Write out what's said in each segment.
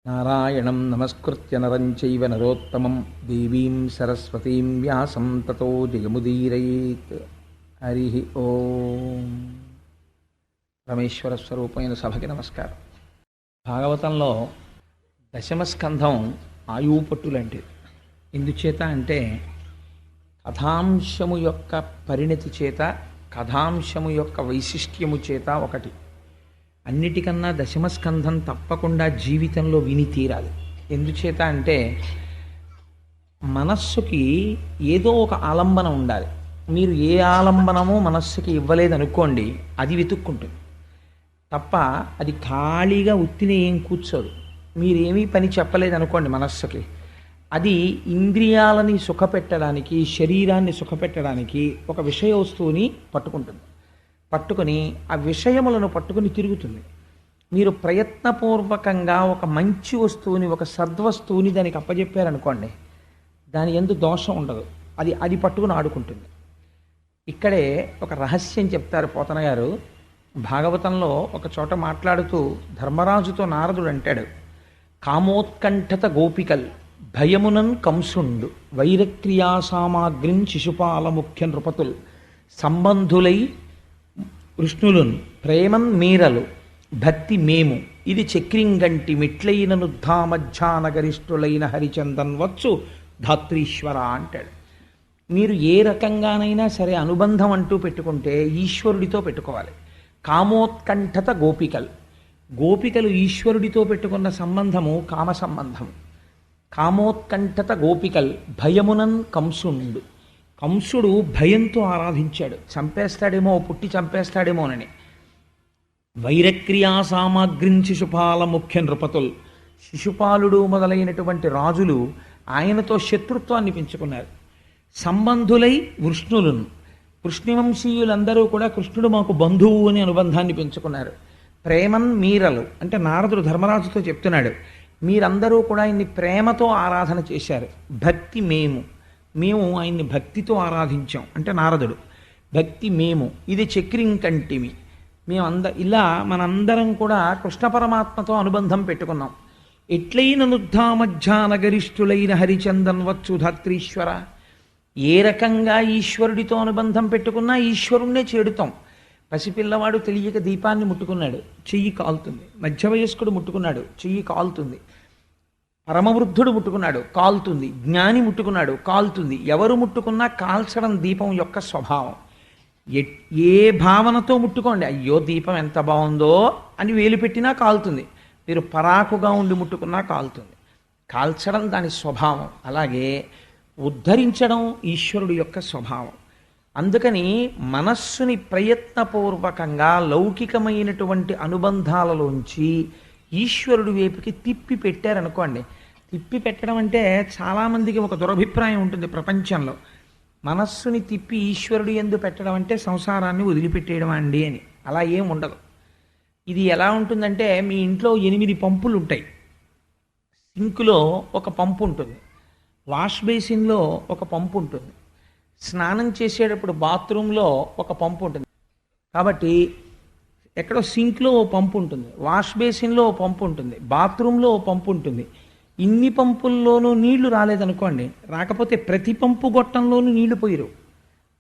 నారాయణం నమస్కృత్య నరం చైవ నరోత్తమం దేవీం సరస్వతీం వ్యాసం తతో జయముదీరయేత్. హరి ఓం. పరమేశ్వర స్వరూపమైన సభకి నమస్కారం. భాగవతంలో దశమస్కంధం ఆయువు పట్టులాంటిది. ఎందుచేత అంటే కథాంశము యొక్క పరిణతి చేత, కథాంశము యొక్క వైశిష్ట్యము చేత ఒకటి. అన్నిటికన్నా దశమస్కంధం తప్పకుండా జీవితంలో విని తీరాలి. ఎందుచేత అంటే మనస్సుకి ఏదో ఒక ఆలంబన ఉండాలి. మీరు ఏ ఆలంబనమో మనస్సుకి ఇవ్వలేదనుకోండి, అది వెతుక్కుంటుంది తప్ప అది ఖాళీగా ఉత్తినే ఏం కూర్చోదు. మీరేమీ పని చెప్పలేదనుకోండి మనస్సుకి, అది ఇంద్రియాలని సుఖపెట్టడానికి, శరీరాన్ని సుఖపెట్టడానికి ఒక విషయ వస్తువుని పట్టుకుంటుంది. పట్టుకుని ఆ విషయములను పట్టుకుని తిరుగుతుంది. మీరు ప్రయత్నపూర్వకంగా ఒక మంచి వస్తువుని, ఒక సద్వస్తువుని దానికి అప్పజెప్పారనుకోండి, దాని యందు దోషం ఉండదు. అది పట్టుకుని ఆడుకుంటుంది. ఇక్కడే ఒక రహస్యం చెప్తారు పోతన గారు. భాగవతంలో ఒక చోట మాట్లాడుతూ ధర్మరాజుతో నారదుడు అంటాడు, కామోత్కంఠత గోపికల్ భయమునన్ కంసుండు వైరక్రియా సామాగ్రిం శిశుపాల ముఖ్య నృపతుల్ సంబంధులై వృష్ణులున్ ప్రేమన్ మీరలు భక్తి మేము ఇది చక్రింగంటి మిట్లైన నుద్ధామధ్యానగరిష్ఠులైన హరిచందన్ వచ్చు ధాత్రీశ్వర అంటాడు. మీరు ఏ రకంగానైనా సరే అనుబంధం అంటూ పెట్టుకుంటే ఈశ్వరుడితో పెట్టుకోవాలి. కామోత్కంఠత గోపికలు ఈశ్వరుడితో పెట్టుకున్న సంబంధము కామ సంబంధము. కామోత్కంఠత గోపికల్ భయమునన్ కంసుండు. కంసుడు భయంతో ఆరాధించాడు, చంపేస్తాడేమో, పుట్టి చంపేస్తాడేమోనని. వైరక్రియా సామాగ్రిం శిశుపాల ముఖ్య నృపతుల్, శిశుపాలుడు మొదలైనటువంటి రాజులు ఆయనతో శత్రుత్వాన్ని పెంచుకున్నారు. సంబంధులై వృష్ణులను, వృష్ణివంశీయులందరూ కూడా కృష్ణుడు మాకు బంధువు అని అనుబంధాన్ని పెంచుకున్నారు. ప్రేమన్ మీరలు అంటే నారదుడు ధర్మరాజుతో చెప్తున్నాడు, మీరందరూ కూడా ఆయన్ని ప్రేమతో ఆరాధన చేశారు. భక్తి మేము ఆయన్ని భక్తితో ఆరాధించాం అంటే నారదుడు. భక్తి మేము ఇది చక్రింకంటిమి, ఇలా మనందరం కూడా కృష్ణ పరమాత్మతో అనుబంధం పెట్టుకున్నాం. ఎట్లైన నుద్ధామధ్యానగరిష్ఠులైన హరిచందన్ వచ్చు ధాత్రీశ్వర. ఏ రకంగా ఈశ్వరుడితో అనుబంధం పెట్టుకున్నా ఈశ్వరుణ్ణే చేడుతాం. పసిపిల్లవాడు తెలియక దీపాన్ని ముట్టుకున్నాడు, చెయ్యి కాలుతుంది. మధ్య వయస్కుడు ముట్టుకున్నాడు, చెయ్యి కాలుతుంది. పరమవృద్ధుడు ముట్టుకున్నాడు, కాలుతుంది. జ్ఞాని ముట్టుకున్నాడు, కాలుతుంది. ఎవరు ముట్టుకున్నా కాల్చడం దీపం యొక్క స్వభావం. ఏ భావనతో ముట్టుకోండి, అయ్యో దీపం ఎంత బాగుందో అని వేలు పెట్టినా కాలుతుంది. మీరు పరాకుగా ఉండి ముట్టుకున్నా కాలుతుంది. కాల్చడం దాని స్వభావం. అలాగే ఉద్ధరించడం ఈశ్వరుడు యొక్క స్వభావం. అందుకని మనస్సుని ప్రయత్నపూర్వకంగా లౌకికమైనటువంటి అనుబంధాలలోంచి ఈశ్వరుడి వైపుకి తిప్పి పెట్టారనుకోండి. తిప్పి పెట్టడం అంటే చాలామందికి ఒక దురభిప్రాయం ఉంటుంది ప్రపంచంలో. మనస్సుని తిప్పి ఈశ్వరుడు యందు పెట్టడం అంటే సంసారాన్ని వదిలిపెట్టేయడం అండి అని. అలా ఏం ఉండదు. ఇది ఎలా ఉంటుందంటే, మీ ఇంట్లో 8 పంపులు ఉంటాయి. సింకులో ఒక పంపు ఉంటుంది, వాష్ బేసిన్లో ఒక పంపు ఉంటుంది, స్నానం చేసేటప్పుడు బాత్రూంలో ఒక పంపు ఉంటుంది. కాబట్టి ఎక్కడో సింక్లో ఓ పంపు ఉంటుంది, వాష్ బేసిన్లో ఓ పంపు ఉంటుంది, బాత్రూంలో ఓ పంపు ఉంటుంది. ఇన్ని పంపుల్లోనూ నీళ్లు రాలేదనుకోండి, రాకపోతే ప్రతి పంపు గొట్టంలోనూ నీళ్లు పోయిరు.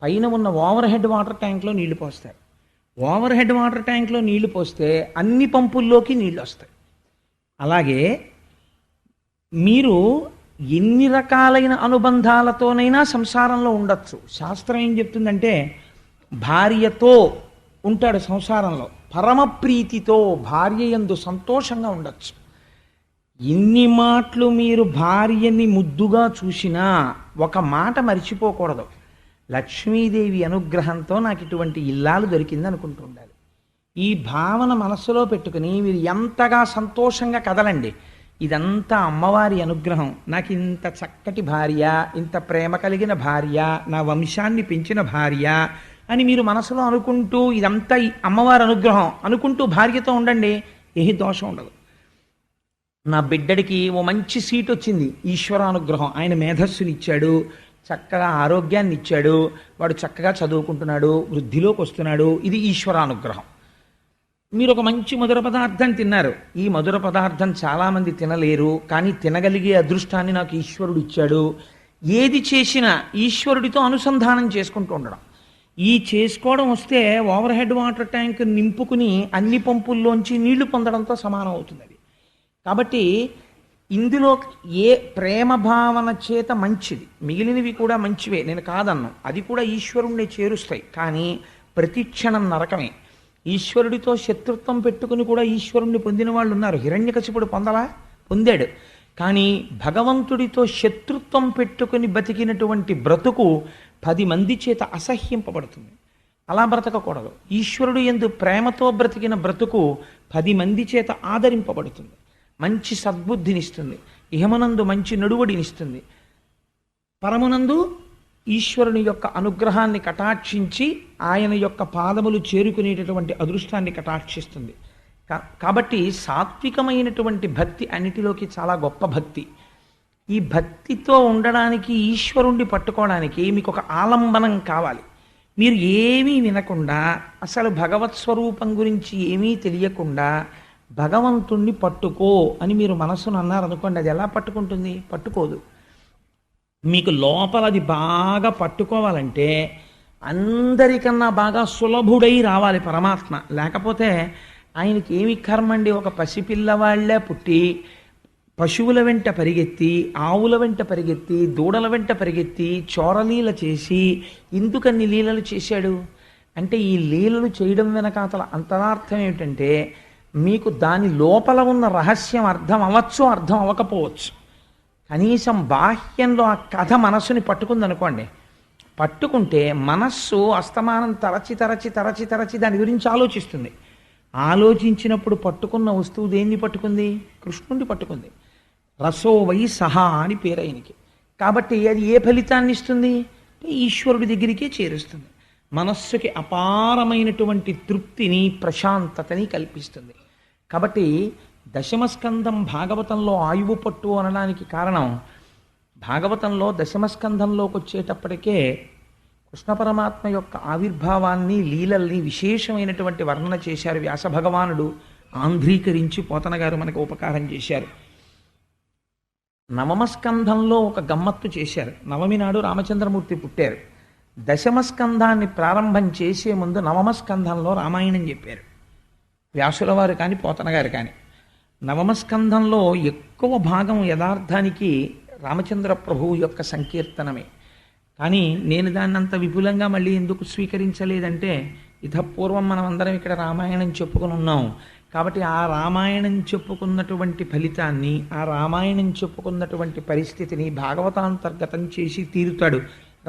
పైన ఉన్న ఓవర్ హెడ్ వాటర్ ట్యాంక్లో నీళ్లు పోస్తారు. ఓవర్ హెడ్ వాటర్ ట్యాంక్లో నీళ్లు పోస్తే అన్ని పంపుల్లోకి నీళ్ళు వస్తాయి. అలాగే మీరు ఎన్ని రకాలైన అనుబంధాలతోనైనా సంసారంలో ఉండొచ్చు. శాస్త్రం ఏం చెప్తుందంటే, భార్యతో ఉంటాడు సంసారంలో, పరమప్రీతితో భార్య యందు సంతోషంగా ఉండొచ్చు. ఎన్ని మాటలు మీరు భార్యని ముద్దుగా చూసినా ఒక మాట మర్చిపోకూడదు, లక్ష్మీదేవి అనుగ్రహంతో నాకు ఇటువంటి ఇల్లాలు దొరికింది అనుకుంటూ ఉండాలి. ఈ భావన మనస్సులో పెట్టుకుని మీరు ఎంతగా సంతోషంగా కదలండి. ఇదంతా అమ్మవారి అనుగ్రహం, నాకు ఇంత చక్కటి భార్య, ఇంత ప్రేమ కలిగిన భార్య, నా వంశాన్ని పెంచిన భార్య అని మీరు మనసులో అనుకుంటూ, ఇదంతా అమ్మవారి అనుగ్రహం అనుకుంటూ భార్యతో ఉండండి. ఏ దోషం ఉండదు. నా బిడ్డడికి ఓ మంచి సీట్ వచ్చింది, ఈశ్వరానుగ్రహం. ఆయన మేధస్సునిచ్చాడు, చక్కగా ఆరోగ్యాన్ని ఇచ్చాడు, వాడు చక్కగా చదువుకుంటున్నాడు, వృద్ధిలోకి వస్తున్నాడు, ఇది ఈశ్వరానుగ్రహం. మీరు ఒక మంచి మధుర పదార్థం తిన్నారు. ఈ మధుర పదార్థం చాలామంది తినలేరు, కానీ తినగలిగే అదృష్టాన్ని నాకు ఈశ్వరుడు ఇచ్చాడు. ఏది చేసినా ఈశ్వరుడితో అనుసంధానం చేసుకుంటూ ఉండడం. ఈ చేసుకోవడం వస్తే ఓవర్ హెడ్ వాటర్ ట్యాంక్ నింపుకుని అన్ని పంపుల్లోంచి నీళ్లు పొందడంతో సమానం అవుతుంది అది. కాబట్టి ఇందులో ఏ ప్రేమ భావన చేత మంచిది, మిగిలినవి కూడా మంచివే, నేను కాదన్నాను, అది కూడా ఈశ్వరుణ్ణి చేరుస్తాయి. కానీ ప్రతి క్షణం నరకమే. ఈశ్వరుడితో శత్రుత్వం పెట్టుకుని కూడా ఈశ్వరుణ్ణి పొందిన వాళ్ళు ఉన్నారు. హిరణ్యకశిపుడు పొందాడు. కానీ భగవంతుడితో శత్రుత్వం పెట్టుకుని బతికినటువంటి బ్రతుకు 10 మంది చేత అసహ్యింపబడుతుంది. అలా బ్రతకకూడదు. ఈశ్వరుడు యందు ప్రేమతో బ్రతికిన బ్రతుకు 10 మంది చేత ఆదరింపబడుతుంది. మంచి సద్బుద్ధినిస్తుంది, ఇహమునందు మంచి నడువడినిస్తుంది, పరమునందు ఈశ్వరుని యొక్క అనుగ్రహాన్ని కటాక్షించి ఆయన యొక్క పాదములు చేరుకునేటటువంటి అదృష్టాన్ని కటాక్షిస్తుంది. కాబట్టి సాత్వికమైనటువంటి భక్తి అన్నిటిలోకి చాలా గొప్ప భక్తి. ఈ భక్తితో ఉండడానికి, ఈశ్వరుణ్ణి పట్టుకోవడానికి మీకు ఒక ఆలంబనం కావాలి. మీరు ఏమీ వినకుండా, అసలు భగవత్ స్వరూపం గురించి ఏమీ తెలియకుండా భగవంతుణ్ణి పట్టుకో అని మీరు మనసును అన్నారనుకోండి, అది ఎలా పట్టుకుంటుంది? పట్టుకోదు. మీకు లోపల అది బాగా పట్టుకోవాలంటే అందరికన్నా బాగా సులభుడై రావాలి పరమాత్మ. లేకపోతే ఆయనకి ఏమి కర్మండి? ఒక పసిపిల్లవాళ్లే పుట్టి పశువుల వెంట పరిగెత్తి, ఆవుల వెంట పరిగెత్తి, దూడల వెంట పరిగెత్తి చోరలీల చేసి ఎందుకన్ని లీలలు చేశాడు అంటే, ఈ లీలలు చేయడం వెనకాతల అంతరార్థం ఏమిటంటే, మీకు దాని లోపల ఉన్న రహస్యం అర్థం అవ్వచ్చు, అర్థం అవ్వకపోవచ్చు. కనీసం బాహ్యంలో ఆ కథ మనస్సుని పట్టుకుందనుకోండి, పట్టుకుంటే మనస్సు అస్తమానం తరచి తరచి తరచి తరచి దాని గురించి ఆలోచిస్తుంది. ఆలోచించినప్పుడు పట్టుకున్న వస్తువు దేన్ని పట్టుకుంది? కృష్ణుడిని పట్టుకుంది. రసోవై సహా అని పేరు ఆయనకి. కాబట్టి అది ఏ ఫలితాన్ని ఇస్తుంది? ఈశ్వరుడి దగ్గరికే చేరుస్తుంది. మనస్సుకి అపారమైనటువంటి తృప్తిని, ప్రశాంతతని కల్పిస్తుంది. కాబట్టి దశమస్కంధం భాగవతంలో ఆయువు పట్టు అనడానికి కారణం, భాగవతంలో దశమస్కంధంలోకి వచ్చేటప్పటికే కృష్ణ పరమాత్మ యొక్క ఆవిర్భావాన్ని, లీలల్ని విశేషమైనటువంటి వర్ణన చేశారు వ్యాస భగవానుడు. ఆంధ్రీకరించి పోతన గారు మనకు ఉపకారం చేశారు. నవమస్కంధంలో ఒక గమ్మత్తు చేశారు. నవమి నాడు రామచంద్రమూర్తి పుట్టారు. దశమస్కంధాన్ని ప్రారంభం చేసే ముందు నవమస్కంధంలో రామాయణం చెప్పారు వ్యాసుల వారు కానీ పోతన గారు కానీ. నవమస్కంధంలో ఎక్కువ భాగం యథార్థానికి రామచంద్ర ప్రభువు యొక్క సంకీర్తనమే. కానీ నేను దాన్ని అంత విపులంగా మళ్ళీ ఎందుకు స్వీకరించలేదంటే, ఇతపూర్వం మనం అందరం ఇక్కడ రామాయణం చెప్పుకుని ఉన్నాం కాబట్టి ఆ రామాయణం చెప్పుకున్నటువంటి ఫలితాన్ని, ఆ రామాయణం చెప్పుకున్నటువంటి పరిస్థితిని భాగవతాంతర్గతం చేసి తీరుతాడు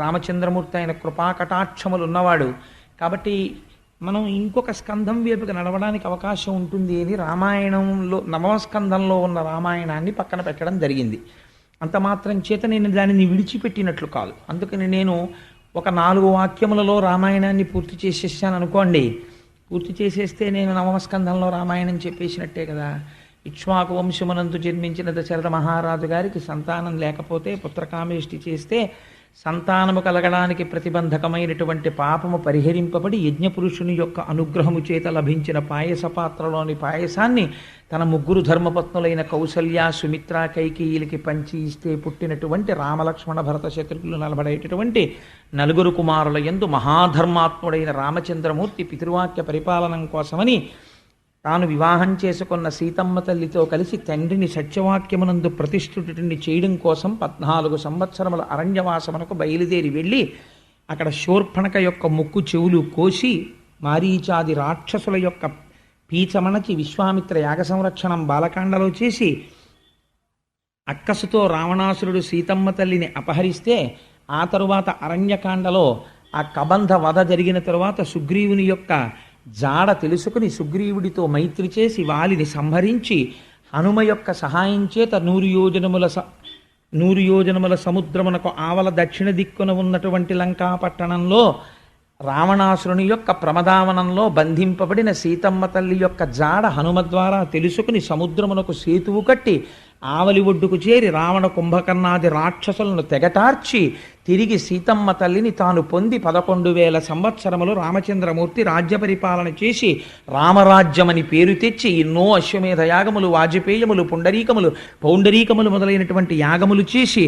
రామచంద్రమూర్తి. ఆయన కృపాకటాక్షములు ఉన్నవాడు. కాబట్టి మనం ఇంకొక స్కంధం వైపుకి నడవడానికి అవకాశం ఉంటుంది అని రామాయణంలో నవమస్కంధంలో ఉన్న రామాయణాన్ని పక్కన పెట్టడం జరిగింది. అంత మాత్రం చేత నేను దానిని విడిచిపెట్టినట్లు కాదు. అందుకని నేను ఒక 4 వాక్యములలో రామాయణాన్ని పూర్తి చేసేసాను అనుకోండి. పూర్తి చేసేస్తే నేను నవమస్కంధంలో రామాయణం చెప్పేసినట్టే కదా. ఇక్ష్వాకు వంశమునందు జన్మించిన దశరథ మహారాజు గారికి సంతానం లేకపోతే పుత్రకామేష్టి చేస్తే సంతానము కలగడానికి ప్రతిబంధకమైనటువంటి పాపము పరిహరింపబడి యజ్ఞపురుషుని యొక్క అనుగ్రహము చేత లభించిన పాయస పాత్రలోని పాయసాన్ని తన 3 ధర్మపత్నులైన కౌసల్య, సుమిత్ర, కైకేయిలకి పంచి ఇస్తే పుట్టినటువంటి రామలక్ష్మణ భరత శత్రుఘ్నులు నలబడేటటువంటి 4 కుమారుల యందు మహాధర్మాత్ముడైన రామచంద్రమూర్తి పితృవాక్య పరిపాలనం కోసమని తాను వివాహం చేసుకున్న సీతమ్మ తల్లితో కలిసి తండ్రిని సత్యవాక్యమునందు ప్రతిష్ఠుడిని చేయడం కోసం 14 సంవత్సరముల అరణ్యవాసమునకు బయలుదేరి వెళ్ళి అక్కడ శూర్పణఖ యొక్క ముక్కు చెవులు కోసి మారీచాది రాక్షసుల యొక్క పీచమణచి విశ్వామిత్ర యాగ సంరక్షణం బాలకాండలో చేసి అక్కసుతో రావణాసురుడు సీతమ్మ తల్లిని అపహరిస్తే ఆ తరువాత అరణ్యకాండలో ఆ కబంధ వధ జరిగిన తరువాత సుగ్రీవుని యొక్క జాడ తెలుసుకుని సుగ్రీవుడితో మైత్రి చేసి వాలిని సంహరించి హనుమ యొక్క సహాయం చేత 100 యోజనముల సముద్రమునకు ఆవల దక్షిణ దిక్కున ఉన్నటువంటి లంకా పట్టణంలో రావణాసురుని యొక్క ప్రమదావనంలో బంధింపబడిన సీతమ్మ తల్లి యొక్క జాడ హనుమ ద్వారా తెలుసుకుని సముద్రమునకు సేతువు కట్టి ఆవలి ఒడ్డుకు చేరి రావణ కుంభకర్ణాది రాక్షసులను తెగటార్చి తిరిగి సీతమ్మ తల్లిని తాను పొంది 11,000 సంవత్సరములు రామచంద్రమూర్తి రాజ్య పరిపాలన చేసి రామరాజ్యమని పేరు తెచ్చి ఎన్నో అశ్వమేధ యాగములు, వాజపేయములు, పౌండరీకములు మొదలైనటువంటి యాగములు చేసి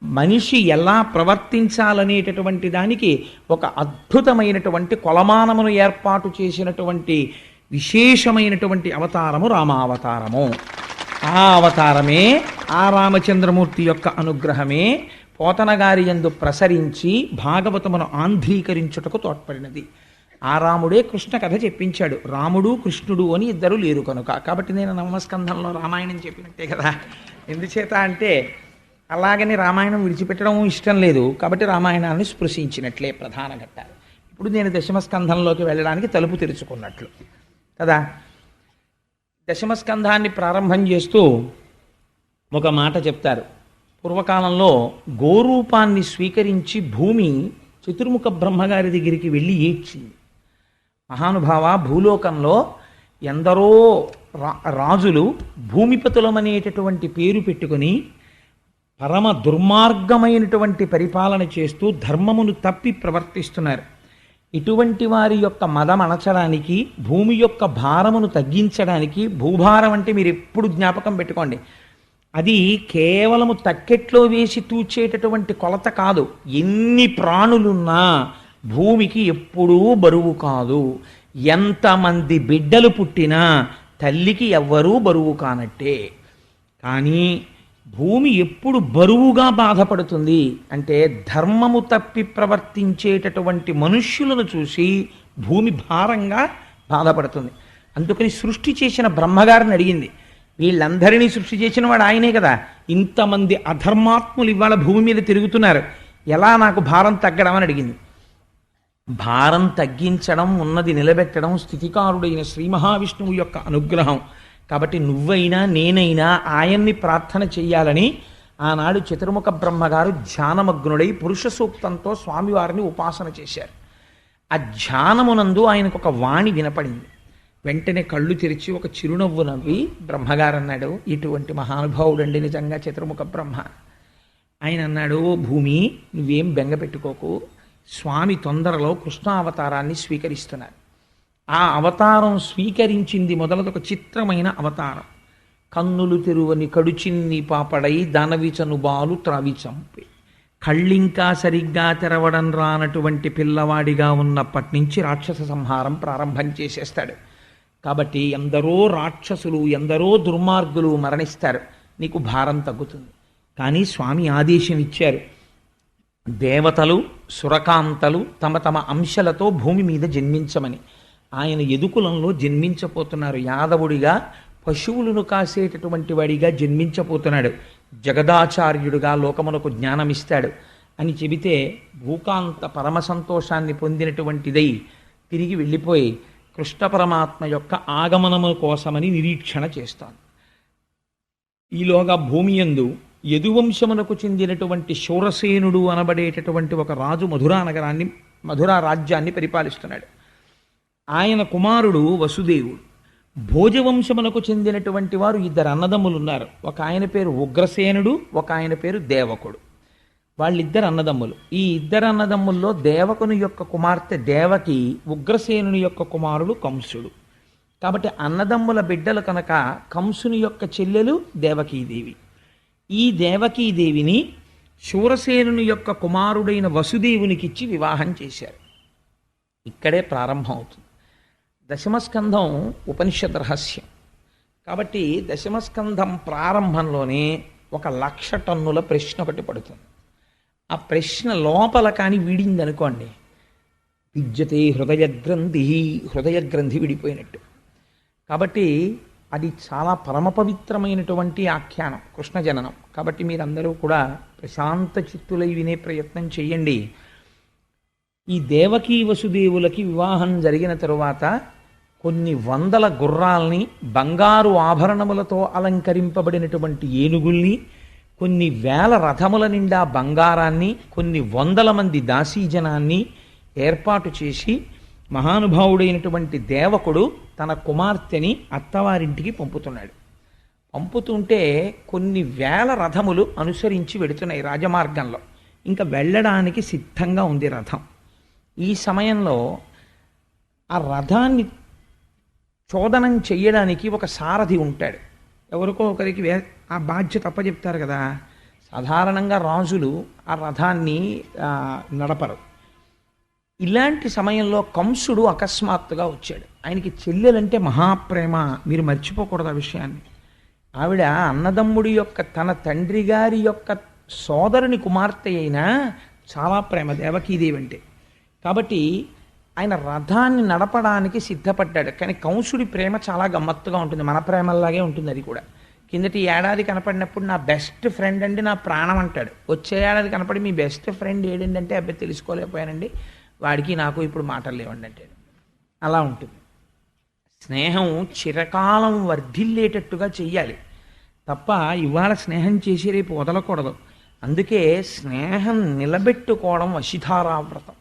మనిషి ఎలా ప్రవర్తించాలనేటటువంటి దానికి ఒక అద్భుతమైనటువంటి కొలమానమును ఏర్పాటు చేసినటువంటి విశేషమైనటువంటి అవతారము రామావతారము. ఆ అవతారమే, ఆ రామచంద్రమూర్తి యొక్క అనుగ్రహమే పోతన గారి యందు ప్రసరించి భాగవతమును ఆంధ్రీకరించుటకు తోడ్పడినది. ఆ రాముడే కృష్ణ కథ చెప్పించాడు. రాముడు కృష్ణుడు అని ఇద్దరు లేరు కనుక. కాబట్టి నేను నవమస్కంధంలో రామాయణం చెప్పినట్టే కదా. ఎందుచేత అంటే అలాగని రామాయణం విడిచిపెట్టడం ఇష్టం లేదు కాబట్టి రామాయణాన్ని స్పృశించినట్లే ప్రధాన ఘట్టాలు. ఇప్పుడు నేను దశమస్కంధంలోకి వెళ్ళడానికి తలుపు తెరుచుకున్నట్లు కదా. దశమస్కంధాన్ని ప్రారంభం చేస్తూ ఒక మాట చెప్తారు. పూర్వకాలంలో గోరూపాన్ని స్వీకరించి భూమి చతుర్ముఖ బ్రహ్మగారి దగ్గరికి వెళ్ళి ఏడ్చింది. మహానుభావ, భూలోకంలో ఎందరో రాజులు భూమిపతులమనేటటువంటి పేరు పెట్టుకొని పరమ దుర్మార్గమైనటువంటి పరిపాలన చేస్తూ ధర్మమును తప్పి ప్రవర్తిస్తున్నారు. ఇటువంటి వారి యొక్క మదం అణచడానికి, భూమి యొక్క భారమును తగ్గించడానికి, భూభారం అంటే మీరు ఎప్పుడు జ్ఞాపకం పెట్టుకోండి, అది కేవలము తక్కెట్లో వేసి తూచేటటువంటి కొలత కాదు. ఎన్ని ప్రాణులున్నా భూమికి ఎప్పుడూ బరువు కాదు. ఎంతమంది బిడ్డలు పుట్టినా తల్లికి ఎవ్వరూ బరువు కానట్టే. కానీ భూమి ఎప్పుడు బరువుగా బాధపడుతుంది అంటే ధర్మము తప్పి ప్రవర్తించేటటువంటి మనుష్యులను చూసి భూమి భారంగా బాధపడుతుంది. అందుకని సృష్టి చేసిన బ్రహ్మగారిని అడిగింది. వీళ్ళందరినీ సృష్టి చేసిన వాడు ఆయనే కదా. ఇంతమంది అధర్మాత్ములు ఇవాళ భూమి మీద తిరుగుతున్నారు, ఎలా నాకు భారం తగ్గడం అని అడిగింది. భారం తగ్గించడం, ఉన్నది నిలబెట్టడం స్థితికారుడైన శ్రీ మహావిష్ణువు యొక్క అనుగ్రహం. కాబట్టి నువ్వైనా నేనైనా ఆయన్ని ప్రార్థన చెయ్యాలని ఆనాడు చతుర్ముఖ బ్రహ్మగారు ధ్యానమగ్నుడై పురుష సూక్తంతో స్వామివారిని ఉపాసన చేశారు. ఆ ధ్యానమునందు ఆయనకు ఒక వాణి వినపడింది. వెంటనే కళ్ళు తెరిచి ఒక చిరునవ్వు నవ్వి బ్రహ్మగారు అన్నాడు, ఇటువంటి మహానుభావుడండి నిజంగా చతుర్ముఖ బ్రహ్మ. ఆయన అన్నాడు, భూమి నువ్వేం బెంగ పెట్టుకోకు, స్వామి తొందరలో కృష్ణావతారాన్ని స్వీకరిస్తున్నారు. ఆ అవతారం స్వీకరించింది మొదలదొక చిత్రమైన అవతారం. కన్నులు తెరువని కడుచిన్ని పాపడై దానవిచను బాలు త్రావి చంపి, కళ్ళింకా సరిగ్గా తెరవడం రానటువంటి పిల్లవాడిగా ఉన్నప్పటి నుంచి రాక్షస సంహారం ప్రారంభం చేసేస్తాడు. కాబట్టి ఎందరో రాక్షసులు, ఎందరో దుర్మార్గులు మరణిస్తారు, నీకు భారం తగ్గుతుంది. కానీ స్వామి ఆదేశం ఇచ్చారు, దేవతలు సురకాంతలు తమ తమ అంశలతో భూమి మీద జన్మించమని. ఆయన యదుకులంలో జన్మించపోతున్నారు. యాదవుడిగా పశువులను కాసేటటువంటి వాడిగా జన్మించపోతున్నాడు. జగదాచార్యుడిగా లోకమునకు జ్ఞానమిస్తాడు అని చెబితే భూకాంత పరమ సంతోషాన్ని పొందినటువంటిదై తిరిగి వెళ్ళిపోయి కృష్ణ పరమాత్మ యొక్క ఆగమనము కోసమని నిరీక్షణ చేస్తాను. ఈలోగా భూమి యందు యదువంశమునకు చెందినటువంటి శూరసేనుడు అనబడేటటువంటి ఒక రాజు మధురా రాజ్యాన్ని పరిపాలిస్తున్నాడు. ఆయన కుమారుడు వసుదేవుడు. భోజవంశమునకు చెందినటువంటి వారు ఇద్దరు అన్నదమ్ములు ఉన్నారు. ఒక ఆయన పేరు ఉగ్రసేనుడు, ఒక ఆయన పేరు దేవకుడు. వాళ్ళిద్దరు అన్నదమ్ములు. ఈ ఇద్దరు అన్నదమ్ముల్లో దేవకుని యొక్క కుమార్తె దేవకి, ఉగ్రసేనుని యొక్క కుమారుడు కంసుడు. కాబట్టి అన్నదమ్ముల బిడ్డలు కనుక కంసుని యొక్క చెల్లెలు దేవకీదేవి. ఈ దేవకీదేవిని శూరసేనుని యొక్క కుమారుడైన వసుదేవునికిచ్చి వివాహం చేశారు. ఇక్కడే ప్రారంభం అవుతుంది. దశమస్కంధం ఉపనిషద్ రహస్యం. కాబట్టి దశమస్కంధం ప్రారంభంలోనే 1,00,000 టన్నుల ప్రశ్న ఒకటి పడుతుంది. ఆ ప్రశ్న లోపల కానీ వీడిందనుకోండి, విద్యతే హృదయగ్రంథి విడిపోయినట్టు. కాబట్టి అది చాలా పరమ పవిత్రమైనటువంటి ఆఖ్యానం, కృష్ణ జననం. కాబట్టి మీరందరూ కూడా ప్రశాంత చిత్తులై వినే ప్రయత్నం చేయండి. ఈ దేవకీ వసుదేవులకి వివాహం జరిగిన తరువాత కొన్ని వందల గుర్రాల్ని, బంగారు ఆభరణములతో అలంకరింపబడినటువంటి ఏనుగుల్ని, కొన్ని వేల రథముల నిండా బంగారాన్ని, కొన్ని వందల మంది దాసీజనాన్ని ఏర్పాటు చేసి మహానుభావుడైనటువంటి దేవకుడు తన కుమార్తెని అత్తవారింటికి పంపుతున్నాడు. పంపుతుంటే కొన్ని వేల రథములు అనుసరించి వెడుతున్నాయి రాజమార్గంలో. ఇంకా వెళ్ళడానికి సిద్ధంగా ఉంది రథం. ఈ సమయంలో ఆ రథాన్ని చోదనం చెయ్యడానికి ఒక సారథి ఉంటాడు. ఎవరికో ఒకరికి ఆ బాధ్యత అప్పచెప్తారు కదా. సాధారణంగా రాజులు ఆ రథాన్ని నడపరు. ఇలాంటి సమయంలో కంసుడు అకస్మాత్తుగా వచ్చాడు. ఆయనకి చెల్లెలంటే మహాప్రేమ, మీరు మర్చిపోకూడదు ఆ విషయాన్ని. ఆవిడ అన్నదమ్ముడి యొక్క తన తండ్రి గారి యొక్క సోదరుని కుమార్తె అయినా చాలా ప్రేమ దేవకీదేవి అంటే. కాబట్టి ఆయన రథాన్ని నడపడానికి సిద్ధపడ్డాడు. కానీ కంసుడి ప్రేమ చాలా గమ్మత్తుగా ఉంటుంది, మన ప్రేమలాగే ఉంటుంది అది కూడా. కిందటి ఏడాది కనపడినప్పుడు నా బెస్ట్ ఫ్రెండ్ అండి, నా ప్రాణం అంటాడు. వచ్చే ఏడాది కనపడి మీ బెస్ట్ ఫ్రెండ్ ఏడండి అంటే అబ్బాయి తెలుసుకోలేకపోయానండి, వాడికి నాకు ఇప్పుడు మాటలు లేవండి అంటే. అలా ఉంటుంది. స్నేహం చిరకాలం వర్ధిల్లేటట్టుగా చెయ్యాలి తప్ప ఇవాళ స్నేహం చేసి రేపు వదలకూడదు. అందుకే స్నేహం నిలబెట్టుకోవడం వశిధారావ్రతం.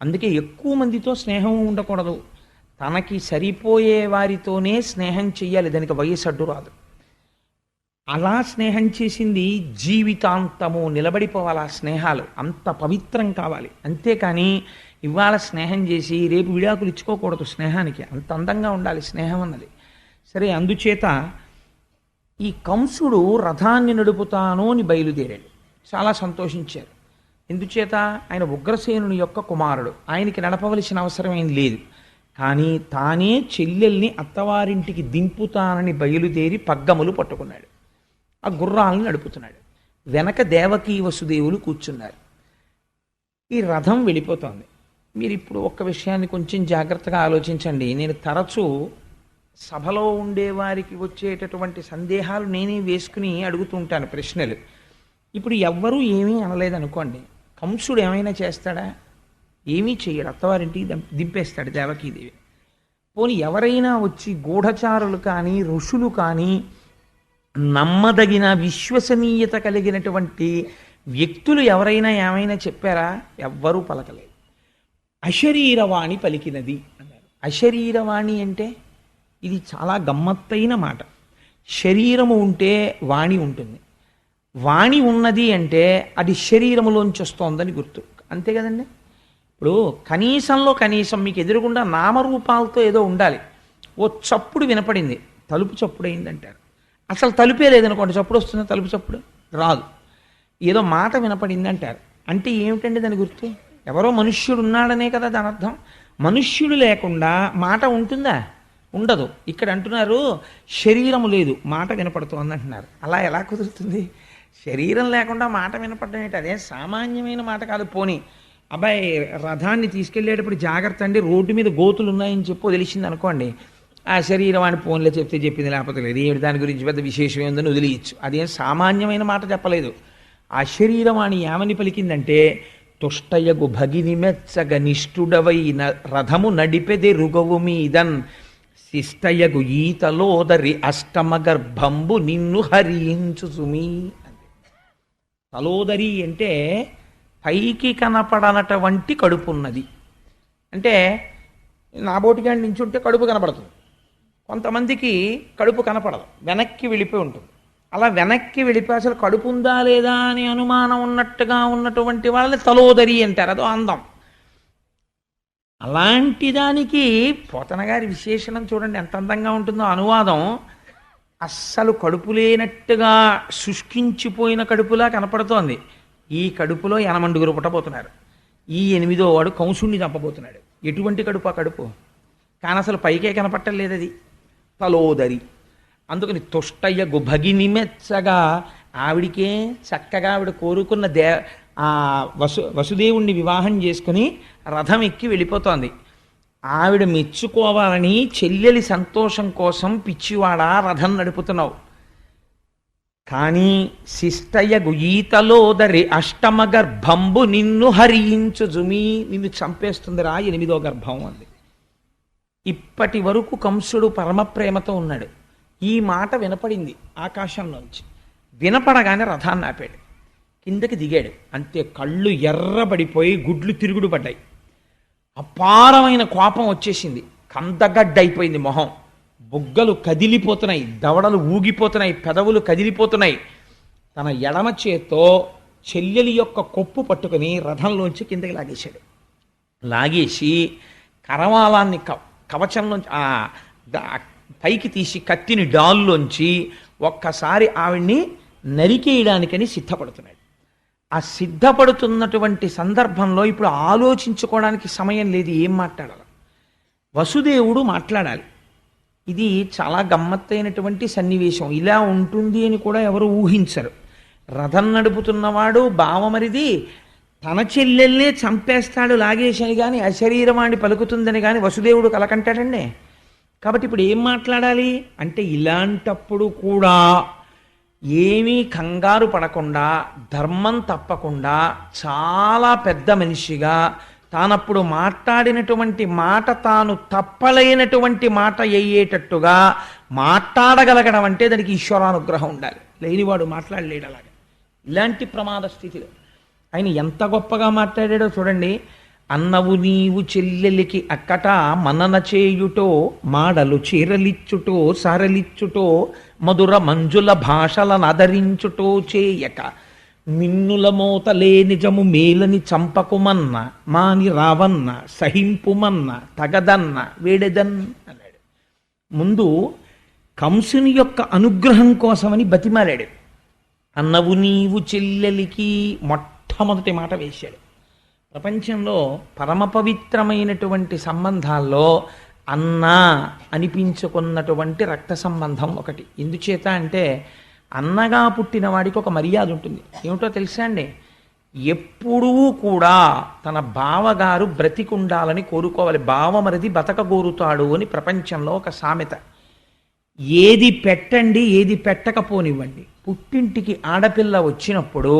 అందుకే ఎక్కువ మందితో స్నేహం ఉండకూడదు. తనకి సరిపోయే వారితోనే స్నేహం చెయ్యాలి, దానికి వయసు అడ్డు రాదు. అలా స్నేహం చేసింది జీవితాంతము నిలబడిపోవాలి. ఆ స్నేహాలు అంత పవిత్రం కావాలి. అంతేకాని ఇవాళ స్నేహం చేసి రేపు విడాకులు ఇచ్చుకోకూడదు. స్నేహానికి అంత అందంగా ఉండాలి స్నేహం అన్నది. సరే, అందుచేత ఈ కంసుడు రథాన్ని నడుపుతాను అని బయలుదేరాడు. చాలా సంతోషించారు. ఎందుచేత ఆయన ఉగ్రసేనుని యొక్క కుమారుడు, ఆయనకి నడపవలసిన అవసరం ఏం లేదు. కానీ తానే చెల్లెల్ని అత్తవారింటికి దింపుతానని బయలుదేరి పగ్గములు పట్టుకున్నాడు. ఆ గుర్రాలను నడుపుతున్నాడు. వెనక దేవకీ వసుదేవులు కూర్చున్నారు. ఈ రథం వెళ్ళిపోతోంది. మీరు ఇప్పుడు ఒక్క విషయాన్ని కొంచెం జాగ్రత్తగా ఆలోచించండి. నేను తరచూ సభలో ఉండేవారికి వచ్చేటటువంటి సందేహాలు నేనే వేసుకుని అడుగుతూ ఉంటాను ప్రశ్నలు. ఇప్పుడు ఎవ్వరూ ఏమీ అనలేదనుకోండి, కంసుడు ఏమైనా చేస్తాడా? ఏమీ చెయ్యడు. అత్తవారింటికి దింపేస్తాడు దేవకీదేవి. పోనీ ఎవరైనా వచ్చి గూఢచారులు కానీ ఋషులు కానీ నమ్మదగిన విశ్వసనీయత కలిగినటువంటి వ్యక్తులు ఎవరైనా ఏమైనా చెప్పారా? ఎవ్వరూ పలకలేదు. అశరీరవాణి పలికినది అన్నారు. అశరీరవాణి అంటే ఇది చాలా గమ్మత్తైన మాట. శరీరము ఉంటే వాణి ఉంటుంది. వాణి ఉన్నది అంటే అది శరీరములోంచి వస్తోందని గుర్తు. అంతే కదండి. ఇప్పుడు కనీసంలో కనీసం మీకు ఎదురుగుండా నామరూపాలతో ఏదో ఉండాలి. ఓ చప్పుడు వినపడింది, తలుపు చప్పుడు అయిందంటారు. అసలు తలుపే లేదనుకోండి, చప్పుడు వస్తుందా? తలుపు చప్పుడు రాదు. ఏదో మాట వినపడింది అంటారు. అంటే ఏమిటండి దాని గుర్తు? ఎవరో మనుష్యుడు ఉన్నాడనే కదా దాని అర్థం. మనుష్యుడు లేకుండా మాట ఉంటుందా? ఉండదు. ఇక్కడ అంటున్నారు శరీరము లేదు, మాట వినపడుతోంది అంటున్నారు. అలా ఎలా కుదురుతుంది? శరీరం లేకుండా మాట వినపడడం ఏంటి? అదే సామాన్యమైన మాట కాదు. పోనీ అబ్బాయి రథాన్ని తీసుకెళ్ళేటప్పుడు జాగ్రత్త అండి, రోడ్డు మీద గోతులు ఉన్నాయని చెప్పు తెలిసింది అనుకోండి, ఆ శరీరం అని ఫోన్లో చెప్తే చెప్పింది, లేకపోతే లేదు, ఏమిటి దాని గురించి పెద్ద విశేషం ఏందని వదిలేయచ్చు. అదేం సామాన్యమైన మాట చెప్పలేదు. ఆ శరీరం అని ఏమని పలికిందంటే, తుష్టయగు భగిని మెచ్చగ నిష్ఠుడవై రథము నడిపెదే రుగవు మీదన్ శిష్టయగు ఈతలోదరి అష్టమ గర్భంబు నిన్ను హరించు సుమీ. తలోదరి అంటే పైకి కనపడనటువంటి కడుపు ఉన్నది. అంటే నాబోటిగా నించుంటే కడుపు కనపడుతుంది, కొంతమందికి కడుపు కనపడదు, వెనక్కి వెళ్ళిపోయి ఉంటుంది. అలా వెనక్కి వెళ్ళిపోయి అసలు కడుపు ఉందా లేదా అని అనుమానం ఉన్నట్టుగా ఉన్నటువంటి వాళ్ళని తలోదరి అంటారు. అదో అందం. అలాంటి దానికి పోతన గారి విశేషణం చూడండి ఎంత అందంగా ఉంటుందో. అనువాదం అస్సలు కడుపు లేనట్టుగా శుష్కించిపోయిన కడుపులా కనపడుతోంది. ఈ కడుపులో 8 పుట్టబోతున్నారు. ఈ 8వ వాడు కంసుణ్ణి చంపబోతున్నాడు. ఎటువంటి కడుపు ఆ కడుపు? కానీ అసలు పైకే కనపట్టలేదు అది. తలోదరి. అందుకని తుష్టయ్య గుభగిని మెచ్చగా ఆవిడికే చక్కగా ఆవిడ కోరుకున్న వసుదేవుణ్ణి వివాహం చేసుకుని రథం ఎక్కి వెళ్ళిపోతోంది. ఆవిడ మెచ్చుకోవాలని చెల్లెలి సంతోషం కోసం పిచ్చివాడా రథం నడుపుతున్నావు. కానీ శిష్టయ్యగు ఈతలోదరి అష్టమ గర్భంబు నిన్ను హరించు జుమి, నిన్ను చంపేస్తుందిరా 8వ గర్భం అంది. ఇప్పటి వరకు కంసుడు పరమ ప్రేమతో ఉన్నాడు. ఈ మాట వినపడింది ఆకాశంలోంచి. వినపడగానే రథాన్ని ఆపాడు, కిందకి దిగాడు. అంతే, కళ్ళు ఎర్రబడిపోయి గుడ్లు తిరుగుడు పడ్డాయి. అపారమైన కోపం వచ్చేసింది. కందగడ్డైపోయింది మొహం. బుగ్గలు కదిలిపోతున్నాయి, దవడలు ఊగిపోతున్నాయి, పెదవులు కదిలిపోతున్నాయి. తన ఎడమ చేత్తో చెల్లెలి యొక్క కొప్పు పట్టుకుని రథంలోంచి కిందకి లాగేశాడు. లాగేసి కరవాలాన్ని కవచంలోంచి పైకి తీసి కత్తిని డాల్లోంచి ఒక్కసారి ఆవిడ్ని నరికేయడానికని సిద్ధపడుతున్నాడు. ఆ సిద్ధపడుతున్నటువంటి సందర్భంలో ఇప్పుడు ఆలోచించుకోవడానికి సమయం లేదు, ఏం మాట్లాడాలి. వసుదేవుడు మాట్లాడాలి. ఇది చాలా గమ్మత్తైనటువంటి సన్నివేశం. ఇలా ఉంటుంది అని కూడా ఎవరు ఊహించరు. రథం నడుపుతున్నవాడు బావమరిది తన చెల్లెల్నే చంపేస్తాడు లాగేశని కానీ అశరీరవాణి పలుకుతుందని కానీ వసుదేవుడు కలకంటాడండి. కాబట్టి ఇప్పుడు ఏం మాట్లాడాలి అంటే, ఇలాంటప్పుడు కూడా ఏమీ కంగారు పడకుండా, ధర్మం తప్పకుండా, చాలా పెద్ద మనిషిగా తానప్పుడు మాట్లాడినటువంటి మాట తాను తప్పలేనటువంటి మాట అయ్యేటట్టుగా మాట్లాడగలగడం అంటే దానికి ఈశ్వరానుగ్రహం ఉండాలి. లేనివాడు మాట్లాడలేడు. అలాగే ఇలాంటి ప్రమాద స్థితిలో ఆయన ఎంత గొప్పగా మాట్లాడాడో చూడండి. అన్నవు నీవు చెల్లెలికి అక్కట మనన చేయుటో, మాడలు చీరలిచ్చుటో సారలిచ్చుటో, మధుర మంజుల భాషలను ఆదరించుటో చేయక, మిన్నుల మోతలే నిజము మేలని చంపకుమన్న, మాని రావన్న సహింపుమన్న, తగదన్న వేడెదన్ అన్నాడు. ముందు కంసుని యొక్క అనుగ్రహం కోసమని బతిమాలాడు. అన్నవు నీవు చెల్లెలికి మొట్టమొదటి మాట వేశాడు. ప్రపంచంలో పరమ పవిత్రమైనటువంటి సంబంధాల్లో అన్న అనిపించుకున్నటువంటి రక్త సంబంధం ఒకటి. ఎందుచేత అంటే అన్నగా పుట్టిన వాడికి ఒక మర్యాద ఉంటుంది. ఏమిటో తెలుసా అండి, ఎప్పుడూ కూడా తన బావగారు బ్రతికుండాలని కోరుకోవాలి. బావమరిది బతకగోరుతాడు అని ప్రపంచంలో ఒక సామెత. ఏది పెట్టండి ఏది పెట్టకపోనివ్వండి, పుట్టింటికి ఆడపిల్ల వచ్చినప్పుడు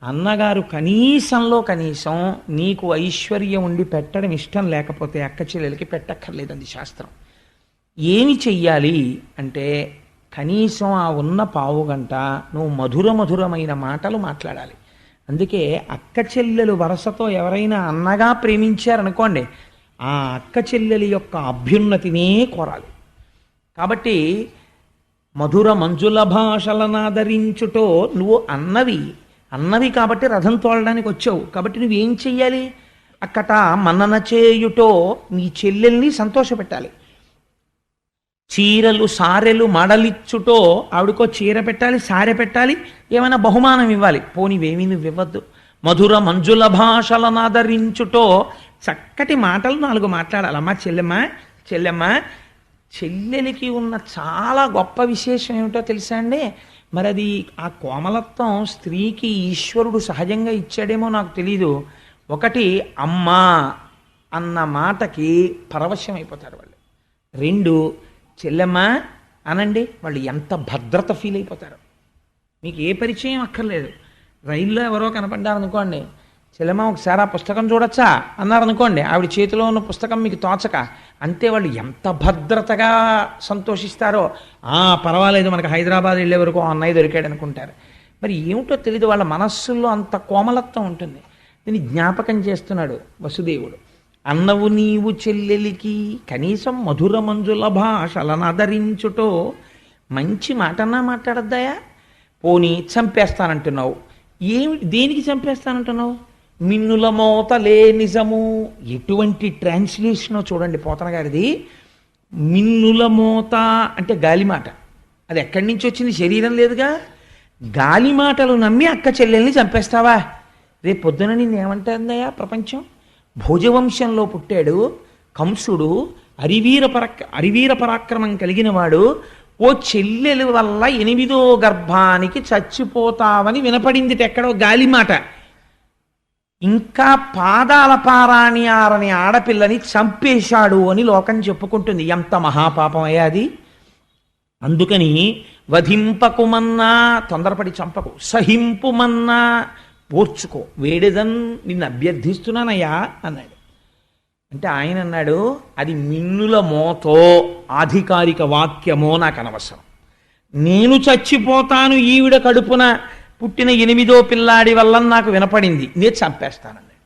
అన్నగారు కనీసంలో కనీసం నీకు ఐశ్వర్యం ఉండి పెట్టడం ఇష్టం లేకపోతే అక్క చెల్లెలకి పెట్టక్కర్లేదండి శాస్త్రం. ఏమి చెయ్యాలి అంటే కనీసం ఆ ఉన్న పావుగంట నువ్వు మధురమైన మాటలు మాట్లాడాలి. అందుకే అక్క చెల్లెలు వరసతో ఎవరైనా అన్నగా ప్రేమించారనుకోండి, ఆ అక్క చెల్లెలి యొక్క అభ్యున్నతినే కోరాలి. కాబట్టి మధుర మంజుల భాషలను ఆదరించుటో, నువ్వు అన్నవి కాబట్టి రథం తోలడానికి వచ్చావు. కాబట్టి నువ్వేం చెయ్యాలి, అక్కట మన్నన చేయుటో నీ చెల్లెల్ని సంతోషపెట్టాలి. చీరలు సారెలు మడలిచ్చుటో, ఆవిడకో చీర పెట్టాలి, సారె పెట్టాలి, ఏమైనా బహుమానం ఇవ్వాలి. పోనివేమీ నువ్వు ఇవ్వద్దు. మధుర మంజుల భాషలను ఆదరించుటో, చక్కటి మాటలు 4 మాట్లాడాలి. అమ్మా చెల్లెమ్మ చెల్లెలికి ఉన్న చాలా గొప్ప విశేషం ఏమిటో తెలుసా అండి. మరి అది ఆ కోమలత్వం స్త్రీకి ఈశ్వరుడు సహజంగా ఇచ్చాడేమో నాకు తెలీదు. ఒకటి, అమ్మా అన్న మాటకి పరవశం అయిపోతారు వాళ్ళు. 2, చెల్లెమ్మ అనండి, వాళ్ళు ఎంత భద్రత ఫీల్ అయిపోతారు. మీకు ఏ పరిచయం అక్కర్లేదు. రైల్లో ఎవరో కనపడ్డారనుకోండి, చెల్లెమ్మ ఒకసారి ఆ పుస్తకం చూడొచ్చా అన్నారనుకోండి, ఆవిడ చేతిలో ఉన్న పుస్తకం మీకు తోచక, అంతే వాళ్ళు ఎంత భద్రతగా సంతోషిస్తారో. పర్వాలేదు మనకు హైదరాబాద్ వెళ్ళే వరకు అన్నయ్య దొరికాడు అనుకుంటారు. మరి ఏమిటో తెలీదు, వాళ్ళ మనస్సుల్లో అంత కోమలత్వం ఉంటుంది. దీన్ని జ్ఞాపకం చేస్తున్నాడు వసుదేవుడు. అన్నవు నీవు చెల్లెలికి కనీసం మధుర మంజుల భాషలను ఆదరించుటో, మంచి మాటన్నా మాట్లాడద్దాయా? పోనీ చంపేస్తానంటున్నావు. దేనికి చంపేస్తానంటున్నావు? మిన్నుల మోతలే నిజము. ఎటువంటి ట్రాన్స్లేషనో చూడండి పోతన గారిది. మిన్నుల మోత అంటే గాలిమాట. అది ఎక్కడి నుంచి వచ్చింది? శరీరం లేదుగా. గాలి మాటలు నమ్మి అక్క చెల్లెల్ని చంపేస్తావా? రేపు పొద్దున నిన్నేమంటుందయ్యా ప్రపంచం? భోజవంశంలో పుట్టాడు కంసుడు, అరివీర పరాక్రమం కలిగిన వాడు. ఓ చెల్లెలు వల్ల 8వ గర్భానికి చచ్చిపోతావని వినపడింది ఎక్కడో గాలిమాట. ఇంకా పాదాల పారాణి ఆరని ఆడపిల్లని చంపేశాడు అని లోకం చెప్పుకుంటుంది. ఎంత మహాపాపం అయ్యా అది. అందుకని వధింపకుమన్నా, తొందరపడి చంపకు, సహింపుమన్నా ఓర్చుకో, వేడేదన్ నిన్ను అభ్యర్థిస్తున్నానయ్యా అన్నాడు. అంటే ఆయన అన్నాడు, అది మిన్నుల మోతో ఆధికారిక వాక్యమో నాకు అనవసరం. నేను చచ్చిపోతాను ఈవిడ కడుపున పుట్టిన 8వ పిల్లాడి వల్ల నాకు వినపడింది, నేను చంపేస్తానన్నాడు.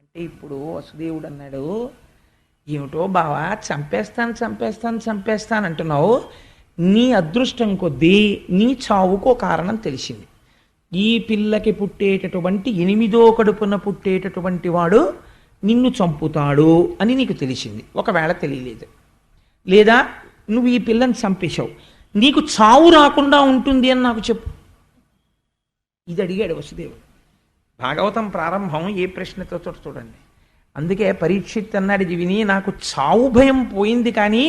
అంటే ఇప్పుడు వసుదేవుడు అన్నాడు, ఏమిటో బావా, చంపేస్తాను చంపేస్తాను చంపేస్తాను అంటున్నావు. నీ అదృష్టం కొద్దీ నీ చావుకో కారణం తెలిసింది. ఈ పిల్లకి పుట్టేటటువంటి 8వ కడుపున పుట్టేటటువంటి వాడు నిన్ను చంపుతాడు అని నీకు తెలిసింది. ఒకవేళ తెలియలేదు, లేదా నువ్వు ఈ పిల్లని చంపేశావు, నీకు చావు రాకుండా ఉంటుంది అని నాకు చెప్పు. ఇది అడిగాడు వసుదేవుడు. భాగవతం ప్రారంభం ఏ ప్రశ్నతో చూడండి. అందుకే పరీక్షిత్ అన్నాడు, ఇది విని నాకు చావు భయం పోయింది, కానీ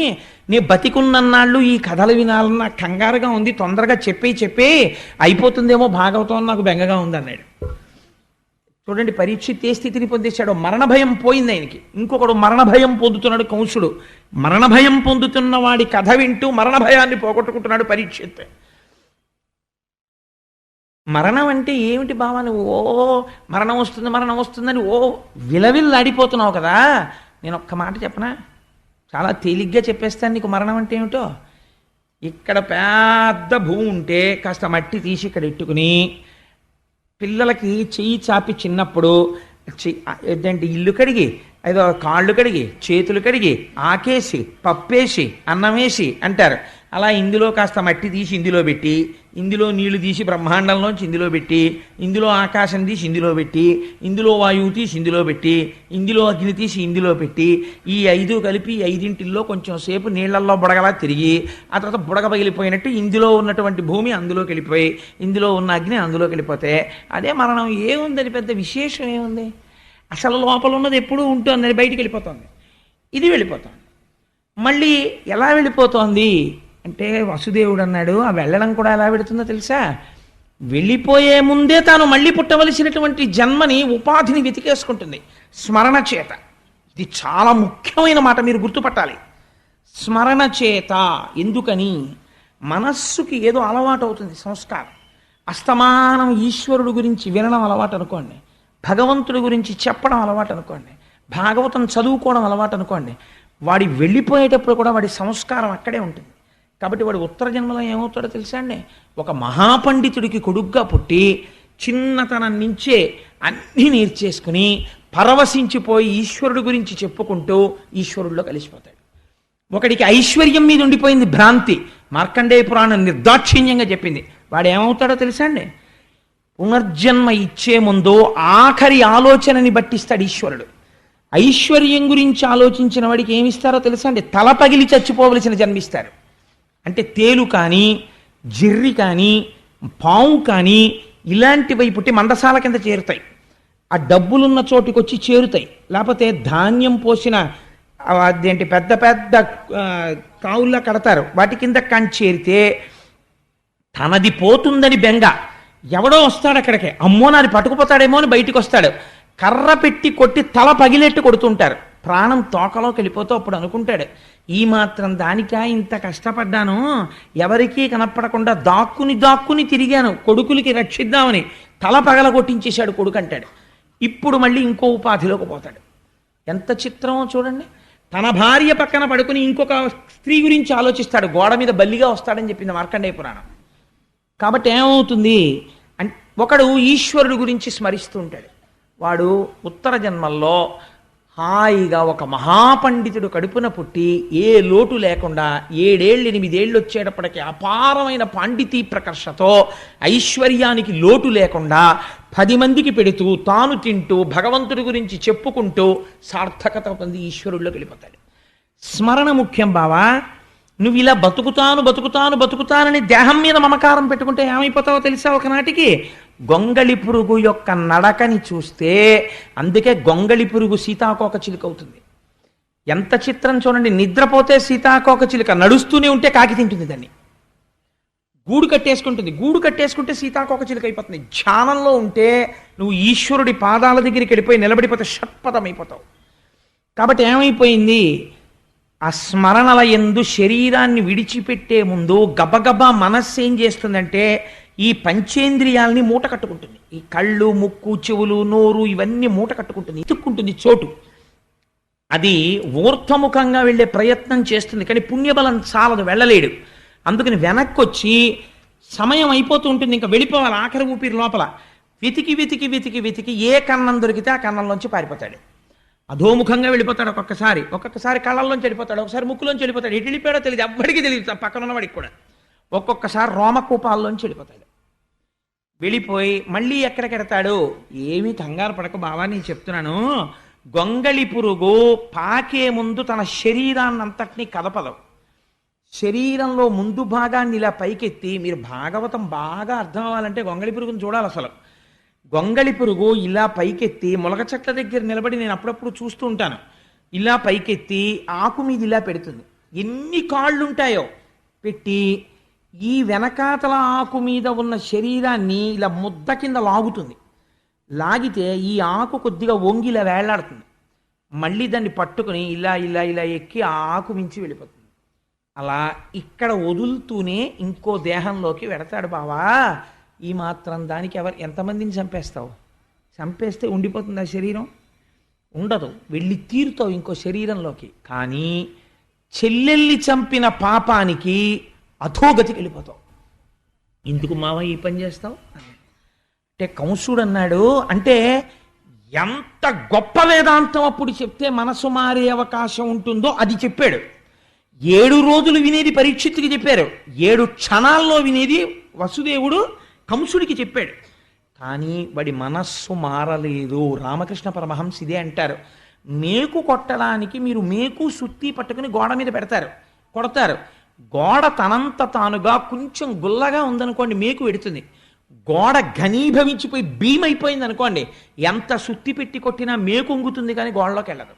నేను బతికున్నన్నాళ్ళు ఈ కథలు వినాలని నాకు కంగారుగా ఉంది, తొందరగా చెప్పి అయిపోతుందేమో భాగవతం నాకు బెంగగా ఉంది అన్నాడు. చూడండి పరీక్షిత్ ఏ స్థితిని పొందేశాడో. మరణ భయం పోయింది ఆయనకి. ఇంకొకడు మరణ భయం పొందుతున్నాడు కంసుడు. మరణ భయం పొందుతున్న వాడి కథ వింటూ మరణ భయాన్ని పోగొట్టుకుంటున్నాడు పరీక్షిత్. మరణం అంటే ఏమిటి బావా, నువ్వు మరణం వస్తుందని విలవిల్లాడిపోతున్నావు కదా. నేను ఒక్క మాట చెప్పనా, చాలా తేలిగ్గా చెప్పేస్తాను నీకు మరణం అంటే ఏమిటో. ఇక్కడ పెద్ద భూమి ఉంటే కాస్త మట్టి తీసి ఇక్కడ ఎట్టుకుని పిల్లలకి చెయ్యి చాపి చిన్నప్పుడు ఏంటంటే ఇల్లు కడిగి, ఏదో కాళ్ళు కడిగి, చేతులు కడిగి, ఆకేసి, పప్పేసి, అన్నం వేసి అంటారు. అలా ఇందులో కాస్త మట్టి తీసి ఇందులో పెట్టి, ఇందులో నీళ్లు తీసి బ్రహ్మాండంలోంచి ఇందులో పెట్టి, ఇందులో ఆకాశం తీసి ఇందులో పెట్టి, ఇందులో వాయువు తీసి ఇందులో పెట్టి, ఇందులో అగ్ని తీసి ఇందులో పెట్టి, ఈ 5 కలిపి 5 కొంచెం సేపు నీళ్లల్లో బుడగలా తిరిగి, ఆ తర్వాత బుడగ పగిలిపోయినట్టు ఇందులో ఉన్నటువంటి భూమి అందులోకి వెళ్ళిపోయి, ఇందులో ఉన్న అగ్ని అందులోకి వెళ్ళిపోతే అదే మరణం. ఏముందని పెద్ద విశేషం ఏముంది? అసలు లోపల ఉన్నది ఎప్పుడూ ఉంటుంది, అది బయటికి వెళ్ళిపోతుంది. ఇది వెళ్ళిపోతుంది. మళ్ళీ ఎలా వెళ్ళిపోతోంది అంటే వసుదేవుడు అన్నాడు, ఆ వెళ్ళడం కూడా ఎలా పెడుతుందో తెలుసా? వెళ్ళిపోయే ముందే తాను మళ్ళీ పుట్టవలసినటువంటి జన్మని, ఉపాధిని వెతికేసుకుంటుంది స్మరణ చేత. ఇది చాలా ముఖ్యమైన మాట, మీరు గుర్తుపట్టాలి. స్మరణ చేత. ఎందుకని? మనస్సుకి ఏదో అలవాటు అవుతుంది, సంస్కారం. అస్తమానం ఈశ్వరుడు గురించి వినడం అలవాటు అనుకోండి, భగవంతుడి గురించి చెప్పడం అలవాటు అనుకోండి, భాగవతం చదువుకోవడం అలవాటు అనుకోండి, వాడి వెళ్ళిపోయేటప్పుడు కూడా వాడి సంస్కారం అక్కడే ఉంటుంది. కాబట్టి వాడు ఉత్తర జన్మలో ఏమవుతాడో తెలుసా అండి? ఒక మహాపండితుడికి కొడుగ్గా పుట్టి చిన్నతనం నుంచే అన్నీ నేర్చేసుకుని పరవశించిపోయి ఈశ్వరుడు గురించి చెప్పుకుంటూ ఈశ్వరుడిలో కలిసిపోతాడు. ఒకడికి ఐశ్వర్యం మీద ఉండిపోయింది భ్రాంతి, మార్కండేయ పురాణం నిర్దాక్షిణ్యంగా చెప్పింది. వాడు ఏమవుతాడో తెలుసా అండి? పునర్జన్మ ఇచ్చే ముందు ఆఖరి ఆలోచనని బట్టిస్తాడు ఈశ్వరుడు. ఐశ్వర్యం గురించి ఆలోచించిన వాడికి ఏమిస్తారో తెలుసా అండి? తల పగిలి చచ్చిపోవలసిన జన్మిస్తారు. అంటే తేలు కానీ, జిర్రి కానీ, పాము కానీ ఇలాంటివి పుట్టి మందసాల కింద చేరుతాయి. ఆ డబ్బులున్న చోటుకి వచ్చి చేరుతాయి. లేకపోతే ధాన్యం పోసిన అదేంటి పెద్ద పెద్ద కావుల్లా కడతారు, వాటి కింద కానీ చేరితే తనది పోతుందని బెంగ. ఎవడో వస్తాడు అక్కడికి, అమ్మో నాది పట్టుకుపోతాడేమో అని బయటికి వస్తాడు. కర్ర పెట్టి కొట్టి తల పగిలేట్టు కొడుతుంటారు. ప్రాణం తోకలోకి వెళ్ళిపోతూ అప్పుడు అనుకుంటాడు, ఈ మాత్రం దానికా ఇంత కష్టపడ్డాను, ఎవరికీ కనపడకుండా దాక్కుని తిరిగాను కొడుకులకి రక్షిద్దామని. తల పగల కొట్టించేశాడు కొడుకు అంటాడు. ఇప్పుడు మళ్ళీ ఇంకో ఉపాధిలోకి పోతాడు. ఎంత చిత్రమో చూడండి. తన భార్య పక్కన పడుకుని ఇంకొక స్త్రీ గురించి ఆలోచిస్తాడు, గోడ మీద బల్లిగా వస్తాడని చెప్పింది మార్కండేయ పురాణం. కాబట్టి ఏమవుతుంది అంటే, ఒకడు ఈశ్వరుడు గురించి స్మరిస్తూ ఉంటాడు. వాడు ఉత్తర జన్మల్లో హాయిగా ఒక మహాపండితుడు కడుపున పుట్టి ఏ లోటు లేకుండా 7 ఏళ్ళు 8 ఏళ్ళు వచ్చేటప్పటికి అపారమైన పాండితీ ప్రకర్షతో ఐశ్వర్యానికి లోటు లేకుండా 10 మందికి పెడుతూ తాను తింటూ భగవంతుడి గురించి చెప్పుకుంటూ సార్థకత పొంది ఈశ్వరుడిలోకి వెళ్ళిపోతాడు. స్మరణ ముఖ్యం బావా. నువ్వు ఇలా బతుకుతానని దేహం మీద మమకారం పెట్టుకుంటే ఏమైపోతావో తెలుసా? ఒకనాటికి గొంగళి పురుగు యొక్క నడకని చూస్తే, అందుకే గొంగళి పురుగు సీతాకోక చిలుక అవుతుంది. ఎంత చిత్రం చూడండి. నిద్రపోతే సీతాకోక చిలుక, నడుస్తూనే ఉంటే కాకి తింటుంది దాన్ని. గూడు కట్టేసుకుంటే సీతాకోక చిలుక అయిపోతుంది. ధ్యానంలో ఉంటే నువ్వు ఈశ్వరుడి పాదాల దగ్గరికి వెళ్ళిపోయి నిలబడిపోతే షట్పథమైపోతావు. కాబట్టి ఏమైపోయింది? ఆ స్మరణల యందు శరీరాన్ని విడిచిపెట్టే ముందు గబగబా మనస్సు ఏం చేస్తుందంటే ఈ పంచేంద్రియాలని మూట కట్టుకుంటుంది. ఈ కళ్ళు, ముక్కు, చెవులు, నోరు ఇవన్నీ మూట కట్టుకుంటుంది, ఇతుక్కుంటుంది చోటు. అది ఊర్ధ్వముఖంగా వెళ్ళే ప్రయత్నం చేస్తుంది, కానీ పుణ్యబలం చాలదు, వెళ్ళలేడు. అందుకని వెనక్కి వచ్చి సమయం అయిపోతూ ఉంటుంది, ఇంకా వెళ్ళిపోవాలి ఆఖరి ఊపిరి లోపల. వెతికి ఏ కన్నం దొరికితే ఆ కన్నంలోంచి పారిపోతాడు. అధోముఖంగా వెళ్ళిపోతాడు, ఒక్కొక్కసారి కళ్ళల్లోంచి వెళ్ళిపోతాడు, ఒకసారి ముక్కులోంచి వెళ్ళిపోతాడు, ఎటు వెళ్ళిపోయాడో తెలియదు, ఎవ్వడికి తెలియదు, పక్కన ఉన్నవాడికి కూడా. ఒక్కొక్కసారి రోమకూపాల్లోంచి వెళ్ళిపోతాడు. వెళ్ళిపోయి మళ్ళీ ఎక్కడికెడతాడు? ఏమీ కంగారు పడక బావా, నేను చెప్తున్నాను, గొంగళి పురుగు పాకే ముందు తన శరీరాన్నంతటినీ కదపదు. శరీరంలో ముందు భాగాన్ని ఇలా పైకెత్తి, మీరు భాగవతం బాగా అర్థం అవ్వాలంటే గొంగళి పురుగుని చూడాలి అసలు. గొంగళి పురుగు ఇలా పైకెత్తి ములగ చెట్ల దగ్గర నిలబడి, నేను అప్పుడప్పుడు చూస్తూ ఉంటాను, ఇలా పైకెత్తి ఆకు మీద ఇలా పెడుతుంది. ఎన్ని కాళ్ళు ఉంటాయో పెట్టి ఈ వెనకాతల ఆకు మీద ఉన్న శరీరాన్ని ఇలా ముద్ద కింద లాగుతుంది. లాగితే ఈ ఆకు కొద్దిగా వంగి ఇలా వేళ్లాడుతుంది. మళ్ళీ దాన్ని పట్టుకుని ఇలా ఇలా ఇలా ఎక్కి ఆ ఆకు మించి వెళ్ళిపోతుంది. అలా ఇక్కడ వదులుతూనే ఇంకో దేహంలోకి వెడతాడు బావా. ఈ మాత్రం దానికి ఎంతమందిని చంపేస్తావు? చంపేస్తే ఉండిపోతుంది ఆ శరీరం? ఉండదు, వెళ్ళి తీరుతావు ఇంకో శరీరంలోకి. కానీ చెల్లెల్ని చంపిన పాపానికి అధోగతికి వెళ్ళిపోతావు. ఎందుకు మావ ఈ పని చేస్తావు అంటే కంసుడు అన్నాడు. అంటే ఎంత గొప్ప వేదాంతం అప్పుడు చెప్తే మనసు మారే అవకాశం ఉంటుందో అది చెప్పాడు. 7 రోజులు వినేది పరీక్షిత్తుకి చెప్పారు, 7 క్షణాల్లో వినేది వసుదేవుడు కంసుడికి చెప్పాడు. కానీ వాడి మనస్సు మారలేదు. రామకృష్ణ పరమహంస ఇదే అంటారు, మేకు కొట్టడానికి మీరు మేకు సుత్తి పట్టుకుని గోడ మీద పెడతారు, కొడతారు. గోడ తనంత తానుగా కొంచెం గుల్లగా ఉందనుకోండి, మేకు పెడుతుంది. గోడ ఘనీభవించిపోయి భీమైపోయింది అనుకోండి, ఎంత సుత్తి పెట్టి కొట్టినా మేకు ఉంగుతుంది కానీ గోడలోకి వెళ్ళదు.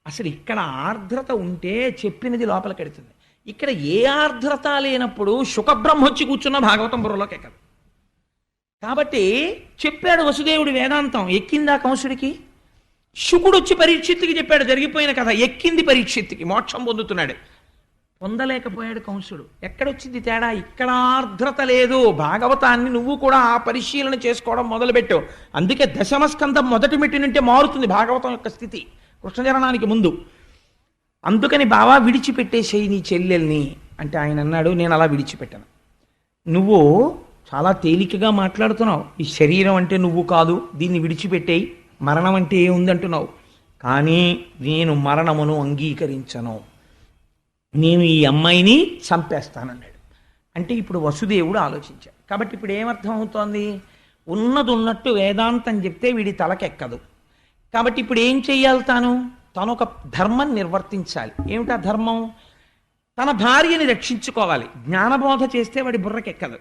అసలు ఇక్కడ ఆర్ద్రత ఉంటే చెప్పినది లోపలికి వెడుతుంది. ఇక్కడ ఏ ఆర్ద్రత లేనప్పుడు శుకబ్రహ్మ వచ్చి కూర్చున్న భాగవతం బుర్రలోకి ఎక్కదు. కాబట్టి చెప్పాడు వసుదేవుడు వేదాంతం. ఎక్కిందా కంసుడికి? శుకుడు వచ్చి పరీక్షిత్తుకి చెప్పాడు జరిగిపోయిన కథ. ఎక్కింది పరీక్షిత్తుకి, మోక్షం పొందుతున్నాడు. పొందలేకపోయాడు కంసుడు. ఎక్కడొచ్చింది తేడా? ఇక్కడ ఆర్ద్రత లేదు. భాగవతాన్ని నువ్వు కూడా ఆ పరిశీలన చేసుకోవడం మొదలుపెట్టు. అందుకే దశమస్కంధం మొదటి మెట్టు నుంటే మారుతుంది భాగవతం యొక్క స్థితి కృష్ణజననానికి ముందు. అందుకని బావా విడిచిపెట్టేసేయి నీ చెల్లెల్ని అంటే ఆయన అన్నాడు, నేను అలా విడిచిపెట్టాను. నువ్వు చాలా తేలికగా మాట్లాడుతున్నావు. ఈ శరీరం అంటే నువ్వు కాదు, దీన్ని విడిచిపెట్టేయి, మరణం అంటే ఏముందంటున్నావు. కానీ నేను మరణమును అంగీకరించను, నేను ఈ అమ్మాయిని చంపేస్తానన్నాడు. అంటే ఇప్పుడు వసుదేవుడు ఆలోచించాడు. కాబట్టి ఇప్పుడు ఏమర్థం అవుతోంది? ఉన్నది ఉన్నట్టు వేదాంతం చెప్తే వీడి తలకెక్కదు. కాబట్టి ఇప్పుడు ఏం చెయ్యాలి? తను ఒక ధర్మం నిర్వర్తించాలి. ఏమిటా ధర్మం? తన భార్యని రక్షించుకోవాలి. జ్ఞానబోధ చేస్తే వాడి బుర్రకెక్కదు.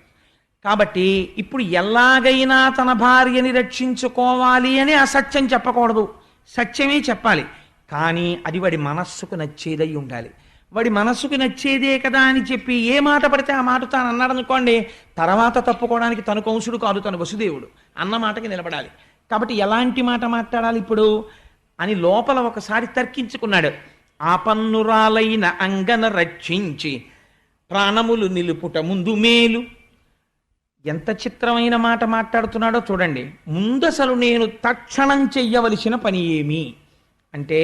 కాబట్టి ఇప్పుడు ఎలాగైనా తన భార్యని రక్షించుకోవాలి అని అసత్యం చెప్పకూడదు, సత్యమే చెప్పాలి. కానీ అది వాడి మనస్సుకు నచ్చేదై ఉండాలి. వాడి మనస్సుకు నచ్చేదే కదా అని చెప్పి ఏ మాట పడితే ఆ మాట తాను అన్నాడు అనుకోండి, తర్వాత తప్పుకోవడానికి తను కంసుడు కాదు, తను వసుదేవుడు. అన్న మాటకి నిలబడాలి. కాబట్టి ఎలాంటి మాట మాట్లాడాలి ఇప్పుడు అని లోపల ఒకసారి తర్కించుకున్నాడు. ఆపన్నురాలైన అంగన రక్షించి ప్రాణములు నిలుపుట ముందు మేలు. ఎంత చిత్రమైన మాట మాట్లాడుతున్నాడో చూడండి. ముందసలు నేను తక్షణం చెయ్యవలసిన పని ఏమి అంటే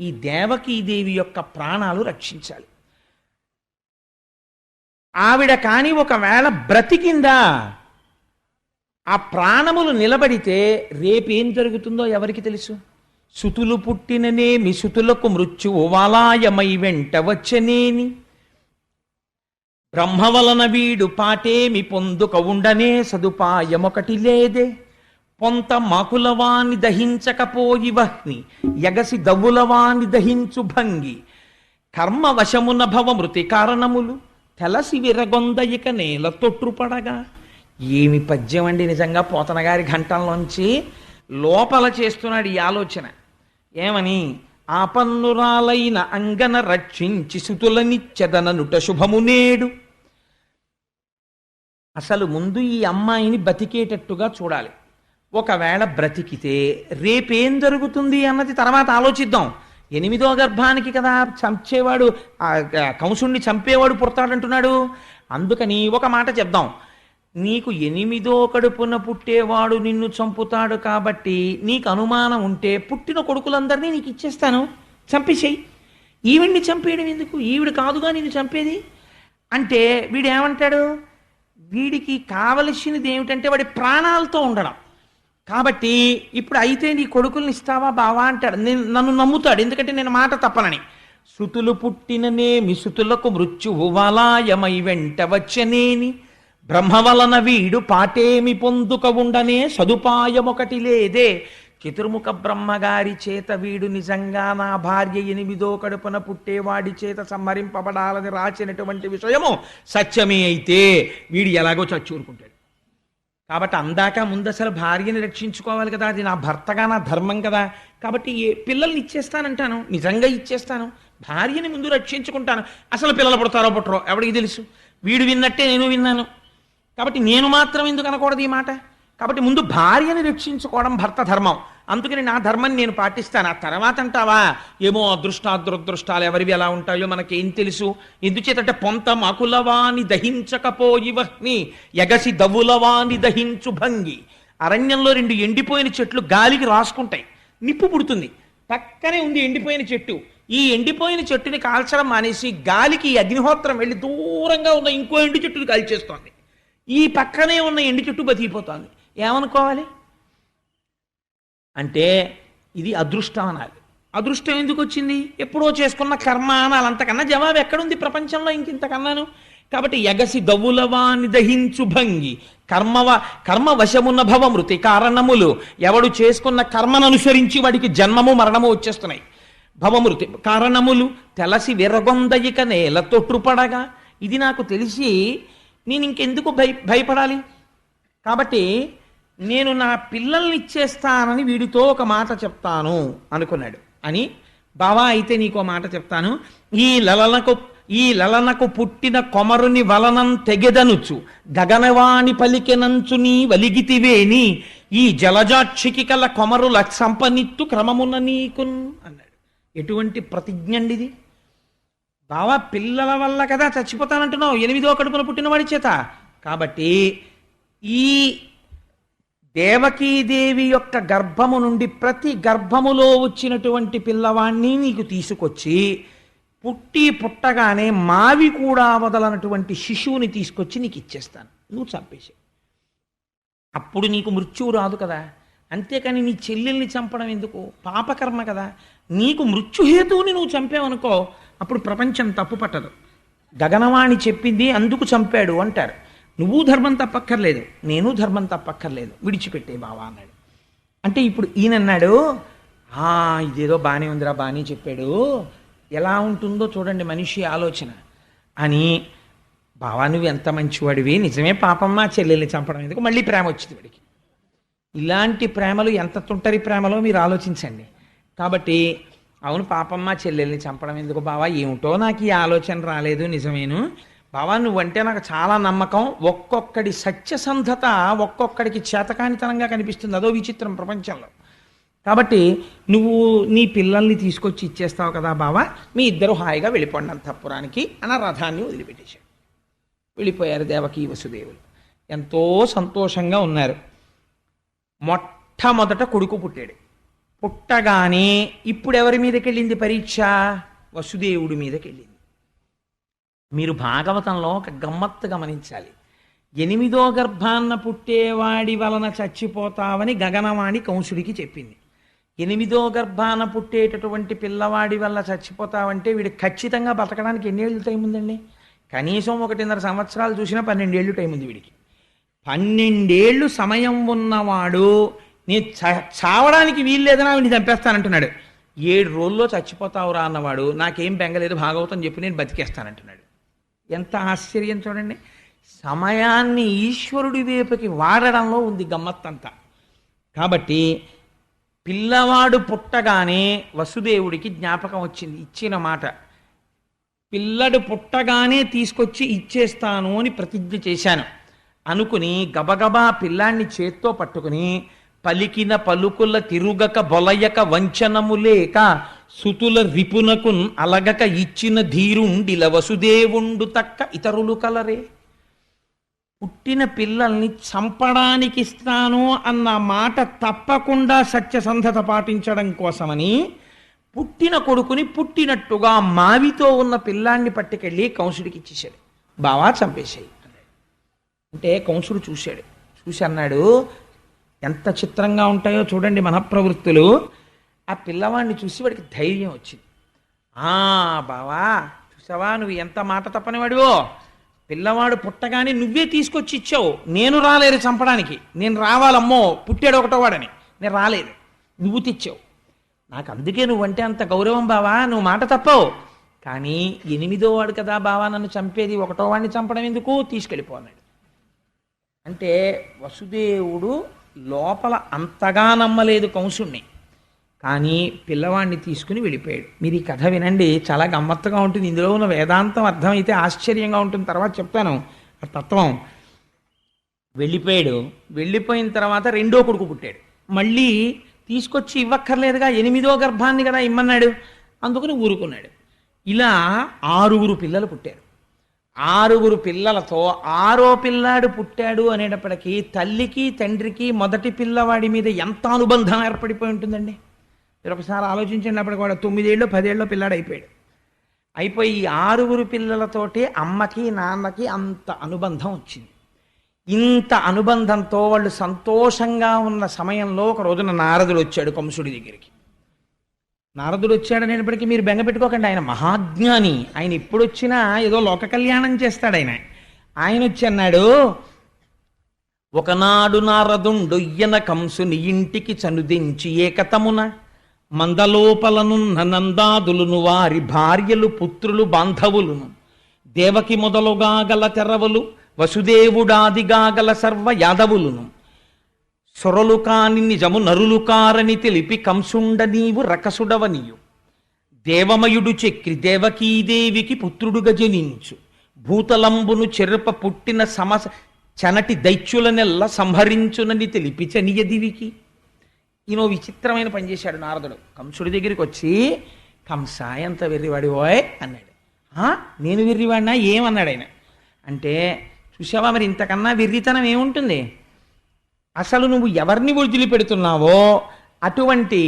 ఈ దేవకీదేవి యొక్క ప్రాణాలు రక్షించాలి. ఆవిడ కాని ఒకవేళ బ్రతికిందా, ఆ ప్రాణములు నిలబడితే రేపేం జరుగుతుందో ఎవరికి తెలుసు? సుతులు పుట్టిననేమి సుతులకు మృత్యువు వాలాయమై వెంట వచ్చనేని, బ్రహ్మ వలన వీడు పాటేమి పొందుక ఉండనే సదుపాయమొకటి లేదే, పొంత మాకులవాని దహించకపోయి వహ్ని యగసి దవ్వులవాని దహించు భంగి, కర్మ వశమున భవ మృతి కారణములు తెలసి విరగొందయిక నేల తొట్టుపడగా. ఏమి పద్యం అండి నిజంగా. పోతన గారి ఘంటంలోంచి లోపల చేస్తున్నాడు ఈ ఆలోచన. ఏమని? ఆపన్నురాలైన అంగన రక్షించి సుతులనిచ్చెదననుట శుభము నేడు. అసలు ముందు ఈ అమ్మాయిని బతికేటట్టుగా చూడాలి. ఒకవేళ బ్రతికితే రేపేం జరుగుతుంది అన్నది తర్వాత ఆలోచిద్దాం. 8వ గర్భానికి కదా చంపేవాడు, కంసుణ్ణి చంపేవాడు పుడతాడంటున్నాడు. అందుకని ఒక మాట చెప్దాం, నీకు 8వ కడుపున పుట్టేవాడు నిన్ను చంపుతాడు కాబట్టి నీకు అనుమానం ఉంటే పుట్టిన కొడుకులందరినీ నీకు ఇచ్చేస్తాను, చంపేసేయి. ఈవిడ్ని చంపేయడం ఎందుకు? ఈవిడ కాదుగా నిన్ను చంపేది అంటే వీడు ఏమంటాడు? వీడికి కావలసినది ఏమిటంటే వాడి ప్రాణాలతో ఉండడం. కాబట్టి ఇప్పుడు అయితే నీ కొడుకుల్ని ఇస్తావా బావా అంటాడు. నన్ను నమ్ముతాడు, ఎందుకంటే నేను మాట తప్పనని. సుతులు పుట్టిననేమి సుతులకు మృత్యువు వలాయమై వెంట వచ్చనేని, బ్రహ్మ వలన వీడు పాటేమి పొందుక ఉండనే సదుపాయమొకటి లేదే. చతుర్ముఖ బ్రహ్మగారి చేత వీడు నిజంగా నా భార్య 8వ కడుపున పుట్టేవాడి చేత సంహరింపబడాలని రాసినటువంటి విషయము సత్యమే అయితే వీడు ఎలాగో చచ్చూరుకుంటాడు. కాబట్టి అందాక ముందు అసలు భార్యని రక్షించుకోవాలి కదా, అది నా భర్తగా నా ధర్మం కదా. కాబట్టి పిల్లల్ని ఇచ్చేస్తానంటాను, నిజంగా ఇచ్చేస్తాను, భార్యని ముందు రక్షించుకుంటాను. అసలు పిల్లలు పుడతారో పుట్టరో ఎవరికి తెలుసు, వీడు విన్నట్టే నేను విన్నాను. కాబట్టి నేను మాత్రం ఎందుకు అనకూడదు ఈ మాట. కాబట్టి ముందు భార్యని రక్షించుకోవడం భర్త ధర్మం, అందుకని నా ధర్మాన్ని నేను పాటిస్తాను. ఆ తర్వాత అంటావా ఏమో అదృష్టాదురదృష్టాలు ఎవరివి ఎలా ఉంటాయో మనకేం తెలుసు. ఎందుచేతంటే పొంత మాకులవాని దహించకపోయి వహ్ని ఎగసి దవులవాని దహించు భంగి. అరణ్యంలో 2 ఎండిపోయిన చెట్లు గాలికి రాసుకుంటాయి, నిప్పు పుడుతుంది. పక్కనే ఉంది ఎండిపోయిన చెట్టు. ఈ ఎండిపోయిన చెట్టుని కాల్చడం మానేసి గాలికి అగ్నిహోత్రం వెళ్ళి దూరంగా ఉన్న ఇంకో ఎండు చెట్టుని కాల్చేస్తోంది. ఈ పక్కనే ఉన్న ఎండు చెట్టు బతికిపోతోంది. ఏమనుకోవాలి అంటే ఇది అదృష్టం అనాలి. అదృష్టం ఎందుకు వచ్చింది, ఎప్పుడో చేసుకున్న కర్మ అనాలి. అంతకన్నా జవాబు ఎక్కడుంది ప్రపంచంలో ఇంకింతకన్నాను. కాబట్టి ఎగసి దవులవాని దహించు భంగి కర్మ వశమున్న భవమృతి కారణములు. ఎవడు చేసుకున్న కర్మను అనుసరించి వాడికి జన్మము మరణము వచ్చేస్తున్నాయి. భవమృతి కారణములు తెలసి విరగొందయిక నేల తొట్టుపడగా. ఇది నాకు తెలిసి నేను ఇంకెందుకు భయపడాలి. కాబట్టి నేను నా పిల్లల్ని ఇచ్చేస్తానని వీడితో ఒక మాట చెప్తాను అనుకున్నాడు. అని బావా అయితే నీకో మాట చెప్తాను. ఈ లలనకు పుట్టిన కొమరుని వలనం తెగెదనుచు గగనవాణి పలికెనంచు నీ వలిగితివేని, ఈ జలజాక్షికి కల కొమరుల సంపనిత్తు క్రమమున నీకున్ అన్నాడు. ఎటువంటి ప్రతిజ్ఞండిది. బావా పిల్లల వల్ల కదా చచ్చిపోతానంటున్నావు, 8వ కడుపున పుట్టినవాడి చేత. కాబట్టి ఈ దేవకీదేవి యొక్క గర్భము నుండి ప్రతి గర్భములో వచ్చినటువంటి పిల్లవాణ్ణి నీకు తీసుకొచ్చి పుట్టగానే మావి కూడా వదలనటువంటి శిశువుని తీసుకొచ్చి నీకు ఇచ్చేస్తాను, నువ్వు చంపేసి. అప్పుడు నీకు మృత్యువు రాదు కదా. అంతేకాని నీ చెల్లెల్ని చంపడం ఎందుకు, పాపకర్మ కదా. నీకు మృత్యుహేతువుని నువ్వు చంపేవనుకో అప్పుడు ప్రపంచం తప్పు పట్టదు. గగనవాణి చెప్పింది అందుకు చంపాడు అంటారు. నువ్వు ధర్మం తప్పక్కర్లేదు, నేను ధర్మం తప్పక్కర్లేదు, విడిచిపెట్టే బావా అన్నాడు. అంటే ఇప్పుడు ఈయన అన్నాడు, ఇదేదో బాగానే ఉందిరా, బాగానే చెప్పాడు, ఎలా ఉంటుందో చూడండి మనిషి ఆలోచన అని. బావా నువ్వు ఎంత మంచివాడివి, నిజమే పాపమ్మ చెల్లెల్ని చంపడం ఎందుకు, మళ్ళీ ప్రేమ వచ్చింది వాడికి. ఇలాంటి ప్రేమలు ఎంత తుంటరి ప్రేమలో మీరు ఆలోచించండి. కాబట్టి అవును పాపమ్మ చెల్లెల్ని చంపడం ఎందుకు బావా, ఏమిటో నాకు ఈ ఆలోచన రాలేదు, నిజమేను బావా నువ్వంటే నాకు చాలా నమ్మకం. ఒక్కొక్కడి సత్యసంధత ఒక్కొక్కడికి చేతకానితనంగా కనిపిస్తుంది, అదో విచిత్రం ప్రపంచంలో. కాబట్టి నువ్వు నీ పిల్లల్ని తీసుకొచ్చి ఇచ్చేస్తావు కదా బావా, మీ ఇద్దరు హాయిగా వెళ్ళిపోండి అంతఃపురానికి అని రథాన్ని వదిలిపెట్టేశాడు. వెళ్ళిపోయారు దేవకీ వసుదేవులు. ఎంతో సంతోషంగా ఉన్నారు. మొట్టమొదట కొడుకు పుట్టాడు. పుట్టగానే ఇప్పుడు ఎవరి మీదకి వెళ్ళింది పరీక్ష, వసుదేవుడి మీదకి వెళ్ళింది. మీరు భాగవతంలో ఒక గమ్మత్తు గమనించాలి. 8వ గర్భాన్న పుట్టేవాడి వలన చచ్చిపోతావని గగనవాణి కంసుడికి చెప్పింది. 8వ గర్భాన పుట్టేటటువంటి పిల్లవాడి వల్ల చచ్చిపోతావంటే వీడు ఖచ్చితంగా బతకడానికి ఎన్ని ఏళ్ళు టైం ఉందండి, కనీసం 1.5 సంవత్సరాలు చూసినా 12 ఏళ్ళు టైం ఉంది వీడికి. 12 ఏళ్ళు సమయం ఉన్నవాడు నేను చావడానికి వీలు లేదని ఆవిడ్ని చంపేస్తానంటున్నాడు. 7 రోజుల్లో చచ్చిపోతావురా అన్నవాడు నాకేం బెంగలేదు భాగవతం చెప్పి నేను బతికేస్తానంటున్నాడు. ఎంత ఆశ్చర్యం చూడండి. సమయాన్ని ఈశ్వరుడి వైపుకి వాడడంలో ఉంది గమ్మత్తంతా. కాబట్టి పిల్లవాడు పుట్టగానే వసుదేవుడికి జ్ఞాపకం వచ్చింది, ఇచ్చిన మాట. పిల్లడు పుట్టగానే తీసుకొచ్చి ఇచ్చేస్తాను అని ప్రతిజ్ఞ చేశాను అనుకుని గబగబా పిల్లాన్ని చేత్తో పట్టుకుని పలికిన పలుకుల తిరుగక బొలయక వంచనము లేక సుతుల రిపునకు అలగక ఇచ్చిన ధీరుండిల వసుదేవుండు తక్క ఇతరులు కలరే. పుట్టిన పిల్లల్ని చంపడానికి ఇస్తాను అన్న మాట తప్పకుండా సత్యసంధత పాటించడం కోసమని పుట్టిన కొడుకుని పుట్టినట్టుగా మావితో ఉన్న పిల్లాన్ని పట్టుకెళ్ళి కంసుడికి ఇచ్చేశాడు. బావా చంపేశాయి అంటే కంసుడు చూశాడు, చూసి అన్నాడు ఎంత చిత్రంగా ఉంటాయో చూడండి మన ప్రవృత్తులు. ఆ పిల్లవాడిని చూసి వాడికి ధైర్యం వచ్చింది. ఆ బావా, చూసావా నువ్వు ఎంత మాట తప్పనివాడివో, పిల్లవాడు పుట్టగానే నువ్వే తీసుకొచ్చి ఇచ్చావు, నేను రాలేదు చంపడానికి, నేను రావాలమ్మో పుట్టాడు ఒకటో వాడని, నేను రాలేదు, నువ్వు తెచ్చావు, నాకు అందుకే నువ్వంటే అంత గౌరవం బావా, నువ్వు మాట తప్పవు. కానీ 8వ వాడు కదా బావా నన్ను చంపేది, ఒకటో వాడిని చంపడం ఎందుకు, తీసుకెళ్ళిపోన్నాడు. అంటే వసుదేవుడు లోపల అంతగా నమ్మలేదు కంసుణ్ణి, కానీ పిల్లవాడిని తీసుకుని వెళ్ళిపోయాడు. మీరు ఈ కథ వినండి, చాలా గమ్మత్తుగా ఉంటుంది. ఇందులో ఉన్న వేదాంతం అర్థమైతే ఆశ్చర్యంగా ఉంటుంది. తర్వాత చెప్తాను ఆ తత్వం. వెళ్ళిపోయాడు. వెళ్ళిపోయిన తర్వాత రెండో కొడుకు పుట్టాడు. మళ్ళీ తీసుకొచ్చి ఇవ్వక్కర్లేదుగా, 8వ గర్భాన్ని కదా ఇమ్మన్నాడు, అందుకని ఊరుకున్నాడు. ఇలా 6 పిల్లలు పుట్టారు. 6 పిల్లలతో 6వ పిల్లాడు పుట్టాడు అనేటప్పటికీ తల్లికి తండ్రికి మొదటి పిల్లవాడి మీద ఎంత అనుబంధం ఏర్పడిపోయి ఉంటుందండి. మీరు ఒకసారి ఆలోచించినప్పటికి కూడా 9 ఏళ్ళు 10 ఏళ్ళు పిల్లాడు అయిపోయాడు. అయిపోయి ఈ 6 పిల్లలతోటి అమ్మకి నాన్నకి అంత అనుబంధం వచ్చింది. ఇంత అనుబంధంతో వాళ్ళు సంతోషంగా ఉన్న సమయంలో ఒక రోజున నారదుడు వచ్చాడు కంసుడి దగ్గరికి. నారదుడు వచ్చాడనేటప్పటికీ మీరు బెంగ పెట్టుకోకండి, ఆయన మహాజ్ఞాని. ఆయన ఎప్పుడు వచ్చినా ఏదో లోక కళ్యాణం చేస్తాడు. ఆయన వచ్చి అన్నాడు, ఒకనాడు నారదుండొయ్యన కంసుని ఇంటికి చనుదించి ఏకతమున మందలోపలనున్న నందాదులును వారి భార్యలు పుత్రులు బాంధవులును దేవకి మొదలుగా గల తెరవలు వసుదేవుడాదిగా గల సర్వ యాదవులును సొరలు కాని నిజము నరులు కారని తెలిపి కంసుండ నీవు రకసుడవనియు దేవమయుడు చక్రి దేవకీదేవికి పుత్రుడుగా జనించు భూతలంబును చెరుప పుట్టిన చనటి దైత్యులనెల్ల సంహరించునని తెలిపి చనియదివికి. ఈయనో విచిత్రమైన పని చేశాడు నారదుడు. కంసుడి దగ్గరికి వచ్చి, కంస ఎంత వెర్రివాడివోయ్ అన్నాడు. నేను వెర్రివాడినా ఏమన్నాడు ఆయన అంటే, చూసావా మరి ఇంతకన్నా వెర్రితనం ఏముంటుంది, అసలు నువ్వు ఎవరిని వదిలిపెడుతున్నావో అటువంటి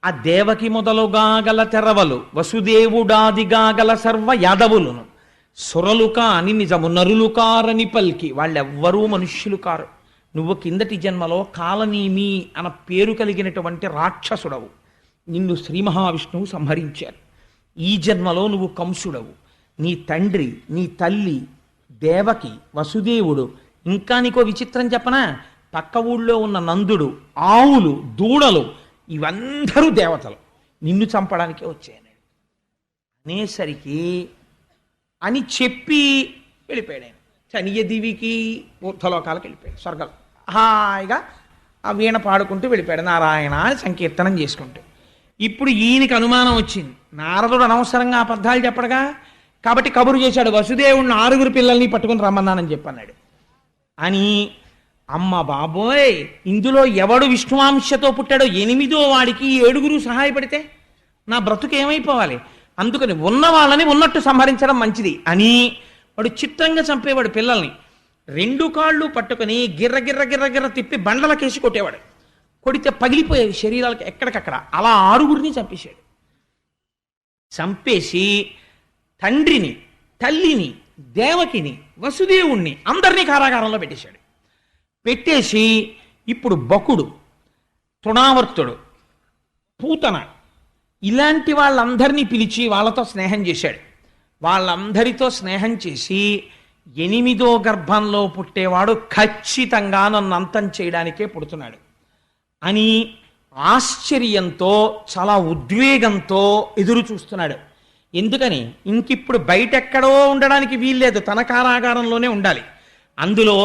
ఆ దేవకి మొదలుగా గల తెరవలు వసుదేవుడాదిగా గల సర్వ యాదవులను సురలు కాని నిజము నరులు కారని పల్కి, వాళ్ళెవ్వరూ మనుష్యులు కారు, నువ్వు కిందటి జన్మలో కాలనీమి అన్న పేరు కలిగినటువంటి రాక్షసుడవు, నిన్ను శ్రీ మహావిష్ణువు సంహరించారు. ఈ జన్మలో నువ్వు కంసుడవు, నీ తండ్రి నీ తల్లి దేవకి వసుదేవుడు, ఇంకా నీకో విచిత్రం చెప్పనా, పక్క ఊళ్ళో ఉన్న నందుడు, ఆవులు, దూడలు ఇవందరూ దేవతలు, నిన్ను చంపడానికే వచ్చాయని అనేసరికి అని చెప్పి వెళ్ళిపోయాడు ఆయన. చనియ దివికి ఊర్ధలోకాలకు వెళ్ళిపోయాడు, స్వర్గం హాయిగా ఆ వీణ పాడుకుంటూ వెళ్ళిపోయాడు, నారాయణ అని సంకీర్తనం చేసుకుంటూ. ఇప్పుడు ఈయనకి అనుమానం వచ్చింది, నారదుడు అనవసరంగా అబద్ధాలు చెప్పడగా, కాబట్టి కబురు చేశాడు, వసుదేవుడిని 6 పిల్లల్ని పట్టుకుని రమ్మన్నానని చెప్పన్నాడు అని. అమ్మ బాబోయ్, ఇందులో ఎవడు విష్ణువాంశతో పుట్టాడో 8వ వాడికి 7 సహాయపడితే నా బ్రతుకు ఏమైపోవాలి, అందుకని ఉన్న వాళ్ళని ఉన్నట్టు సంహరించడం మంచిది అని వాడు చిత్రంగా చంపేవాడు పిల్లల్ని. 2 కాళ్ళు పట్టుకుని గిర్ర గిర్ర గిర్ర గిర్ర తిప్పి బండలకేసి కొట్టేవాడు, కొడితే పగిలిపోయేవి శరీరాలకు ఎక్కడికక్కడ. అలా 6 చంపేశాడు. చంపేసి తండ్రిని తల్లిని దేవకిని వసుదేవుణ్ణి అందరినీ కారాగారంలో పెట్టేశాడు. పెట్టేసి ఇప్పుడు బకుడు తృణావర్తుడు పూతన ఇలాంటి వాళ్ళందరినీ పిలిచి వాళ్ళతో స్నేహం చేశాడు. వాళ్ళందరితో స్నేహం చేసి 8వ గర్భంలో పుట్టేవాడు ఖచ్చితంగా నన్ను అంతం చేయడానికే పుడుతున్నాడు అని ఆశ్చర్యంతో చాలా ఉద్వేగంతో ఎదురు చూస్తున్నాడు. ఎందుకని, ఇంకిప్పుడు బయటెక్కడో ఉండడానికి వీల్లేదు, తన కారాగారంలోనే ఉండాలి. అందులో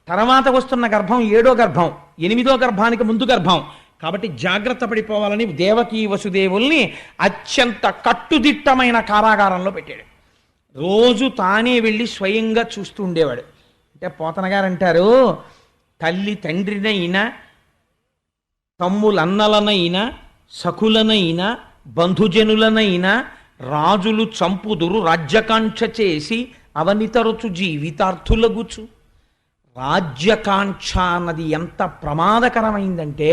తర్వాత వస్తున్న గర్భం 7వ గర్భం, 8వ గర్భానికి ముందు గర్భం కాబట్టి జాగ్రత్త పడిపోవాలని దేవకీ వసుదేవుల్ని అత్యంత కట్టుదిట్టమైన కారాగారంలో పెట్టాడు. రోజు తానే వెళ్ళి స్వయంగా చూస్తూ ఉండేవాడు. అంటే పోతన గారు అంటారు, తల్లి తండ్రినైనా తమ్ములన్నలనైనా సఖులనైనా బంధుజనులనైనా రాజులు చంపుదురు రాజ్యకాంక్ష చేసి అవనితరచు జీవితార్థులగుచు. రాజ్యకాంక్ష అన్నది ఎంత ప్రమాదకరమైందంటే,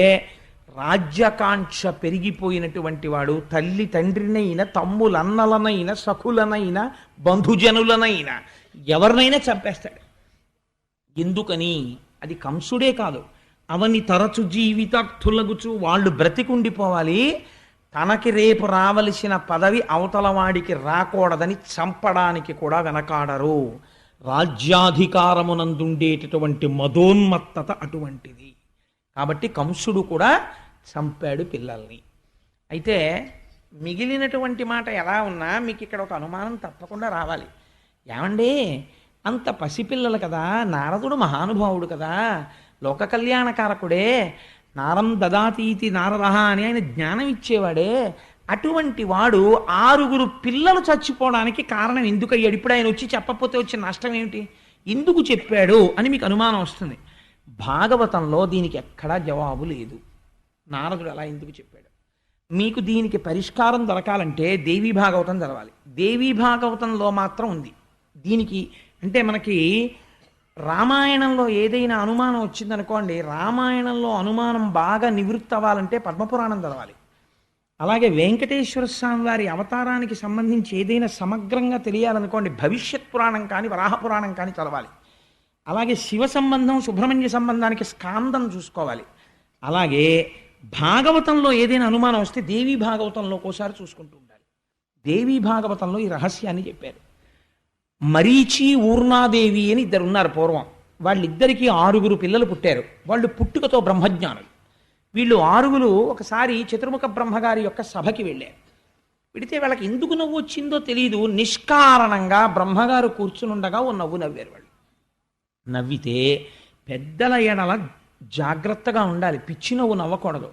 రాజ్యకాంక్ష పెరిగిపోయినటువంటి వాడు తల్లి తండ్రినైనా తమ్ములన్నలనైనా సఖులనైనా బంధుజనులనైనా ఎవరినైనా చంపేస్తాడు. ఎందుకని, అది కంసుడే కాదు అవని తరచు జీవితార్థులగుచు వాళ్ళు బ్రతికుండిపోవాలి, తనకి రేపు రావలసిన పదవి అవతల వాడికి రాకూడదని చంపడానికి కూడా వెనకాడరు. రాజ్యాధికారమునందుండేటటువంటి మదోన్మత్తత అటువంటిది. కాబట్టి కంసుడు కూడా చంపాడు పిల్లల్ని. అయితే మిగిలినటువంటి మాట ఎలా ఉన్నా మీకు ఇక్కడ ఒక అనుమానం తప్పకుండా రావాలి. ఏమండి, అంత పసిపిల్లలు కదా, నారదుడు మహానుభావుడు కదా, లోక కళ్యాణకారకుడే, నారం దదాతీతి నారదహ అని ఆయన జ్ఞానం ఇచ్చేవాడే, అటువంటి వాడు 6 పిల్లలు చచ్చిపోవడానికి కారణం ఎందుకు అయ్యాడు? ఇప్పుడు ఆయన వచ్చి చెప్పకపోతే వచ్చిన నష్టం ఏమిటి? ఎందుకు చెప్పాడు అని మీకు అనుమానం వస్తుంది. భాగవతంలో దీనికి ఎక్కడా జవాబు లేదు. నారదుడు అలా ఎందుకు చెప్పాడు? మీకు దీనికి పరిష్కారం దొరకాలంటే దేవీ భాగవతం చదవాలి. దేవీ భాగవతంలో మాత్రం ఉంది దీనికి. అంటే మనకి రామాయణంలో ఏదైనా అనుమానం వచ్చిందనుకోండి, రామాయణంలో అనుమానం బాగా నివృత్తి అవ్వాలంటే పద్మపురాణం చదవాలి. అలాగే వెంకటేశ్వర స్వామి వారి అవతారానికి సంబంధించి ఏదైనా సమగ్రంగా తెలియాలనుకోండి, భవిష్యత్ పురాణం కానీ వరాహ పురాణం కానీ చదవాలి. అలాగే శివ సంబంధం సుబ్రహ్మణ్య సంబంధానికి స్కాందం చూసుకోవాలి. అలాగే భాగవతంలో ఏదైనా అనుమానం వస్తే దేవీ భాగవతంలో ఒకసారి చూసుకుంటూ ఉండాలి. దేవీ భాగవతంలో ఈ రహస్యాన్ని చెప్పారు. మరీచి ఊర్ణాదేవి అని 2 ఉన్నారు పూర్వం. వాళ్ళిద్దరికీ 6 పిల్లలు పుట్టారు. వాళ్ళు పుట్టుకతో బ్రహ్మజ్ఞానులు. వీళ్ళు 6 ఒకసారి చతుర్ముఖ బ్రహ్మగారి యొక్క సభకి వెళ్ళారు. పెడితే వాళ్ళకి ఎందుకు నవ్వు వచ్చిందో తెలియదు, నిష్కారణంగా బ్రహ్మగారు కూర్చునుండగా ఓ నవ్వు నవ్వారు. వాళ్ళు నవ్వితే పెద్దల ఎడల జాగ్రత్తగా ఉండాలి, పిచ్చి నవ్వు నవ్వకూడదు.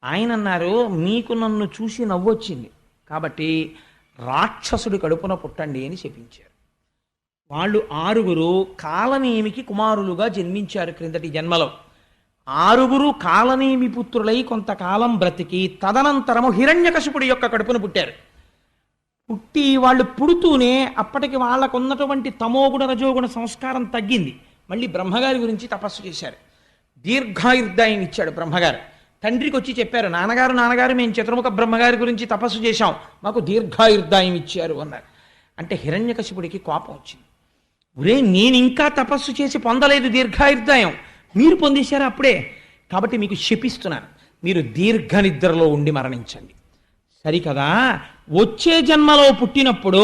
ఆయన అన్నారు, మీకు నన్ను చూసి నవ్వు వచ్చింది కాబట్టి రాక్షసుడి కడుపున పుట్టండి అని చెప్పించారు. వాళ్ళు 6 కాలనేమికి కుమారులుగా జన్మించారు క్రిందటి జన్మలో. 6 కాలనేమి పుత్రులై కొంతకాలం బ్రతికి తదనంతరము హిరణ్యకశిపుడి యొక్క కడుపున పుట్టారు. పుట్టి వాళ్ళు పుడుతూనే అప్పటికి వాళ్ళకు ఉన్నటువంటి తమోగుణ రజోగుణ సంస్కారం తగ్గింది. మళ్ళీ బ్రహ్మగారి గురించి తపస్సు చేశారు. దీర్ఘాయుర్దాయం ఇచ్చాడు బ్రహ్మగారు. తండ్రికి వచ్చి చెప్పారు, నాన్నగారు మేము చతుర్ముఖ బ్రహ్మగారి గురించి తపస్సు చేశాం, మాకు దీర్ఘాయుర్దాయం ఇచ్చారు అన్నారు. అంటే హిరణ్యకశిపుడికి కోపం వచ్చింది. ఒరే, నేను ఇంకా తపస్సు చేసి పొందలేదు దీర్ఘాయుర్దాయం, మీరు పొందేశారు అప్పుడే, కాబట్టి మీకు శపిస్తున్నాను, మీరు దీర్ఘ నిద్రలో ఉండి మరణించండి. సరికదా, వచ్చే జన్మలో పుట్టినప్పుడు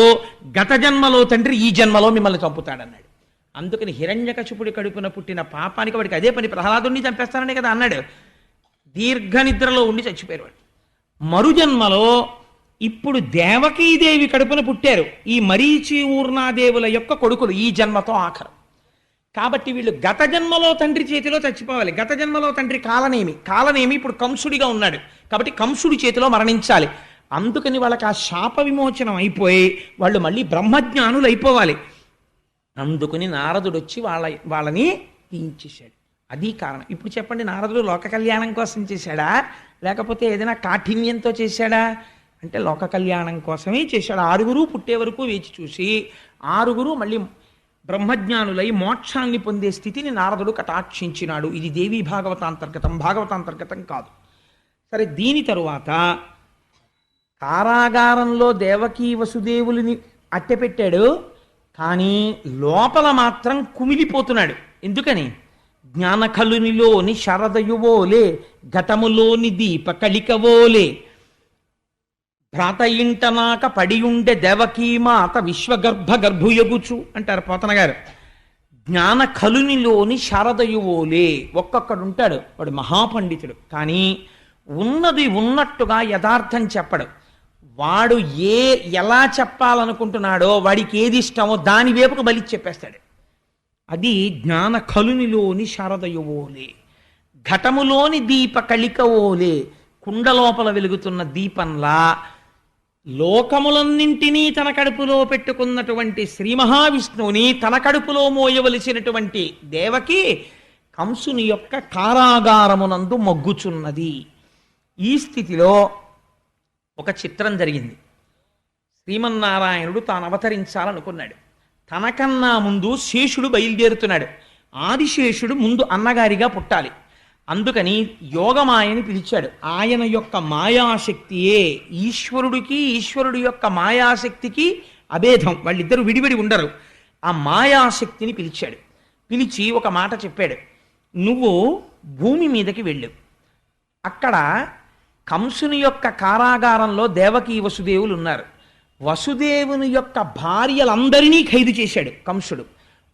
గత జన్మలో తండ్రి ఈ జన్మలో మిమ్మల్ని చంపుతాడన్నాడు. అందుకని హిరణ్యకశిపుడి కడుపున పుట్టిన పాపానికి వాడికి అదే పని, ప్రహ్లాదుడిని చంపేస్తాననే కదా అన్నాడు. దీర్ఘ నిద్రలో ఉండి చచ్చిపోయారు వాడు. మరుజన్మలో ఇప్పుడు దేవకీదేవి కడుపున పుట్టారు ఈ మరీచి ఊర్ణాదేవుల యొక్క కొడుకులు, ఈ జన్మతో ఆఖరు. కాబట్టి వీళ్ళు గత జన్మలో తండ్రి చేతిలో చచ్చిపోవాలి. గత జన్మలో తండ్రి కాలనేమి ఇప్పుడు కంసుడిగా ఉన్నాడు కాబట్టి కంసుడి చేతిలో మరణించాలి. అందుకని వాళ్ళకి ఆ శాప విమోచనం అయిపోయి వాళ్ళు మళ్ళీ బ్రహ్మజ్ఞానులు అయిపోవాలి. అందుకని నారదుడు వచ్చి వాళ్ళని తీయించేశాడు. అది కారణం. ఇప్పుడు చెప్పండి, నారదుడు లోక కళ్యాణం కోసం చేశాడా లేకపోతే ఏదైనా కాఠిన్యంతో చేశాడా అంటే లోక కళ్యాణం కోసమే చేశాడు. 6 పుట్టే వరకు వేచి చూసి 6 మళ్ళీ బ్రహ్మజ్ఞానులై మోక్షాన్ని పొందే స్థితిని నారదుడు కటాక్షించినాడు. ఇది దేవీ భాగవతాంతర్గతం, భాగవతాంతర్గతం కాదు. సరే, దీని తరువాత కారాగారంలో దేవకీ వసుదేవులని అట్టెపెట్టాడు, కానీ లోపల మాత్రం కుమిలిపోతున్నాడు. ఎందుకని? జ్ఞానకలునిలోని శరదయువోలే, ఘటములోని దీప కళికవోలే, భ్రాత ఇంటనాక పడియుండె దేవకీమాత విశ్వగర్భ గర్భుయగుచు అంటారు పోతన గారు. జ్ఞాన కలునిలోని శారదయువోలే, ఒక్కొక్కడు ఉంటాడు, వాడు మహాపండితుడు, కానీ ఉన్నది ఉన్నట్టుగా యథార్థం చెప్పడు. వాడు ఎలా చెప్పాలనుకుంటున్నాడో, వాడికి ఏది ఇష్టమో దాని వైపుకు బలి చెప్పేస్తాడు. అది జ్ఞాన కలునిలోని శారదయువోలే, ఘటములోని దీప కళికవోలే, కుండలోపల వెలుగుతున్న దీపంలా లోకములన్నింటినీ తన కడుపులో పెట్టుకున్నటువంటి శ్రీ మహావిష్ణువుని తన కడుపులో మోయవలసినటువంటి దేవకి కంసుని యొక్క కారాగారమునందు మొగ్గుచున్నది. ఈ స్థితిలో ఒక చిత్రం జరిగింది. శ్రీమన్నారాయణుడు తాను అవతరించాలనుకున్నాడు. తనకన్నా ముందు శేషుడు బయలుదేరుతున్నాడు. ఆదిశేషుడు ముందు అన్నగారిగా పుట్టాలి. అందుకని యోగమాయని పిలిచాడు. ఆయన యొక్క మాయాశక్తియే ఈశ్వరుడికి, ఈశ్వరుడి యొక్క మాయాశక్తికి అభేదం, వాళ్ళిద్దరూ విడివిడి ఉండరు. ఆ మాయాశక్తిని పిలిచాడు. పిలిచి ఒక మాట చెప్పాడు, నువ్వు భూమి మీదకి వెళ్ళు. అక్కడ కంసుని యొక్క కారాగారంలో దేవకీ వసుదేవులు ఉన్నారు. వసుదేవుని యొక్క భార్యలందరినీ ఖైదు చేశాడు కంసుడు.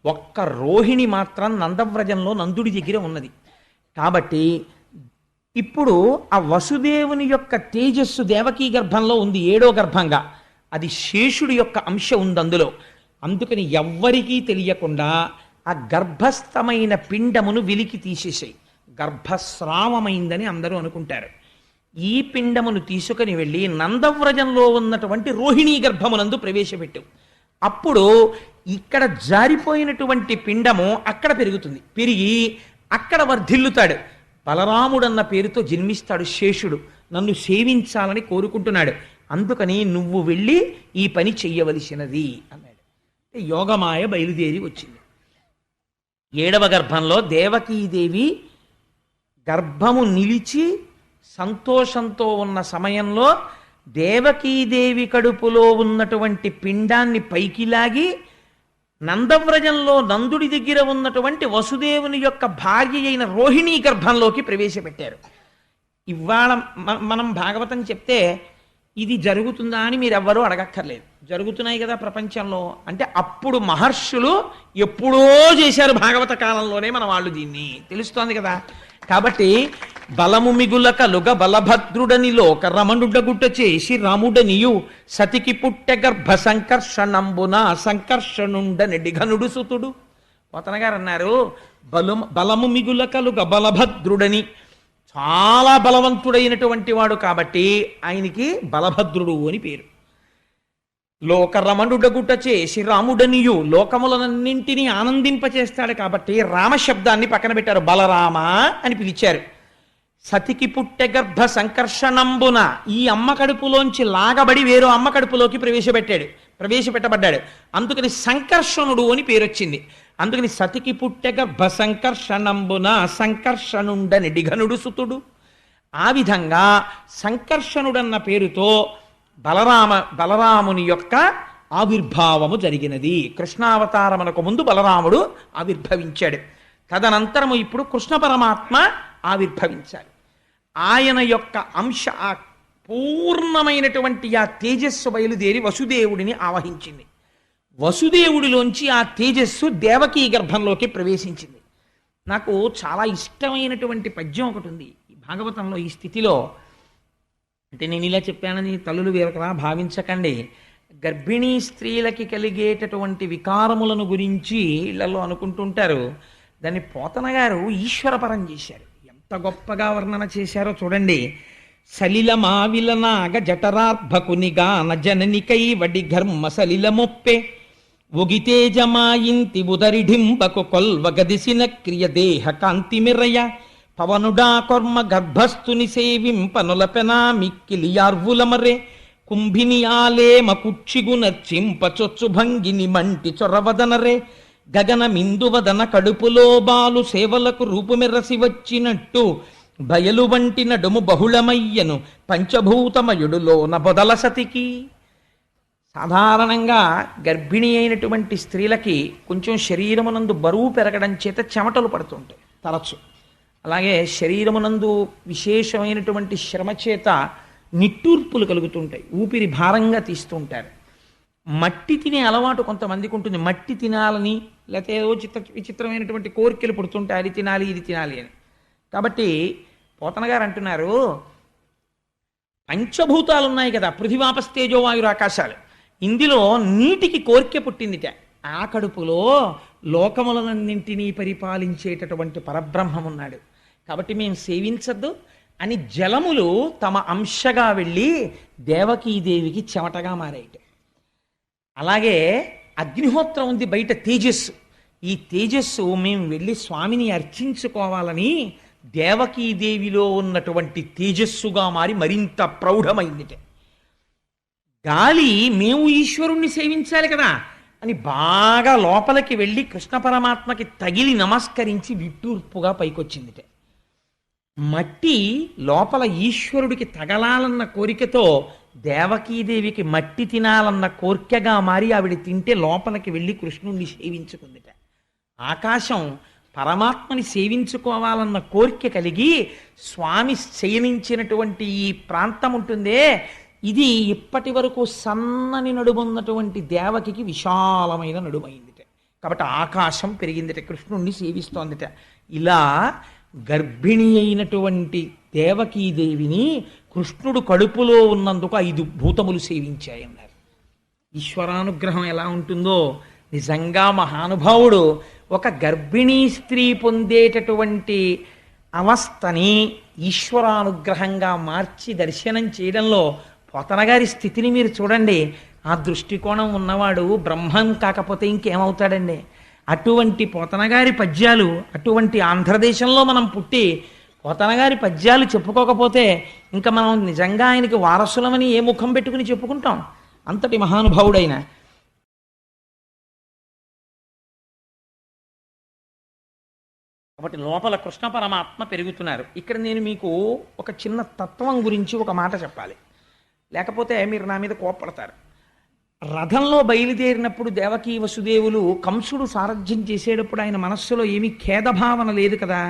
ఒక్క రోహిణి మాత్రం నందవ్రజంలో నందుడి దగ్గర ఉన్నది. కాబట్టి ఇప్పుడు ఆ వసుదేవుని యొక్క తేజస్సు దేవకీ గర్భంలో ఉంది, 7వ గర్భంగా. అది శేషుడి యొక్క అంశ ఉంది అందులో. అందుకని ఎవ్వరికీ తెలియకుండా ఆ గర్భస్థమైన పిండమును వెలికి తీసేసాయి. గర్భస్రావమైందని అందరూ అనుకుంటారు. ఈ పిండమును తీసుకుని వెళ్ళి నందవ్రజంలో ఉన్నటువంటి రోహిణీ గర్భమునందు ప్రవేశపెట్టు. అప్పుడు ఇక్కడ జారిపోయినటువంటి పిండము అక్కడ పెరుగుతుంది. పెరిగి అక్కడ వర్ధిల్లుతాడు. బలరాముడన్న పేరుతో జన్మిస్తాడు శేషుడు. నన్ను సేవించాలని కోరుకుంటున్నాడు. అందుకని నువ్వు వెళ్ళి ఈ పని చెయ్యవలసినది అన్నాడు. యోగమాయ బయలుదేరి వచ్చింది. 7వ గర్భంలో దేవకీదేవి గర్భము నిలిచి సంతోషంతో ఉన్న సమయంలో దేవకీదేవి కడుపులో ఉన్నటువంటి పిండాన్ని పైకి లాగి నందవ్రజంలో నందుడి దగ్గర ఉన్నటువంటి వసుదేవుని యొక్క భార్య అయిన రోహిణీ గర్భంలోకి ప్రవేశపెట్టారు. ఇవాళ మనం భాగవతం చెప్తే ఇది జరుగుతుందా అని మీరెవ్వరూ అడగక్కర్లేదు. జరుగుతున్నాయి కదా ప్రపంచంలో. అంటే అప్పుడు మహర్షులు ఎప్పుడో చేశారు, భాగవత కాలంలోనే మన వాళ్ళు దీన్ని. తెలుస్తోంది కదా. కాబట్టి బలము మిగుల కలుగ బలభద్రుడని లోక రమణుడగుట చేసి రాముడనియు సతికి పుట్టె గర్భ సంకర్షణంబున సంకర్షణుండనెడి ఘనుడు సుతుడు. పోతన గారు అన్నారు, బలము మిగుల కలుగ బలభద్రుడని, చాలా బలవంతుడైనటువంటి వాడు కాబట్టి ఆయనకి బలభద్రుడు అని పేరు. లోకరమణుడగుట చేసి రాముడనియు, లోకములనన్నింటినీ ఆనందింపచేస్తాడు కాబట్టి రామశబ్దాన్ని పక్కన పెట్టారు, బలరామ అని పిలిచారు. సతికి పుట్టె గర్భ సంకర్షణంబున, ఈ అమ్మ కడుపులోంచి లాగబడి వేరో అమ్మ కడుపులోకి ప్రవేశపెట్టబడ్డాడు. అందుకని సంకర్షణుడు అని పేరు వచ్చింది. అందుకని సతికి పుట్టె గర్భ సంకర్షణంబున సంకర్షణుండని ఘనుడు సుతుడు. ఆ విధంగా సంకర్షణుడన్న పేరుతో బలరాముని యొక్క ఆవిర్భావము జరిగినది. కృష్ణావతారమునకు ముందు బలరాముడు ఆవిర్భవించాడు. తదనంతరము ఇప్పుడు కృష్ణ పరమాత్మ ఆవిర్భవించాడు. ఆయన యొక్క అంశ ఆ పూర్ణమైనటువంటి ఆ తేజస్సు బయలుదేరి వసుదేవుడిని ఆవహించింది. వసుదేవుడిలోంచి ఆ తేజస్సు దేవకీ గర్భంలోకి ప్రవేశించింది. నాకు చాలా ఇష్టమైనటువంటి పద్యం ఒకటి ఉంది ఈ భాగవతంలో. ఈ స్థితిలో అంటే నేను ఇలా చెప్పానని తల్లులు వేరొకలా భావించకండి. గర్భిణీ స్త్రీలకి కలిగేటటువంటి వికారములను గురించి ఇళ్లలో అనుకుంటుంటారు. దాన్ని పోతన గారు ఈశ్వరపరం చేశారు. ఎంత గొప్పగా వర్ణన చేశారో చూడండి. సలిల మావిలనాగ జఠరార్భకునిగా నజననికై వడి ఘర్మ సలిల మొప్పే ఒగితేజమాయింతి ఉదరిఢింబకు కొల్వగదిసిన క్రియ దేహ కాంతి మిరయ పవనుడా కొర్మ గర్భస్థుని సేవింపనులపెనా మిక్కిలియార్వులమరే కుంభిని ఆలేమ కుక్షిగునర్చింప చొచ్చు భంగిని మంటి చొరవదనరే గగన మిందువదన కడుపులో బాలు సేవలకు రూపుమెరసి వచ్చినట్టు బయలు వంటి నడుము బహుళమయ్యను పంచభూతమయుడులోన బొదల సతికి. సాధారణంగా గర్భిణి అయినటువంటి స్త్రీలకి కొంచెం శరీరమునందు బరువు పెరగడం చేత చెమటలు పడుతుంటాయి తరచు. అలాగే శరీరమునందు విశేషమైనటువంటి శ్రమ చేత నిట్టూర్పులు కలుగుతుంటాయి, ఊపిరి భారంగా తీస్తుంటారు. మట్టి తినే అలవాటు కొంతమందికి ఉంటుంది. మట్టి తినాలని లేకపోతే ఏదో విచిత్రమైనటువంటి కోరికలు పుడుతుంటాయి, అది తినాలి ఇది తినాలి అని. కాబట్టి పోతన గారు అంటున్నారు, పంచభూతాలు ఉన్నాయి కదా, పృథివాపస్తేజో వాయురు ఆకాశాలు. ఇందులో నీటికి కోరిక పుట్టిందిట. ఆ కడుపులో లోకములన్నింటినీ పరిపాలించేటటువంటి పరబ్రహ్మం ఉన్నాడు. కాబట్టి మేము సేవించద్దు అని జలములు తమ అంశగా వెళ్ళి దేవకీదేవికి చెమటగా మారాయిట. అలాగే అగ్నిహోత్రం ఉంది బయట, తేజస్సు. ఈ తేజస్సు మేము వెళ్ళి స్వామిని అర్చించుకోవాలని దేవకీదేవిలో ఉన్నటువంటి తేజస్సుగా మారి మరింత ప్రౌఢమైందిట. గాలి మేము ఈశ్వరుణ్ణి సేవించాలి కదా అని బాగా లోపలికి వెళ్ళి కృష్ణ పరమాత్మకి తగిలి నమస్కరించి విట్టూర్పుగా పైకొచ్చిందిట. మట్టి లోపల ఈశ్వరుడికి తగలాలన్న కోరికతో దేవకీదేవికి మట్టి తినాలన్న కోరికగా మారి ఆవిడ తింటే లోపలికి వెళ్ళి కృష్ణుణ్ణి సేవించుకుందిట. ఆకాశం పరమాత్మని సేవించుకోవాలన్న కోరిక కలిగి స్వామి శయనించినటువంటి ఈ ప్రాంతం ఉంటుందే, ఇది ఇప్పటి వరకు సన్నని నడుమున్నటువంటి దేవకికి విశాలమైన నడుమైందిట. కాబట్టి ఆకాశం పెరిగిందిట, కృష్ణుణ్ణి సేవిస్తోందిట. ఇలా గర్భిణి అయినటువంటి దేవకీదేవిని కృష్ణుడు కడుపులో ఉన్నందుకు 5 భూతములు సేవించాయన్నారు. ఈశ్వరానుగ్రహం ఎలా ఉంటుందో నిజంగా మహానుభావుడు ఒక గర్భిణీ స్త్రీ పొందేటటువంటి అవస్థని ఈశ్వరానుగ్రహంగా మార్చి దర్శనం చేయడంలో పోతనగారి స్థితిని మీరు చూడండి. ఆ దృష్టికోణం ఉన్నవాడు బ్రహ్మం కాకపోతే ఇంకేమవుతాడండి? అటువంటి పోతనగారి పద్యాలు, అటువంటి ఆంధ్రదేశంలో మనం పుట్టి పోతనగారి పద్యాలు చెప్పుకోకపోతే ఇంకా మనం నిజంగా ఆయనకి వారసులమని ఏ ముఖం పెట్టుకుని చెప్పుకుంటాం? అంతటి మహానుభావుడైన కాబట్టి లోపల కృష్ణ పరమాత్మ పెరుగుతున్నారు. ఇక్కడ నేను మీకు ఒక చిన్న తత్వం గురించి ఒక మాట చెప్పాలి, లేకపోతే మీరు నా మీద కోపడతారు. రథంలో బయలుదేరినప్పుడు దేవకీ వసుదేవులు కంసుడు సారథ్యం చేసేటప్పుడు ఆయన మనస్సులో ఏమీ ఖేదభావన లేదు కదా,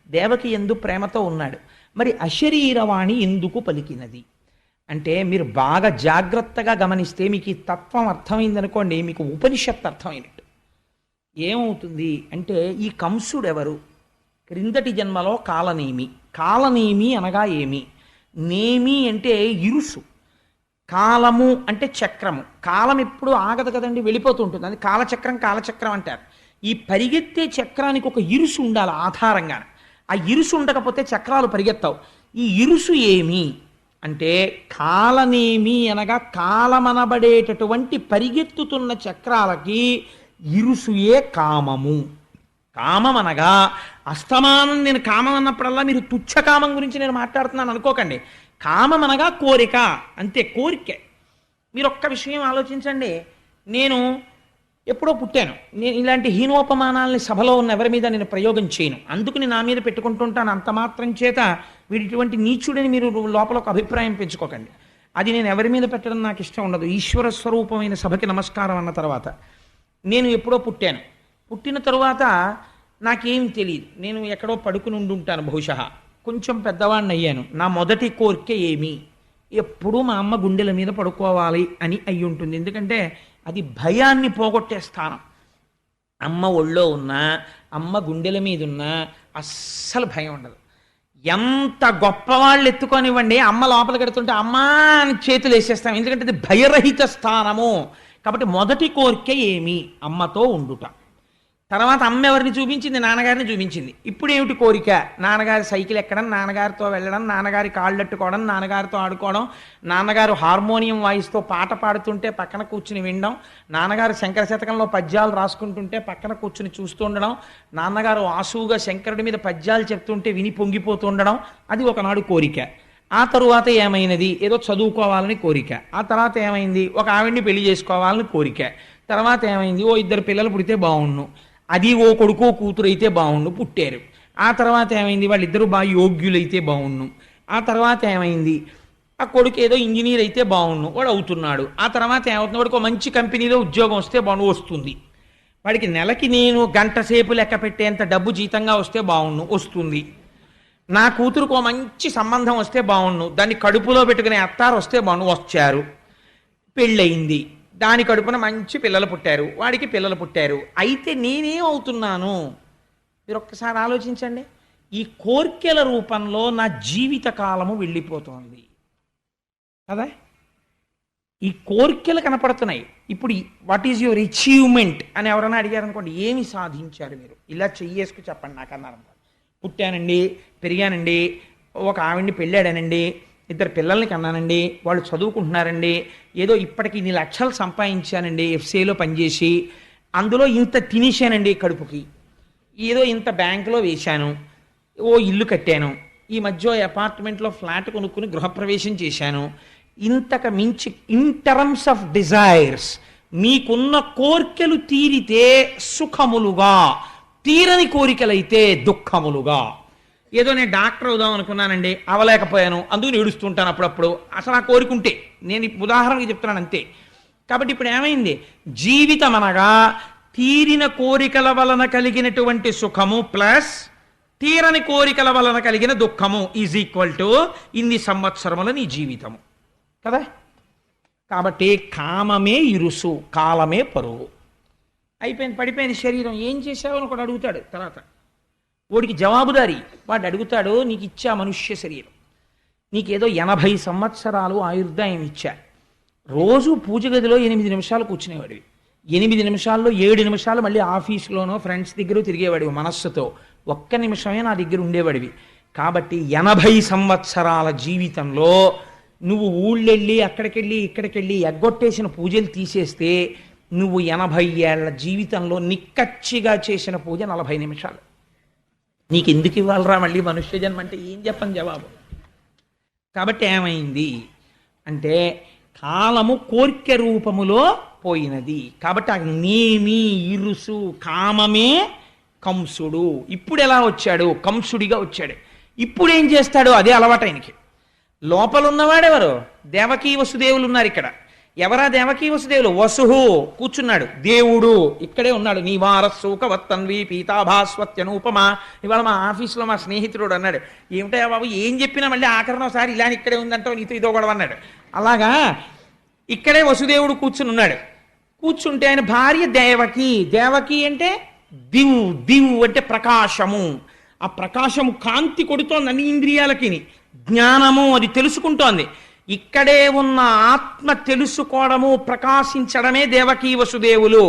దేవకి ఎందు ప్రేమతో ఉన్నాడు. మరి అశరీరవాణి ఎందుకు పలికినది అంటే మీరు బాగా జాగ్రత్తగా గమనిస్తే మీకు ఈ తత్వం అర్థమైందనుకోండి, మీకు ఉపనిషత్తు అర్థమైనట్టు. ఏమవుతుంది అంటే ఈ కంసుడు ఎవరు? క్రిందటి జన్మలో కాలనేమి. కాలనేమి అనగా ఏమి? నేమి అంటే ఇరుసు, కాలము అంటే చక్రము. కాలం ఎప్పుడు ఆగదు కదండి, వెళ్ళిపోతూ ఉంటుంది. అది కాలచక్రం, కాలచక్రం అంటారు. ఈ పరిగెత్తే చక్రానికి ఒక ఇరుసు ఉండాలి ఆధారంగా. ఆ ఇరుసు ఉండకపోతే చక్రాలు పరిగెత్తావు. ఈ ఇరుసు ఏమి అంటే కాలనేమి అనగా కాలమనబడేటటువంటి పరిగెత్తుతున్న చక్రాలకి ఇరుసుయే కామము. కామం అనగా అస్తమానం నేను కామం అన్నప్పుడల్లా మీరు తుచ్చకామం గురించి నేను మాట్లాడుతున్నాను అనుకోకండి. కామం అనగా కోరిక, అంతే, కోరికే. మీరు ఒక్క విషయం ఆలోచించండి. నేను ఎప్పుడో పుట్టాను, నేను ఇలాంటి హీనోపమానాలని సభలో ఉన్న ఎవరి మీద నేను ప్రయోగం చేయను, అందుకని నా మీద పెట్టుకుంటుంటాను. అంత మాత్రం చేత వీడిటువంటి నీచుడని మీరు లోపల ఒక అభిప్రాయం పెంచుకోకండి. అది నేను ఎవరి మీద పెట్టడం నాకు ఇష్టం ఉండదు. ఈశ్వర స్వరూపమైన సభకి నమస్కారం అన్న తర్వాత నేను ఎప్పుడో పుట్టాను. పుట్టిన తరువాత నాకేం తెలియదు, నేను ఎక్కడో పడుకుని ఉండుంటాను బహుశా. కొంచెం పెద్దవాడిని అయ్యాను. నా మొదటి కోరిక ఏమి? ఎప్పుడూ మా అమ్మ గుండెల మీద పడుకోవాలి అని అయి ఉంటుంది. ఎందుకంటే అది భయాన్ని పోగొట్టే స్థానం. అమ్మ ఒళ్ళో ఉన్నా, అమ్మ గుండెల మీద ఉన్నా అస్సలు భయం ఉండదు. ఎంత గొప్పవాళ్ళు ఎత్తుకొనివ్వండి, అమ్మ లోపలికి ఎడుతుంటే అమ్మా అని చేతులు వేసేస్తాం, ఎందుకంటే అది భయరహిత స్థానము. కాబట్టి మొదటి కోరిక ఏమి? అమ్మతో ఉండుట. తర్వాత అమ్మ ఎవరిని చూపించింది? నాన్నగారిని చూపించింది. ఇప్పుడు ఏమిటి కోరిక? నాన్నగారి సైకిల్ ఎక్కడం, నాన్నగారితో వెళ్ళడం, నాన్నగారి కాళ్ళట్టుకోవడం, నాన్నగారితో ఆడుకోవడం, నాన్నగారు హార్మోనియం వాయిస్తూ పాట పాడుతుంటే పక్కన కూర్చుని వినడం, నాన్నగారు శంకర శతకంలో పద్యాలు రాసుకుంటుంటే పక్కన కూర్చుని చూస్తూ ఉండడం, నాన్నగారు ఆసువుగా శంకరుడి మీద పద్యాలు చెప్తుంటే విని పొంగిపోతూ ఉండడం. అది ఒకనాడు కోరిక. ఆ తరువాత ఏమైనది? ఏదో చదువుకోవాలని కోరిక. ఆ తర్వాత ఏమైంది? ఒక ఆవిడ్ని పెళ్లి చేసుకోవాలని కోరిక. తర్వాత ఏమైంది? ఓ 2 పిల్లలు పుడితే బాగుండు, అది ఓ కొడుకో కూతురు అయితే బాగుండు, పుట్టారు. ఆ తర్వాత ఏమైంది? వాళ్ళిద్దరూ బాగా యోగ్యులైతే బాగుండు. ఆ తర్వాత ఏమైంది? ఆ కొడుకు ఏదో ఇంజనీర్ అయితే బాగుండు, వాడు అవుతున్నాడు. ఆ తర్వాత ఏమవుతుంది? వాడికి ఒక మంచి కంపెనీలో ఉద్యోగం వస్తే బాగుండు, వస్తుంది. వాడికి నెలకి నేను గంట సేపు లెక్క పెట్టేంత డబ్బు జీతంగా వస్తే బాగుండు, వస్తుంది. నా కూతురుకు ఒక మంచి సంబంధం వస్తే బాగుండు, దాన్ని కడుపులో పెట్టుకునే అత్తారు వస్తే బాగుండు, వచ్చారు. పెళ్ళయింది, దాని కడుపున మంచి పిల్లలు పుట్టారు, వాడికి పిల్లలు పుట్టారు. అయితే నేనేం అవుతున్నాను? మీరు ఒక్కసారి ఆలోచించండి. ఈ కోర్కెల రూపంలో నా జీవిత కాలము వెళ్ళిపోతుంది కదా. ఈ కోర్కెలు కనపడుతున్నాయి. ఇప్పుడు వాట్ ఈజ్ యువర్ అచీవ్మెంట్ అని ఎవరైనా అడిగారు అనుకోండి, ఏమి సాధించారు మీరు? ఇలా చెయ్యేసుకు చెప్పండి నాకు అన్నారు అనుకోండి. పుట్టానండి, పెరిగానండి, ఒక ఆవిడ్ని పెళ్ళాడానండి, 2 పిల్లల్ని కన్నానండి, వాళ్ళు చదువుకుంటున్నారండి, ఏదో ఇప్పటికి ఇన్ని లక్షలు సంపాదించానండి ఎఫ్సీలో పనిచేసి, అందులో ఇంత తినేశానండి కడుపుకి, ఏదో ఇంత బ్యాంకులో వేశాను, ఓ ఇల్లు కట్టాను, ఈ మధ్య అపార్ట్మెంట్లో ఫ్లాట్ కొనుక్కుని గృహప్రవేశం చేశాను. ఇంతకు మించి ఇన్ టర్మ్స్ ఆఫ్ డిజైర్స్ మీకున్న కోర్కెలు తీరితే సుఖములుగా, తీరని కోరికలైతే దుఃఖములుగా. ఏదో నేను డాక్టర్ అవుదాం అనుకున్నానండి, అవలేకపోయాను, అందుకు ఏడుస్తుంటాను అప్పుడప్పుడు. అసలు ఆ కోరికుంటే నేను ఉదాహరణకి చెప్తున్నాను అంతే. కాబట్టి ఇప్పుడు ఏమైంది? జీవితం అనగా తీరిన కోరికల వలన కలిగినటువంటి సుఖము ప్లస్ తీరని కోరికల వలన కలిగిన దుఃఖము ఈజ్ ఈక్వల్ టు ఇన్ని సంవత్సరముల నీ జీవితము కదా. కాబట్టి కామమే ఇరుసు, కాలమే పరువు. అయిపోయింది, పడిపోయింది శరీరం. ఏం చేశావు అని ఒకడు అడుగుతాడు. తర్వాత వాడికి జవాబుదారి. వాడు అడుగుతాడు, నీకు ఇచ్చా మనుష్య శరీరం, నీకేదో 80 సంవత్సరాలు ఆయుర్దాయం ఇచ్చా, రోజు పూజ గదిలో 8 నిమిషాలు కూర్చునేవాడివి, 8 నిమిషాల్లో 7 నిమిషాలు మళ్ళీ ఆఫీసులోనో ఫ్రెండ్స్ దగ్గర తిరిగేవాడివి మనస్సుతో, 1 నిమిషమే నా దగ్గర ఉండేవాడివి. కాబట్టి 80 సంవత్సరాల జీవితంలో నువ్వు ఊళ్ళెళ్ళి అక్కడికెళ్ళి ఇక్కడికెళ్ళి ఎగ్గొట్టేసిన పూజలు తీసేస్తే నువ్వు 80 ఏళ్ల జీవితంలో నిక్కచ్చిగా చేసిన పూజ 40 నిమిషాలు. నీకు ఎందుకు ఇవ్వాలరా మళ్ళీ మనుష్య జన్మ అంటే ఏం చెప్పని జవాబు. కాబట్టి ఏమైంది అంటే కాలము కోర్కె రూపములో పోయినది. కాబట్టి ఆ నేమి ఇరుసు కామమే కంసుడు. ఇప్పుడు ఎలా వచ్చాడు? కంసుడిగా వచ్చాడు. ఇప్పుడు ఏం చేస్తాడు? అదే అలవాటు ఆయనకి. లోపల ఉన్నవాడెవరు? దేవకీ వసుదేవులు ఉన్నారు ఇక్కడ. ఎవరా దేవకీ వసుదేవులు? వసుహు కూర్చున్నాడు, దేవుడు ఇక్కడే ఉన్నాడు. నీవారస్సూకవత్తన్వి పీతాభాస్వత్యనూపమా. ఇవాళ మా ఆఫీసులో మా స్నేహితుడు అన్నాడు, ఏమిటా బాబు ఏం చెప్పినా మళ్ళీ ఆఖరణ ఒకసారి ఇలా ఇక్కడే ఉందంటావు, నీతో ఇదో గొడవ అన్నాడు. అలాగా ఇక్కడే వసుదేవుడు కూర్చుని ఉన్నాడు. కూర్చుంటే ఆయన భార్య దేవకి. దేవకి అంటే దివ్, దివ్ అంటే ప్రకాశము. ఆ ప్రకాశము కాంతి కొడుతోంది అన్ని ఇంద్రియాలకి, జ్ఞానము అది తెలుసుకుంటోంది. ఇక్కడే ఉన్న ఆత్మ తెలుసుకోవడము ప్రకాశించడమే దేవకీ వసుదేవులు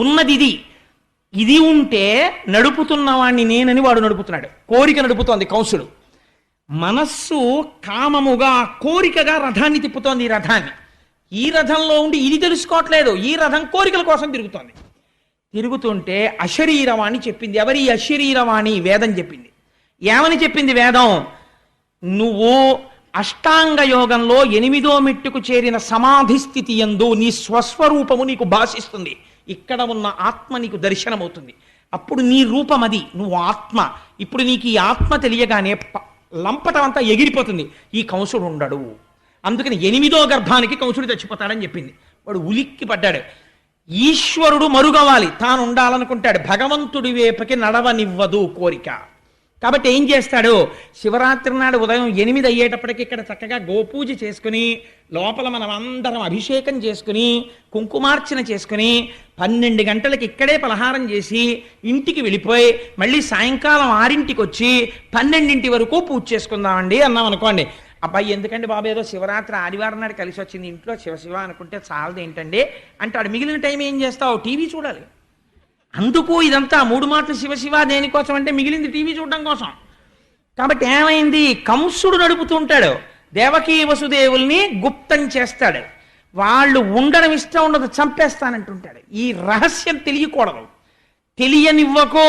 ఉన్నది. ఇది ఇది ఉంటే నడుపుతున్నవాణ్ణి నేనని వాడు నడుపుతున్నాడు. కోరిక నడుపుతోంది కంసుడు. మనస్సు కామముగా కోరికగా రథాన్ని తిప్పుతోంది. ఈ రథాన్ని, ఈ రథంలో ఉండి ఇది తెలుసుకోవట్లేదు. ఈ రథం కోరికల కోసం తిరుగుతోంది. తిరుగుతుంటే అశరీరవాణి చెప్పింది. ఎవరి అశరీరవాణి? వేదం చెప్పింది. ఏమని చెప్పింది వేదం? నువ్వు అష్టాంగ యోగంలో 8వ మెట్టుకు చేరిన సమాధి స్థితి యందు నీ స్వస్వరూపము నీకు భాషిస్తుంది. ఇక్కడ ఉన్న ఆత్మ నీకు దర్శనమవుతుంది. అప్పుడు నీ రూపం అది, నువ్వు ఆత్మ. ఇప్పుడు నీకు ఈ ఆత్మ తెలియగానే లంపటం అంతా ఎగిరిపోతుంది. ఈ కంసుడు ఉండడు. అందుకని 8వ గర్భానికి కంసుడు చచ్చిపోతాడని చెప్పింది. వాడు ఉలిక్కి పడ్డాడు. ఈశ్వరుడు మరుగవాలి, తాను ఉండాలనుకుంటాడు. భగవంతుడి వైపుకి నడవనివ్వదు కోరిక. కాబట్టి ఏం చేస్తాడు? శివరాత్రి నాడు ఉదయం 8 అయ్యేటప్పటికి ఇక్కడ చక్కగా గోపూజ చేసుకుని, లోపల మనం అందరం అభిషేకం చేసుకుని, కుంకుమార్చన చేసుకుని, 12 గంటలకి ఇక్కడే పలహారం చేసి ఇంటికి వెళ్ళిపోయి మళ్ళీ సాయంకాలం 6ంటికి వచ్చి 12 వరకు పూజ చేసుకుందామండి అన్నాం అనుకోండి. అబ్బాయి ఎందుకండి బాబు, ఏదో శివరాత్రి ఆదివారం నాడు కలిసి వచ్చింది, ఇంట్లో శివ అనుకుంటే చాలదు ఏంటండి అంటాడు. మిగిలిన టైం ఏం చేస్తావు? టీవీ చూడాలి. అందుకు ఇదంతా 3 మాటలు శివ దేనికోసం అంటే మిగిలింది టీవీ చూడడం కోసం. కాబట్టి ఏమైంది? కంసుడు నడుపుతూ ఉంటాడు. దేవకీ వసుదేవుల్ని గుప్తం చేస్తాడు. వాళ్ళు ఉండడం ఇష్టం ఉండదు, చంపేస్తానంటుంటాడు. ఈ రహస్యం తెలియకూడదు, తెలియనివ్వకో,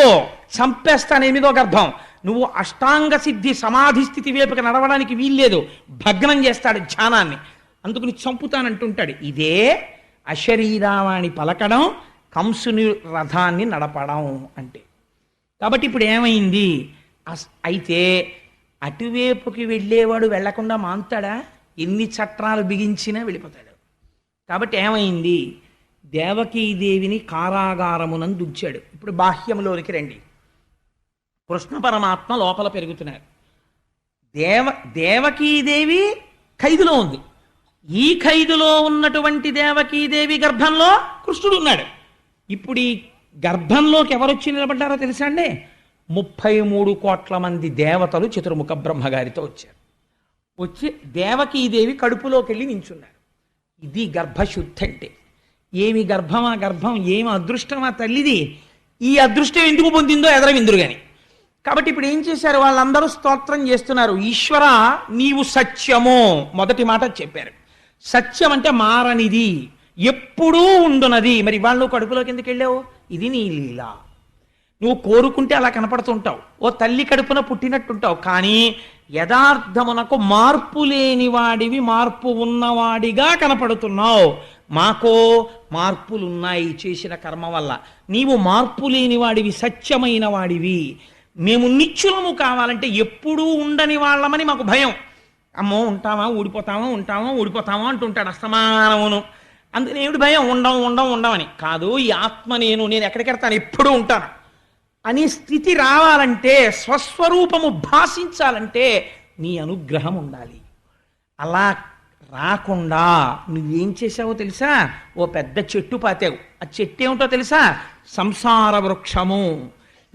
చంపేస్తాను 8వ గర్భం. నువ్వు అష్టాంగ సిద్ధి సమాధి స్థితి వైపుకి నడవడానికి వీల్లేదు, భగ్నం చేస్తాడు ధ్యానాన్ని. అందుకుని చంపుతానంటుంటాడు. ఇదే అశరీరావాణి పలకడం, కంసుని రథాన్ని నడపడం అంటే. కాబట్టి ఇప్పుడు ఏమైంది? అయితే అటువైపుకి వెళ్ళేవాడు వెళ్లకుండా మాంతాడా? ఎన్ని చట్టాలు బిగించినా వెళ్ళిపోతాడు. కాబట్టి ఏమైంది? దేవకీదేవిని కారాగారమునందు ఉంచాడు. ఇప్పుడు బాహ్యంలోనికి రండి. కృష్ణ పరమాత్మ లోపల పెరుగుతున్నారు. దేవకీదేవి ఖైదులో ఉంది. ఈ ఖైదులో ఉన్నటువంటి దేవకీదేవి గర్భంలో కృష్ణుడు ఉన్నాడు. ఇప్పుడు ఈ గర్భంలోకి ఎవరొచ్చి నిలబడ్డారో తెలుసా అండి? 33 కోట్ల మంది దేవతలు చతుర్ముఖ బ్రహ్మగారితో వచ్చారు. వచ్చి దేవకీదేవి కడుపులోకి వెళ్ళి నించున్నారు. ఇది గర్భశుద్ధి అంటే. ఏమి గర్భమా గర్భం, ఏమి అదృష్టమా తల్లిది. ఈ అదృష్టం ఎందుకు పొందిందో ఎదరవిందురు గాని. కాబట్టి ఇప్పుడు ఏం చేశారు? వాళ్ళందరూ స్తోత్రం చేస్తున్నారు. ఈశ్వర నీవు సత్యము, మొదటి మాట చెప్పారు. సత్యం అంటే మారనిది, ఎప్పుడూ ఉండునది. మరి ఇవాళ నువ్వు కడుపులోకి ఎందుకు వెళ్ళావు? ఇది నీ లీల. నువ్వు కోరుకుంటే అలా కనపడుతుంటావు, ఓ తల్లి కడుపున పుట్టినట్టుంటావు. కానీ యథార్థమునకు మార్పు లేని వాడివి, మార్పు ఉన్నవాడిగా కనపడుతున్నావు. మాకో మార్పులున్నాయి చేసిన కర్మ వల్ల. నీవు మార్పు లేని వాడివి, సత్యమైన వాడివి. మేము నిత్యులము కావాలంటే ఎప్పుడూ ఉండని వాళ్ళమని మాకు భయం. అమ్మో ఉంటామా ఊడిపోతామా, ఉంటామా ఊడిపోతామా అంటుంటాడు అస్తమానమును. అందుకని ఏమిటి భయం? ఉండమని కాదు, ఈ ఆత్మ నేను ఎక్కడికెడతాను, ఎప్పుడూ ఉంటాను అని స్థితి రావాలంటే, స్వస్వరూపము భాషించాలంటే నీ అనుగ్రహం ఉండాలి. అలా రాకుండా నువ్వేం చేసావో తెలుసా? ఓ పెద్ద చెట్టు పాతావు. ఆ చెట్టు ఏమిటో తెలుసా? సంసార వృక్షము.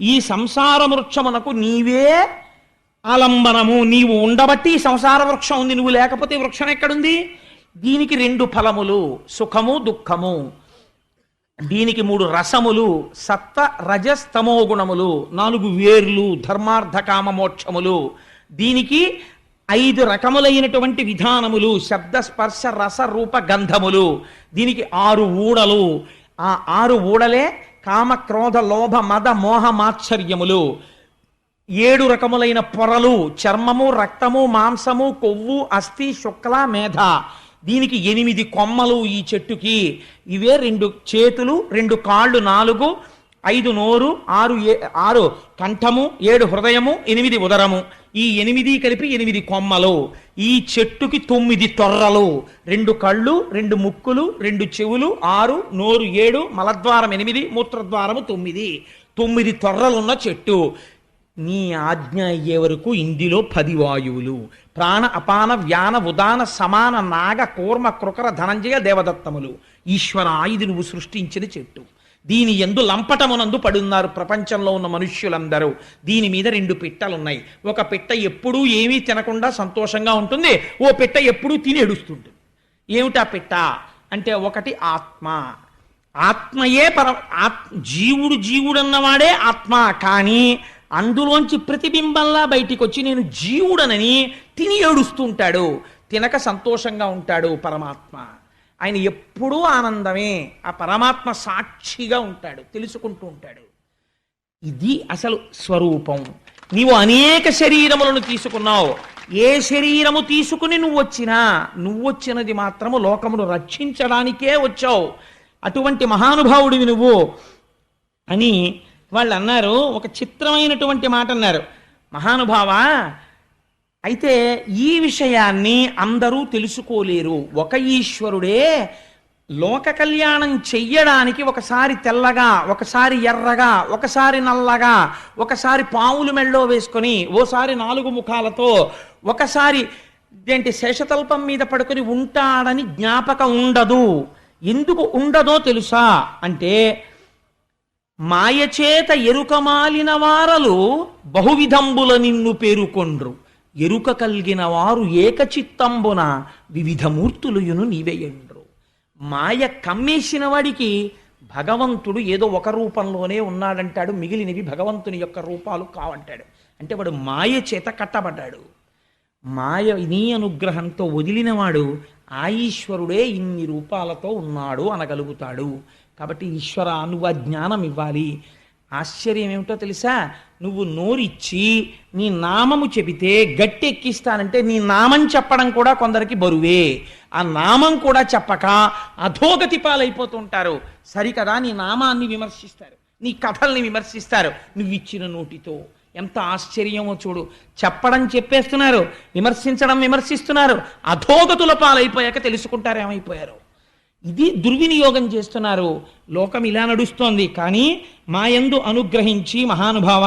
ఈ సంసార వృక్షమునకు నీవే ఆలంబనము. నీవు ఉండబట్టి ఈ సంసార వృక్షం ఉంది, నువ్వు లేకపోతే వృక్షం ఎక్కడుంది? దీనికి 2 ఫలములు, సుఖము దుఃఖము. దీనికి 3 రసములు, సత్వ రజస్తమో గుణములు. 4 వేర్లు, ధర్మార్థ కామ మోక్షములు. దీనికి 5 రకములైనటువంటి విధానములు, శబ్ద స్పర్శ రస రూప గంధములు. దీనికి 6 ఊడలు. ఆ 6 ఊడలే కామ క్రోధ లోభ మద మోహ మాత్సర్యములు. 7 రకములైన పొరలు, చర్మము, రక్తము, మాంసము, కొవ్వు, అస్థి, శుక్ల, మేధ. దీనికి 8 కొమ్మలు ఈ చెట్టుకి. ఇవే 2 చేతులు, 2 కాళ్ళు, 4, 5 నోరు, 6 కంఠము, 7 హృదయము, 8 ఉదరము. ఈ 8 కలిపి 8 కొమ్మలు. ఈ చెట్టుకి 9 తొర్రలు, 2 కళ్ళు, 2 ముక్కులు, 2 చెవులు, 6 నోరు, 7 మలద్వారం, 8 మూత్రద్వారము, 9 తొర్రలున్న చెట్టు. నీ ఆజ్ఞ అయ్యే వరకు ఇందులో 10 వాయువులు, ప్రాణ అపాన వ్యాన ఉదాన సమాన నాగ కూర్మ కృకర ధనంజయ దేవదత్తములు. ఈశ్వర, ఇది నువ్వు సృష్టించిన చెట్టు. దీని యందు లంపటమునందు పడున్నారు ప్రపంచంలో ఉన్న మనుష్యులందరూ. దీని మీద 2 పిట్టలున్నాయి. ఒక పిట్ట ఎప్పుడూ ఏమీ తినకుండా సంతోషంగా ఉంటుంది, ఓ పిట్ట ఎప్పుడూ తిని ఏడుస్తుంటుంది. ఏమిటా పిట్ట అంటే, ఒకటి ఆత్మ. ఆత్మయే జీవుడన్నవాడే ఆత్మ. కానీ అందులోంచి ప్రతిబింబంలా బయటికి వచ్చి నేను జీవుడనని తిని ఏడుస్తుంటాడు, తినక సంతోషంగా ఉంటాడు పరమాత్మ. ఆయన ఎప్పుడూ ఆనందమే. ఆ పరమాత్మ సాక్షిగా ఉంటాడు, తెలుసుకుంటూ ఉంటాడు. ఇది అసలు స్వరూపం. నీవు అనేక శరీరములను తీసుకున్నావు. ఏ శరీరము తీసుకుని నువ్వొచ్చినది మాత్రము లోకమును రక్షించడానికే వచ్చావు. అటువంటి మహానుభావుడివి నువ్వు అని వాళ్ళు అన్నారు. ఒక చిత్రమైనటువంటి మాట అన్నారు. మహానుభావా, అయితే ఈ విషయాన్ని అందరూ తెలుసుకోలేరు. ఒక ఈశ్వరుడే లోక కళ్యాణం చెయ్యడానికి ఒకసారి తెల్లగా, ఒకసారి ఎర్రగా, ఒకసారి నల్లగా, ఒకసారి పావులు మెళ్ళో వేసుకొని, ఓసారి 4 ముఖాలతో, ఒకసారి శేషతల్పం మీద పడుకొని ఉంటాడని జ్ఞాపకం ఉండదు. ఎందుకు ఉండదో తెలుసా అంటే, మాయచేత ఎరుకమాలిన వారలు బహువిధంబుల నిన్ను పేరుకొండ్రు, ఎరుక కలిగిన వారు ఏకచిత్తంబున వివిధ మూర్తులుయును నీవేయండ్రు. మాయ కమ్మేసిన వాడికి భగవంతుడు ఏదో ఒక రూపంలోనే ఉన్నాడంటాడు, మిగిలినవి భగవంతుని యొక్క రూపాలు కావంటాడు. అంటే వాడు మాయ చేత కట్టబడ్డాడు. మాయ నీ అనుగ్రహంతో వదిలినవాడు ఆ ఈశ్వరుడే ఇన్ని రూపాలతో ఉన్నాడు అనగలుగుతాడు. కాబట్టి ఈశ్వర, నువ్వు ఆ జ్ఞానం ఇవ్వాలి. ఆశ్చర్యం ఏమిటో తెలుసా? నువ్వు నోరిచ్చి నీ నామము చెబితే గట్టి ఎక్కిస్తానంటే, నీ నామం చెప్పడం కూడా కొందరికి బరువే. ఆ నామం కూడా చెప్పక అధోగతి పాలైపోతుంటారు. సరికదా, నీ నామాన్ని విమర్శిస్తారు, నీ కథల్ని విమర్శిస్తారు. నువ్వు ఇచ్చిన నోటితో ఎంత ఆశ్చర్యమో చూడు. చెప్పడం చెప్పేస్తున్నారు, విమర్శించడం విమర్శిస్తున్నారు. అధోగతుల పాలైపోయాక తెలుసుకుంటారు ఏమైపోయారు. ఇది దుర్వినియోగం చేస్తున్నారు. లోకం ఇలా నడుస్తోంది. కానీ మాయందు అనుగ్రహించి మహానుభావ,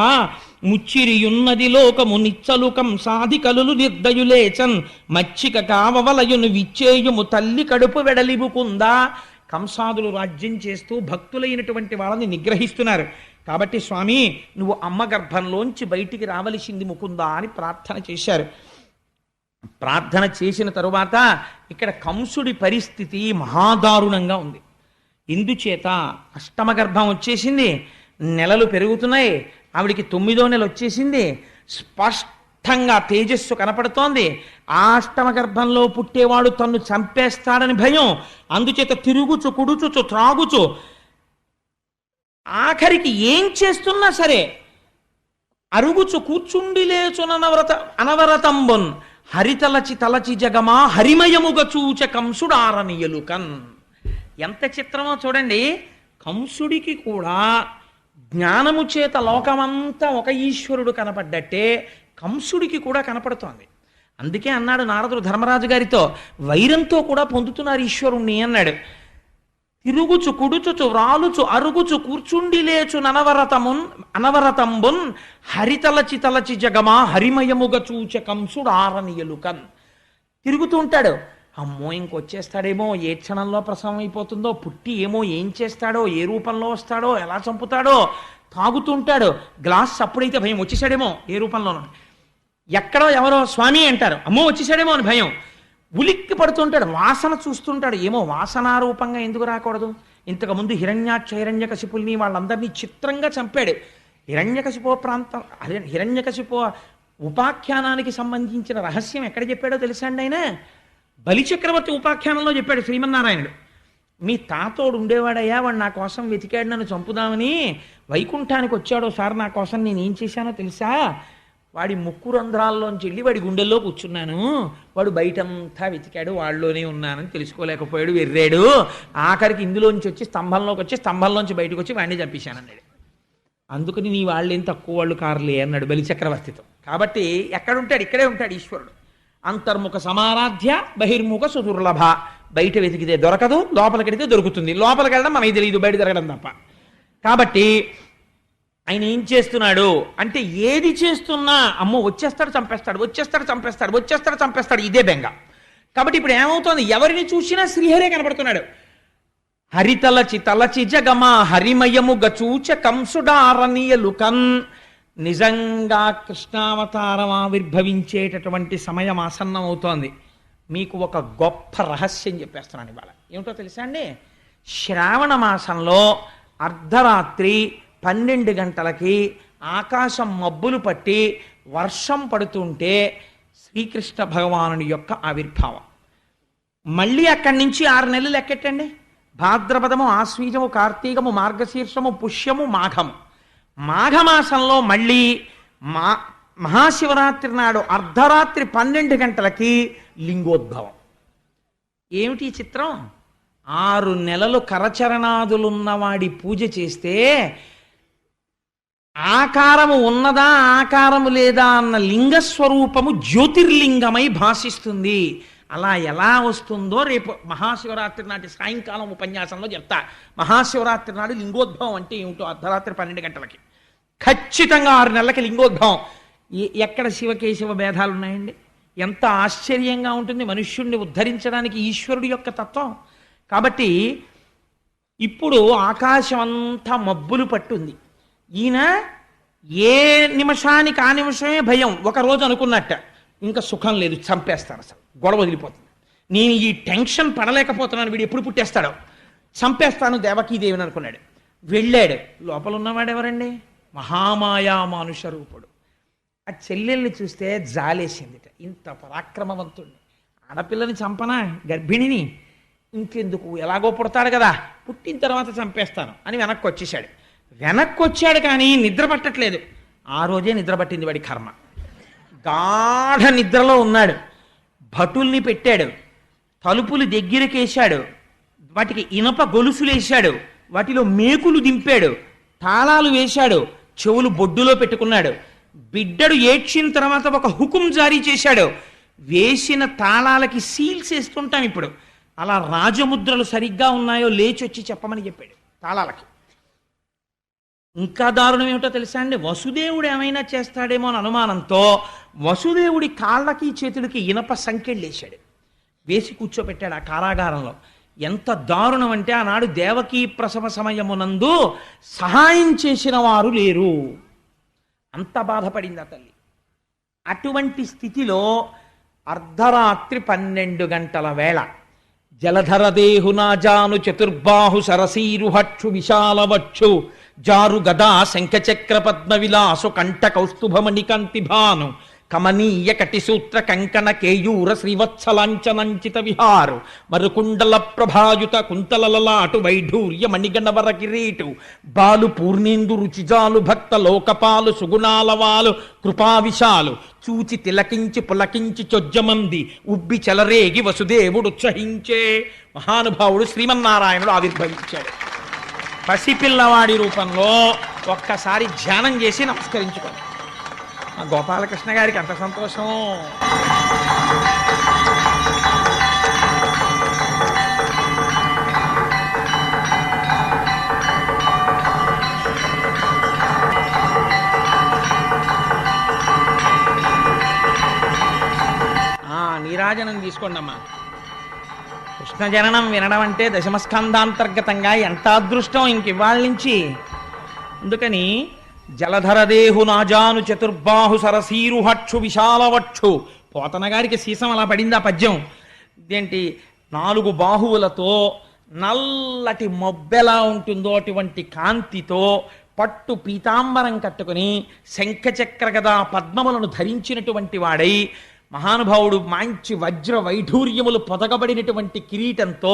ముచ్చిరియున్నది లోకము నిచ్చలుకం సాధికలు నిర్దయులేచన్ మచ్చిక కావవలయును విచ్చేయుము తల్లి కడుపు వెడలిబుకుందా. కంసాదులు రాజ్యం చేస్తూ భక్తులైనటువంటి వాళ్ళని నిగ్రహిస్తున్నారు. కాబట్టి స్వామి, నువ్వు అమ్మ గర్భంలోంచి బయటికి రావలసింది ముకుందా అని ప్రార్థన చేశారు. ప్రార్థన చేసిన తరువాత ఇక్కడ కంసుడి పరిస్థితి మహాదారుణంగా ఉంది. ఎందుచేత? అష్టమ గర్భం వచ్చేసింది, నెలలు పెరుగుతున్నాయి, ఆవిడికి 9వ నెల వచ్చేసింది, స్పష్టంగా తేజస్సు కనపడుతోంది. ఆ అష్టమ గర్భంలో పుట్టేవాడు తన్ను చంపేస్తాడని భయం. అందుచేత తిరుగుచు, కుడుచుచు, త్రాగుచు, ఆఖరికి ఏం చేస్తున్నా సరే అరుగుచు కూర్చుండి లేచునవరత అనవరతంబొన్ హరితలచి తలచి జగమా హరిమయముగ చూచ కంసుడారనియలుకన్. ఎంత చిత్రమో చూడండి. కంసుడికి కూడా జ్ఞానము చేత లోకమంతా ఒక ఈశ్వరుడు కనపడ్డట్టే కంసుడికి కూడా కనపడుతోంది. అందుకే అన్నాడు నారదుడు ధర్మరాజు గారితో, వైరంతో కూడా పొందుతున్నారు ఈశ్వరుణ్ణి అన్నాడు. తిరుగుచు కుడుచుచు వ్రాలుచు అరుగుచు కూర్చుండి లేచు అనవరతంబున్ హరితలచి తలచి జగమా హరిమయముగ చూచ కంసుడు ఆరనియలుకన్. తిరుగుతూ ఉంటాడు. అమ్మో ఇంకొచ్చేస్తాడేమో, ఏ క్షణంలో ప్రసవం అయిపోతుందో, పుట్టి ఏమో ఏం చేస్తాడో, ఏ రూపంలో వస్తాడో, ఎలా చంపుతాడో. తాగుతుంటాడు, గ్లాస్ అప్పుడైతే భయం, వచ్చేసాడేమో ఏ రూపంలోనూ. ఎక్కడో ఎవరో స్వామి అంటారు, అమ్మో వచ్చేసాడేమో అని భయం. ఉలిక్కి పడుతుంటాడు, వాసన చూస్తుంటాడు, ఏమో వాసనారూపంగా ఎందుకు రాకూడదు. ఇంతకుముందు హిరణ్యకశిపుల్ని వాళ్ళందరినీ చిత్రంగా చంపాడు. హిరణ్యకశిపు ఉపాఖ్యానానికి సంబంధించిన రహస్యం ఎక్కడ చెప్పాడో తెలుసా అండి ఆయన? బలిచక్రవర్తి ఉపాఖ్యానంలో చెప్పాడు శ్రీమన్నారాయణుడు. మీ తాతోడు ఉండేవాడయ్యా, వాడు నా కోసం వెతికాడు నన్ను చంపుదామని, వైకుంఠానికి వచ్చాడో సార్ నా కోసం, నేను ఏం చేశానో తెలుసా? వాడి ముక్కు రంధ్రాల్లోంచి వెళ్ళి వాడి గుండెల్లో కూర్చున్నాను, వాడు బయటంతా వెతికాడు, వాళ్ళలోనే ఉన్నానని తెలుసుకోలేకపోయాడు, వెర్రాడు, ఆఖరికి ఇందులోంచి వచ్చి స్తంభంలోంచి బయటకు వచ్చి వాడిని చంపేశానన్నాడు. అందుకని నీ వాళ్ళేం తక్కువ వాళ్ళు కారులే అన్నాడు బలిచక్రవర్తితో. కాబట్టి ఎక్కడుంటాడు? ఇక్కడే ఉంటాడు ఈశ్వరుడు. అంతర్ముఖ సమారాధ్య బహిర్ముఖ సుదుర్లభ. బయట వెతికితే దొరకదు, లోపలికెడితే దొరుకుతుంది. లోపలికి వెళ్ళడం మనకి తెలియదు, బయట తిరగడం తప్ప. కాబట్టి ఆయన ఏం చేస్తున్నాడు అంటే, ఏది చేస్తున్నా అమ్మో వచ్చేస్తాడు చంపేస్తాడు, ఇదే బెంగ. కాబట్టి ఇప్పుడు ఏమవుతోంది, ఎవరిని చూసినా శ్రీహరే కనపడుతున్నాడు. తలచి జగమా హరిమయము గచూచ కంసుడారనీయలుకన్. నిజంగా కృష్ణావతారం ఆవిర్భవించేటటువంటి సమయం ఆసన్నం అవుతోంది. మీకు ఒక గొప్ప రహస్యం చెప్పేస్తున్నాను ఇవాళ. ఏమిటో తెలుసా అండి? శ్రావణ మాసంలో అర్ధరాత్రి 12 గంటలకి ఆకాశం మబ్బులు పట్టి వర్షం పడుతుంటే శ్రీకృష్ణ భగవానుని యొక్క ఆవిర్భావం. మళ్ళీ అక్కడి నుంచి 6 నెలలు లెక్కెట్టండి. భాద్రపదము, ఆశ్వీజము, కార్తీకము, మార్గశీర్షము, పుష్యము, మాఘము. మాఘమాసంలో మళ్ళీ మహాశివరాత్రి నాడు అర్ధరాత్రి 12 గంటలకి లింగోద్భవం. ఏమిటి చిత్రం? 6 నెలలు కరచరణాదులున్నవాడి పూజ చేస్తే ఆకారము ఉన్నదా ఆకారము లేదా అన్న లింగస్వరూపము జ్యోతిర్లింగమై భాషిస్తుంది. అలా ఎలా వస్తుందో రేపు మహాశివరాత్రి నాటి సాయంకాలం ఉపన్యాసంలో చెప్తా. మహాశివరాత్రి నాడు లింగోద్భవం అంటే ఏమిటో అర్ధరాత్రి 12 గంటలకి ఖచ్చితంగా 6 నెలలకి లింగోద్భవం. ఎక్కడ శివకేశవ భేదాలు ఉన్నాయండి? ఎంత ఆశ్చర్యంగా ఉంటుంది మనుష్యుణ్ణి ఉద్ధరించడానికి ఈశ్వరుడి యొక్క తత్వం. కాబట్టి ఇప్పుడు ఆకాశం అంతా మబ్బులు పట్టుంది. ఈయన ఏ నిమిషానికి ఆ నిమిషమే భయం. ఒకరోజు అనుకున్నట్ట ఇంకా సుఖం లేదు, చంపేస్తాను, అసలు గొడవ వదిలిపోతుంది, నేను ఈ టెన్షన్ పడలేకపోతున్నాను, వీడు ఎప్పుడు పుట్టేస్తాడో, చంపేస్తాను దేవకీదేవిని అనుకున్నాడు. వెళ్ళాడు. లోపల ఉన్నవాడు ఎవరండి? మహామాయా మానుష రూపుడు. ఆ చెల్లెల్ని చూస్తే జాలేసిందిట. ఇంత పరాక్రమవంతుడిని, ఆడపిల్లని చంపనా, గర్భిణిని, ఇంకెందుకు, ఎలాగో పుడతాడు కదా, పుట్టిన తర్వాత చంపేస్తాను అని వెనక్కి వచ్చేసాడు. వెనక్కి వచ్చాడు కానీ నిద్ర పట్టట్లేదు. ఆ రోజే నిద్ర పట్టింది వాడి కర్మ. గాఢ నిద్రలో ఉన్నాడు. భటుల్ని పెట్టాడు, తలుపులు దగ్గరకేశాడు, వాటికి ఇనప గొలుసులేశాడు, వాటిలో మేకులు దింపాడు, తాళాలు వేశాడు, చెవులు బొడ్డులో పెట్టుకున్నాడు. బిడ్డడు ఏడ్చిన తర్వాత ఒక హుకుం జారీ చేశాడు. వేసిన తాళాలకి సీల్స్ వేస్తుంటాం ఇప్పుడు, అలా రాజముద్రలు సరిగ్గా ఉన్నాయో లేచొచ్చి చెప్పమని చెప్పాడు తాళాలకి. ఇంకా దారుణం ఏమిటో తెలుసా అండి? వసుదేవుడు ఏమైనా చేస్తాడేమో అని అనుమానంతో వసుదేవుడి కాళ్ళకి చేతులకి ఇనప సంకెళ్ళేశాడు, వేసి కూర్చోపెట్టాడు ఆ కారాగారంలో. ఎంత దారుణం అంటే, ఆనాడు దేవకీ ప్రసవ సమయమునందు సహాయం చేసిన వారు లేరు, అంత బాధపడింది ఆ తల్లి. అటువంటి స్థితిలో అర్ధరాత్రి 12 గంటల వేళ జలధరదేహునాజాను చతుర్బాహు సరసీరుహక్షు విశాలవక్షు జారు గదా శంఖచక్ర పద్మ విలాసు కంఠ కౌస్తుభమణి కంతిభాను కమనీయ కటిసూత్ర కంకణ కేయూర శ్రీవత్సలాంచనంచిత విహారు మరుకుండల ప్రభాయుత కుంతలలలాటు వైఢూర్య మణిగణవర కిరీటు బాలు పూర్ణేందు రుచిజాలు భక్త లోకపాలు సుగుణాలవాలు కృపావిశాలు చూచి తిలకించి పులకించి చొజ్జమంది ఉబ్బి చెలరేగి వసుదేవుడు ఉత్సహించే. మహానుభావుడు శ్రీమన్నారాయణుడు ఆవిర్భవించాడు పసిపిల్లవాడి రూపంలో. ఒక్కసారి ధ్యానం చేసి నమస్కరించుకోండి. గోపాలకృష్ణ గారికి అంత సంతోషం. నీరాజనం తీసుకోండి అమ్మా. కృష్ణ జననం వినడం అంటే దశమస్కందాంతర్గతంగా ఎంత అదృష్టం ఇంక ఇవాళ నుంచి. అందుకని జలధరదేహు నాజాను చతుర్బాహు సరసీరుహక్షు విశాలవక్షు, పోతన గారికి సీసం అలా పడింది ఆ పద్యం. ఇదేంటి 4 బాహువులతో నల్లటి మొబ్బెలా ఉంటుందో అటువంటి కాంతితో పట్టు పీతాంబరం కట్టుకుని శంఖచక్ర గదా పద్మములను ధరించినటువంటి వాడై మహానుభావుడు మంచి వజ్ర వైఢూర్యములు పొదగబడినటువంటి కిరీటంతో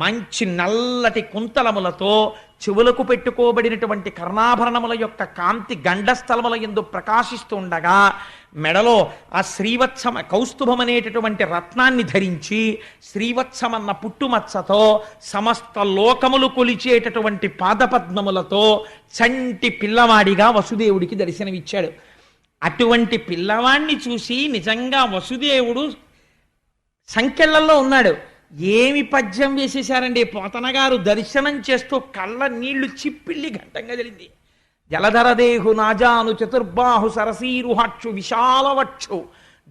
మంచి నల్లటి కుంతలములతో చెవులకు పెట్టుకోబడినటువంటి కర్ణాభరణముల యొక్క కాంతి గండస్థలముల యందు ప్రకాశిస్తూ ఉండగా మెడలో ఆ శ్రీవత్సమ కౌస్తుభం అనేటటువంటి రత్నాన్ని ధరించి శ్రీవత్సమన్న పుట్టుమచ్చతో సమస్త లోకములు కొలిచేటటువంటి పాదపద్మములతో చంటి పిల్లవాడిగా వసుదేవుడికి దర్శనమిచ్చాడు. అటువంటి పిల్లవాణ్ణి చూసి నిజంగా వసుదేవుడు సంకెళ్లలో ఉన్నాడు. ఏమి పద్యం వేసేశారండి పోతన గారు. దర్శనం చేస్తూ కళ్ళ నీళ్లు చిప్పిళ్ళి ఘంటంగా జరిగింది. జలధరదేహు నాజాను చతుర్బాహు సరసీరుహక్షు విశాలవక్షు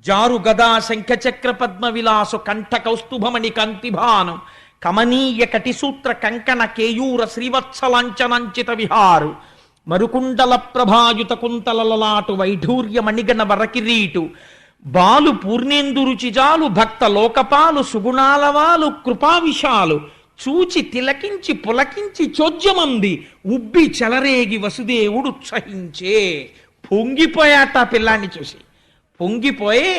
జారు గదా శంఖచక్ర పద్మ విలాసు కంఠ కౌస్తుభమణి కంతిభాను కమనీయ కటిసూత్ర కంకణ కేయూర శ్రీవత్సలాంఛనంచిత విహారు మరుకుండల ప్రభాయుత కుంతలలాటు వైఢూర్య మణిగణ వరకిరీటు బాలు పూర్ణేందు రుచిజాలు భక్త లోకపాలు సుగుణాలవాలు కృపావిశాలు చూచి తిలకించి పులకించి చోద్యమంది ఉబ్బి చెలరేగి వసుదేవుడు ఉత్సహించే. పొంగిపోయాట ఆ పిల్లాన్ని చూసి. పొంగిపోయి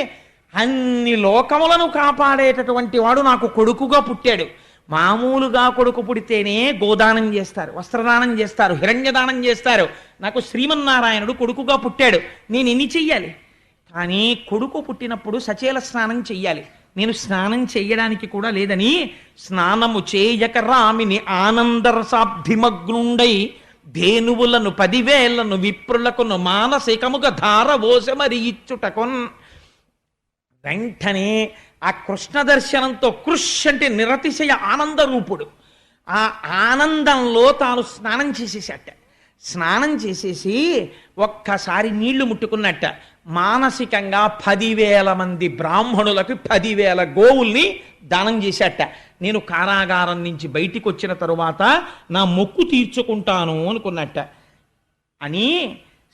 అన్ని లోకములను కాపాడేటటువంటి వాడు నాకు కొడుకుగా పుట్టాడు. మామూలుగా కొడుకు పుడితేనే గోదానం చేస్తారు, వస్త్రదానం చేస్తారు, హిరణ్యదానం చేస్తారు. నాకు శ్రీమన్నారాయణుడు కొడుకుగా పుట్టాడు, నేను ఎన్ని చెయ్యాలి? కానీ కొడుకు పుట్టినప్పుడు సచేల స్నానం చెయ్యాలి. నేను స్నానం చెయ్యడానికి కూడా లేదని స్నానము చేయక రామిని ఆనందరసాబ్ధిమగ్నుండై ధేనువులను 10,000 విప్రులకును మానసికముగా ధార ఓసమరి ఇచ్చుటకొన్. వెంటనే ఆ కృష్ణ దర్శనంతో కృష్ అంటే నిరతిశయ ఆనంద రూపుడు. ఆ ఆనందంలో తాను స్నానం చేసేసట. స్నానం చేసేసి ఒక్కసారి నీళ్లు ముట్టుకున్నట్ట. మానసికంగా 10,000 మంది బ్రాహ్మణులకు 10,000 గోవుల్ని దానం చేశాట. నేను కారాగారం నుంచి బయటికి వచ్చిన తరువాత నా మొక్కు తీర్చుకుంటాను అనుకున్నట్ట. అని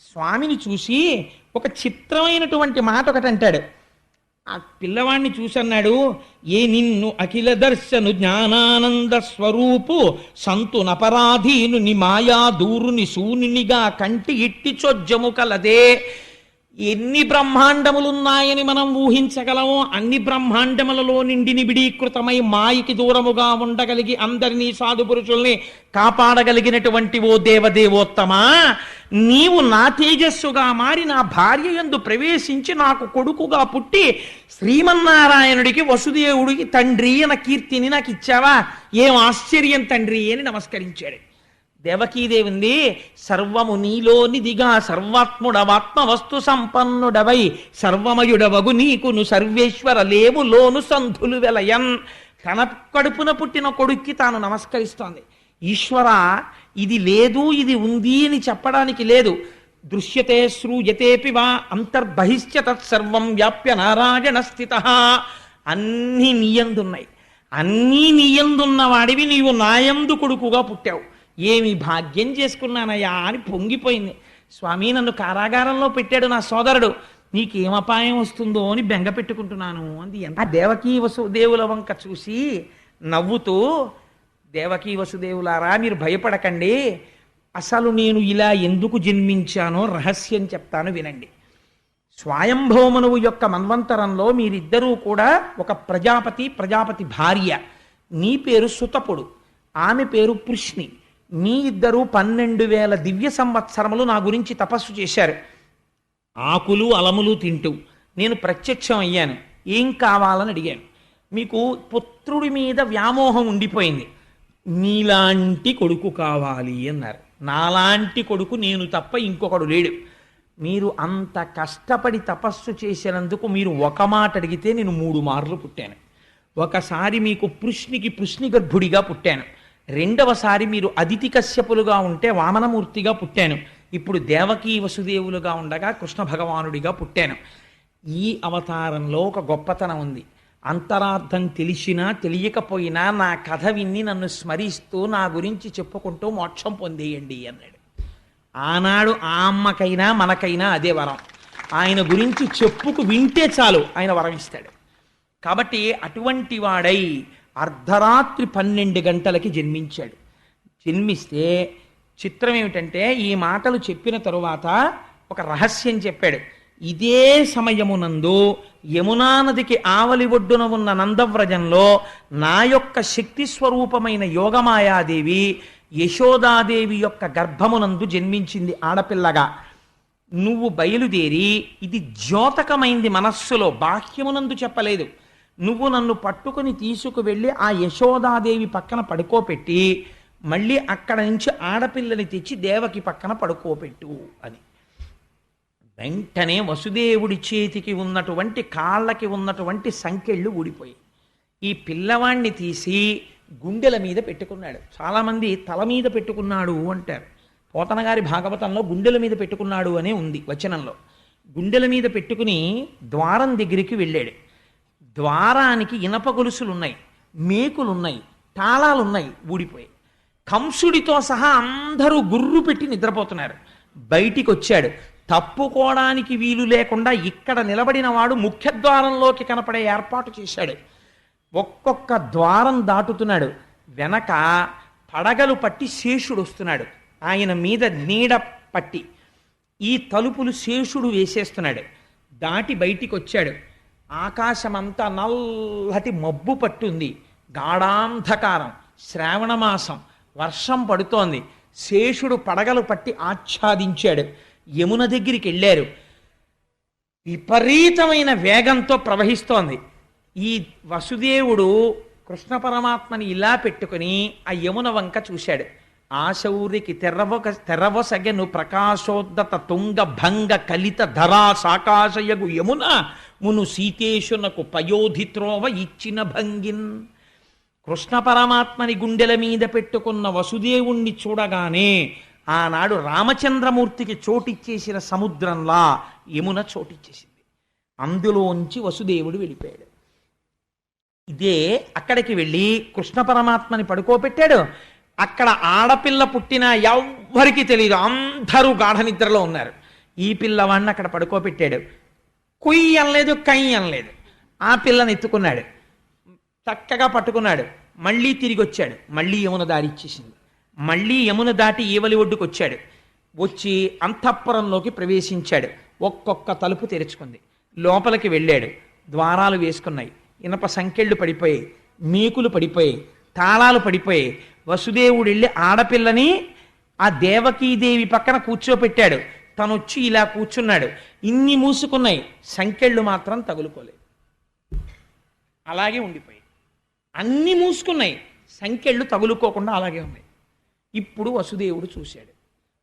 స్వామిని చూసి ఒక చిత్రమైనటువంటి మాట ఒకటి అంటాడు. ఆ పిల్లవాడిని చూసన్నాడు, ఏ నిన్ను అఖిల దర్శను జ్ఞానానంద స్వరూపు సంతు నపరాధీను ని మాయా దూరుని శూనినిగా కంటి ఇట్టి చొజ్జము కలదే. ఎన్ని బ్రహ్మాండములున్నాయని మనం ఊహించగలమో అన్ని బ్రహ్మాండములలో నిండి నిబిడీకృతమై మాయకి దూరముగా ఉండగలిగి అందరినీ సాధు పురుషుల్ని కాపాడగలిగినటువంటి ఓ దేవదేవోత్తమా, నీవు నా తేజస్సుగా మారి నా భార్య యందు ప్రవేశించి నాకు కొడుకుగా పుట్టి శ్రీమన్నారాయణుడికి వసుదేవుడికి తండ్రి అన్న కీర్తిని నాకు ఇచ్చావా? ఏం ఆశ్చర్యం తండ్రి అని నమస్కరించాడు. దేవకీదేవింది, సర్వము నీలోనిదిగా సర్వాత్ముడవాత్మ వస్తు సంపన్నుడవై సర్వమయుడవగు నీకును సర్వేశ్వర లేవులోను సంధులు వెలయన్. తన కడుపున పుట్టిన కొడుక్కి తాను నమస్కరిస్తోంది. ఈశ్వర, ఇది లేదు ఇది ఉంది అని చెప్పడానికి లేదు. దృశ్యతే శ్రూయతేపి వా అంతర్బహిశ్చ తత్సర్వం వ్యాప్య నారాయణ స్థిత. అన్నీ నీయందున్నాయి. అన్నీ నీయందున్న వాడివి నీవు నాయందు కొడుకుగా పుట్టావు. ఏమి భాగ్యం చేసుకున్నానయ్యా అని పొంగిపోయింది. స్వామి, నన్ను కారాగారంలో పెట్టాడు నా సోదరుడు, నీకేం అపాయం వస్తుందో అని బెంగ పెట్టుకుంటున్నాను అంది. ఎంత దేవకీ వసుదేవుల వంక చూసి నవ్వుతూ, దేవకీ వసుదేవులారా మీరు భయపడకండి, అసలు నేను ఇలా ఎందుకు జన్మించానో రహస్యం చెప్తాను వినండి. స్వయంభవమనువు యొక్క మన్వంతరంలో మీరిద్దరూ కూడా ఒక ప్రజాపతి భార్య. నీ పేరు సుతపుడు, ఆమె పేరు పృష్ణి. మీ ఇద్దరూ 12,000 దివ్య సంవత్సరములు నా గురించి తపస్సు చేశారు. ఆకులు అలములు తింటూ నేను ప్రత్యక్షం అయ్యాను. ఏం కావాలని అడిగాను. మీకు పుత్రుడి మీద వ్యామోహం ఉండిపోయింది, నీలాంటి కొడుకు కావాలి అన్నారు. నాలాంటి కొడుకు నేను తప్ప ఇంకొకడు లేడు. మీరు అంత కష్టపడి తపస్సు చేసినందుకు మీరు ఒక మాట అడిగితే నేను 3 మార్లు పుట్టాను. ఒకసారి మీకు పృష్ణి గర్భుడిగా పుట్టాను. రెండవసారి మీరు అదితి కశ్యపులుగా ఉంటే వామనమూర్తిగా పుట్టాను. ఇప్పుడు దేవకీ వసుదేవులుగా ఉండగా కృష్ణ భగవానుడిగా పుట్టాను. ఈ అవతారంలో ఒక గొప్పతనం ఉంది. అంతరార్థం తెలిసినా తెలియకపోయినా నా కథ విన్ని నన్ను స్మరిస్తూ నా గురించి చెప్పుకుంటూ మోక్షం పొందేయండి అన్నాడు. ఆనాడు ఆ అమ్మకైనా మనకైనా అదే వరం. ఆయన గురించి చెప్పుకు వింటే చాలు ఆయన వరం ఇస్తాడు. కాబట్టి అటువంటి వాడై అర్ధరాత్రి 12 గంటలకి జన్మించాడు. జన్మిస్తే చిత్రం ఏమిటంటే ఈ మాటలు చెప్పిన తరువాత ఒక రహస్యం చెప్పాడు. ఇదే సమయమునందు యమునా నదికి ఆవలి ఒడ్డున ఉన్న నందవ్రజంలో నా యొక్క శక్తి స్వరూపమైన యోగమాయాదేవి యశోదాదేవి యొక్క గర్భమునందు జన్మించింది ఆడపిల్లగా. నువ్వు బయలుదేరి, ఇది ద్యోతకమైంది మనస్సులో, బాహ్యమునందు చెప్పలేదు, నువ్వు నన్ను పట్టుకుని తీసుకువెళ్ళి ఆ యశోదాదేవి పక్కన పడుకోపెట్టి మళ్ళీ అక్కడ నుంచి ఆడపిల్లని తెచ్చి దేవకి పక్కన పడుకోపెట్టు అని. వెంటనే వసుదేవుడి చేతికి ఉన్నటువంటి కాళ్ళకి ఉన్నటువంటి సంకెళ్ళు ఊడిపోయి ఈ పిల్లవాణ్ణి తీసి గుండెల మీద పెట్టుకున్నాడు. చాలామంది తల మీద పెట్టుకున్నాడు అంటారు. పోతన గారి భాగవతంలో గుండెల మీద పెట్టుకున్నాడు అనే ఉంది వచనంలో. గుండెల మీద పెట్టుకుని ద్వారం దగ్గరికి వెళ్ళాడు. ద్వారానికి ఇనప గొలుసులున్నాయి, మేకులున్నాయి, తాళాలున్నాయి, ఊడిపోయాయి. కంసుడితో సహా అందరూ గుర్రు పెట్టి నిద్రపోతున్నారు. బయటికి వచ్చాడు. తప్పుకోవడానికి వీలు లేకుండా ఇక్కడ నిలబడిన వాడు ముఖ్యద్వారంలోకి కనపడే ఏర్పాటు చేశాడు. ఒక్కొక్క ద్వారం దాటుతున్నాడు. వెనక పడగలు పట్టి శేషుడు వస్తున్నాడు. ఆయన మీద నీడ పట్టి ఈ తలుపులు శేషుడు వేసేస్తున్నాడు. దాటి బయటికి వచ్చాడు. ఆకాశమంతా నల్లటి మబ్బు పట్టుంది, గాఢాంధకారం, శ్రావణమాసం, వర్షం పడుతోంది. శేషుడు పడగలు పట్టి ఆచ్ఛాదించాడు. యమున దగ్గరికి వెళ్ళారు. విపరీతమైన వేగంతో ప్రవహిస్తోంది. ఈ వసుదేవుడు కృష్ణ పరమాత్మని ఇలా పెట్టుకుని ఆ యమున వంక చూశాడు. ఆశౌరికి తెరవసగెను ప్రకాశోద్దత తుంగ భంగ కలిత ధరా సాకాశయగు యమున మును సీతేశునకు పయోధిత్రోవ ఇచ్చిన భంగిన్. కృష్ణ పరమాత్మని గుండెల మీద పెట్టుకున్న వసుదేవుణ్ణి చూడగానే ఆనాడు రామచంద్రమూర్తికి చోటిచ్చేసిన సముద్రంలా యమున చోటిచ్చేసింది. అందులోంచి వసుదేవుడు వెళ్ళిపోయాడు. ఇదే అక్కడికి వెళ్ళి కృష్ణ పరమాత్మని పడుకోబెట్టాడు. అక్కడ ఆడపిల్ల పుట్టిన ఎవ్వరికీ తెలియదు, అందరూ గాఢ నిద్రలో ఉన్నారు. ఈ పిల్లవాడిని అక్కడ పడుకోబెట్టాడు. కుయ్యి అనలేదు, కయ్యి అనలేదు. ఆ పిల్లని ఎత్తుకున్నాడు, చక్కగా పట్టుకున్నాడు. మళ్ళీ తిరిగి వచ్చాడు. మళ్ళీ యమున దారి ఇచ్చేసింది. మళ్ళీ యమున దాటి ఏవలి ఒడ్డుకు వచ్చాడు. వచ్చి అంతఃపురంలోకి ప్రవేశించాడు. ఒక్కొక్క తలుపు తెరుచుకుంది. లోపలికి వెళ్ళాడు. ద్వారాలు వేసుకున్నాయి. ఇనప సంకెళ్ళు పడిపోయాయి, మేకులు పడిపోయాయి, తాళాలు పడిపోయాయి. వసుదేవుడు వెళ్ళి ఆడపిల్లని ఆ దేవకీదేవి పక్కన కూర్చోపెట్టాడు. తను వచ్చి ఇలా కూర్చున్నాడు. ఇన్ని మూసుకున్నాయి, సంకెళ్ళు మాత్రం తగులుకోలేదు, అలాగే ఉండిపోయాయి. అన్ని మూసుకున్నాయి, సంకెళ్ళు తగులుకోకుండా అలాగే ఉన్నాయి. ఇప్పుడు వసుదేవుడు చూశాడు.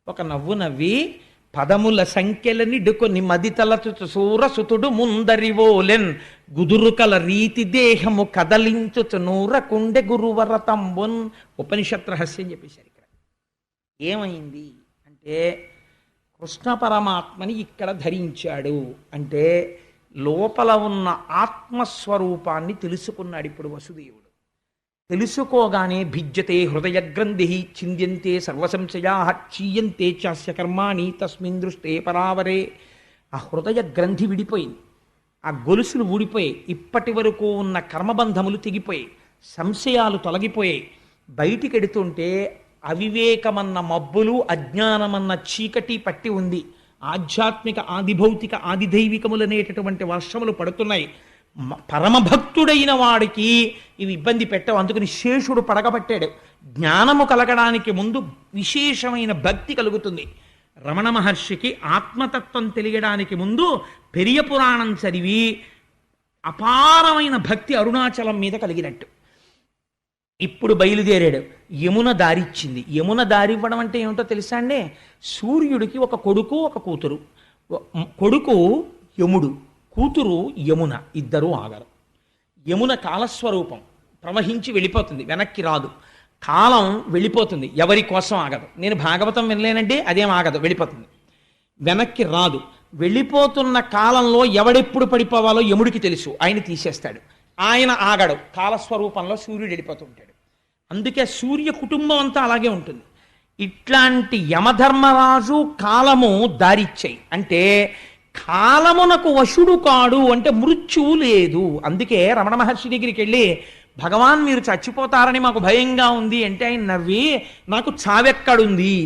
ఒక నవ్వు నవ్వి, పదముల సంఖ్యలని డుకొని మదితలచు సూరసుతుడు ముందరివోలెన్ గుదురుకల రీతి దేహము కదలించుచు నూరకుండె గురువరతంబున్. ఉపనిషత్ రహస్యం చెప్పేశారు. ఇక్కడ ఏమైంది అంటే, కృష్ణ పరమాత్మని ఇక్కడ ధరించాడు అంటే లోపల ఉన్న ఆత్మస్వరూపాన్ని తెలుసుకున్నాడు ఇప్పుడు వసుదేవుడు. తెలుసుకోగానే భిజ్యతే హృదయ గ్రంథి చింద్యంతే సర్వసంశయా క్షీయంతే చాస్య కర్మాణి తస్మిన్ దృష్టే పరావరే. ఆ హృదయ గ్రంథి విడిపోయింది, ఆ గొలుసులు ఊడిపోయాయి, ఇప్పటి వరకు ఉన్న కర్మబంధములు తెగిపోయాయి, సంశయాలు తొలగిపోయాయి. బయటికి ఎడుతుంటే అవివేకమన్న మబ్బులు, అజ్ఞానమన్న చీకటి పట్టి ఉంది. ఆధ్యాత్మిక ఆదిభౌతిక ఆదిదైవికములనేటటువంటి వర్షములు పడుతున్నాయి. పరమభక్తుడైన వాడికి ఇవి ఇబ్బంది పెట్టవు. అందుకని శేషుడు పడగబట్టాడు. జ్ఞానము కలగడానికి ముందు విశేషమైన భక్తి కలుగుతుంది. రమణ మహర్షికి ఆత్మతత్వం తెలియడానికి ముందు పెరియ పురాణం చదివి అపారమైన భక్తి అరుణాచలం మీద కలిగినట్టు. ఇప్పుడు బయలుదేరాడు. యమున దారిచ్చింది. యమున దారివ్వడం అంటే ఏమిటో తెలుసా అండి? సూర్యుడికి ఒక కొడుకు, ఒక కూతురు. కొడుకు యముడు, కూతురు యమున, ఇద్దరూ ఆగరు. యమున కాలస్వరూపం, ప్రవహించి వెళ్ళిపోతుంది, వెనక్కి రాదు. కాలం వెళ్ళిపోతుంది, ఎవరి కోసం ఆగదు. నేను భాగవతం వినలేనంటే అదేం ఆగదు, వెళ్ళిపోతుంది, వెనక్కి రాదు. వెళ్ళిపోతున్న కాలంలో ఎవడెప్పుడు పడిపోవాలో యముడికి తెలుసు, ఆయన తీసేస్తాడు. ఆయన ఆగడు, కాలస్వరూపంలో సూర్యుడు వెళ్ళిపోతుంటాడు. అందుకే సూర్య కుటుంబం అంతా అలాగే ఉంటుంది. ఇట్లాంటి యమధర్మరాజు కాలము దారిచ్చాయి. అంటే కాలమునకు వశుడు కాడు, అంటే మృత్యువు లేదు. అందుకే రమణ మహర్షి దగ్గరికి వెళ్ళి, భగవాన్ మీరు చచ్చిపోతారని మాకు భయంగా ఉంది అంటే ఆయన నవ్వి, నాకు చావెక్కడుంది,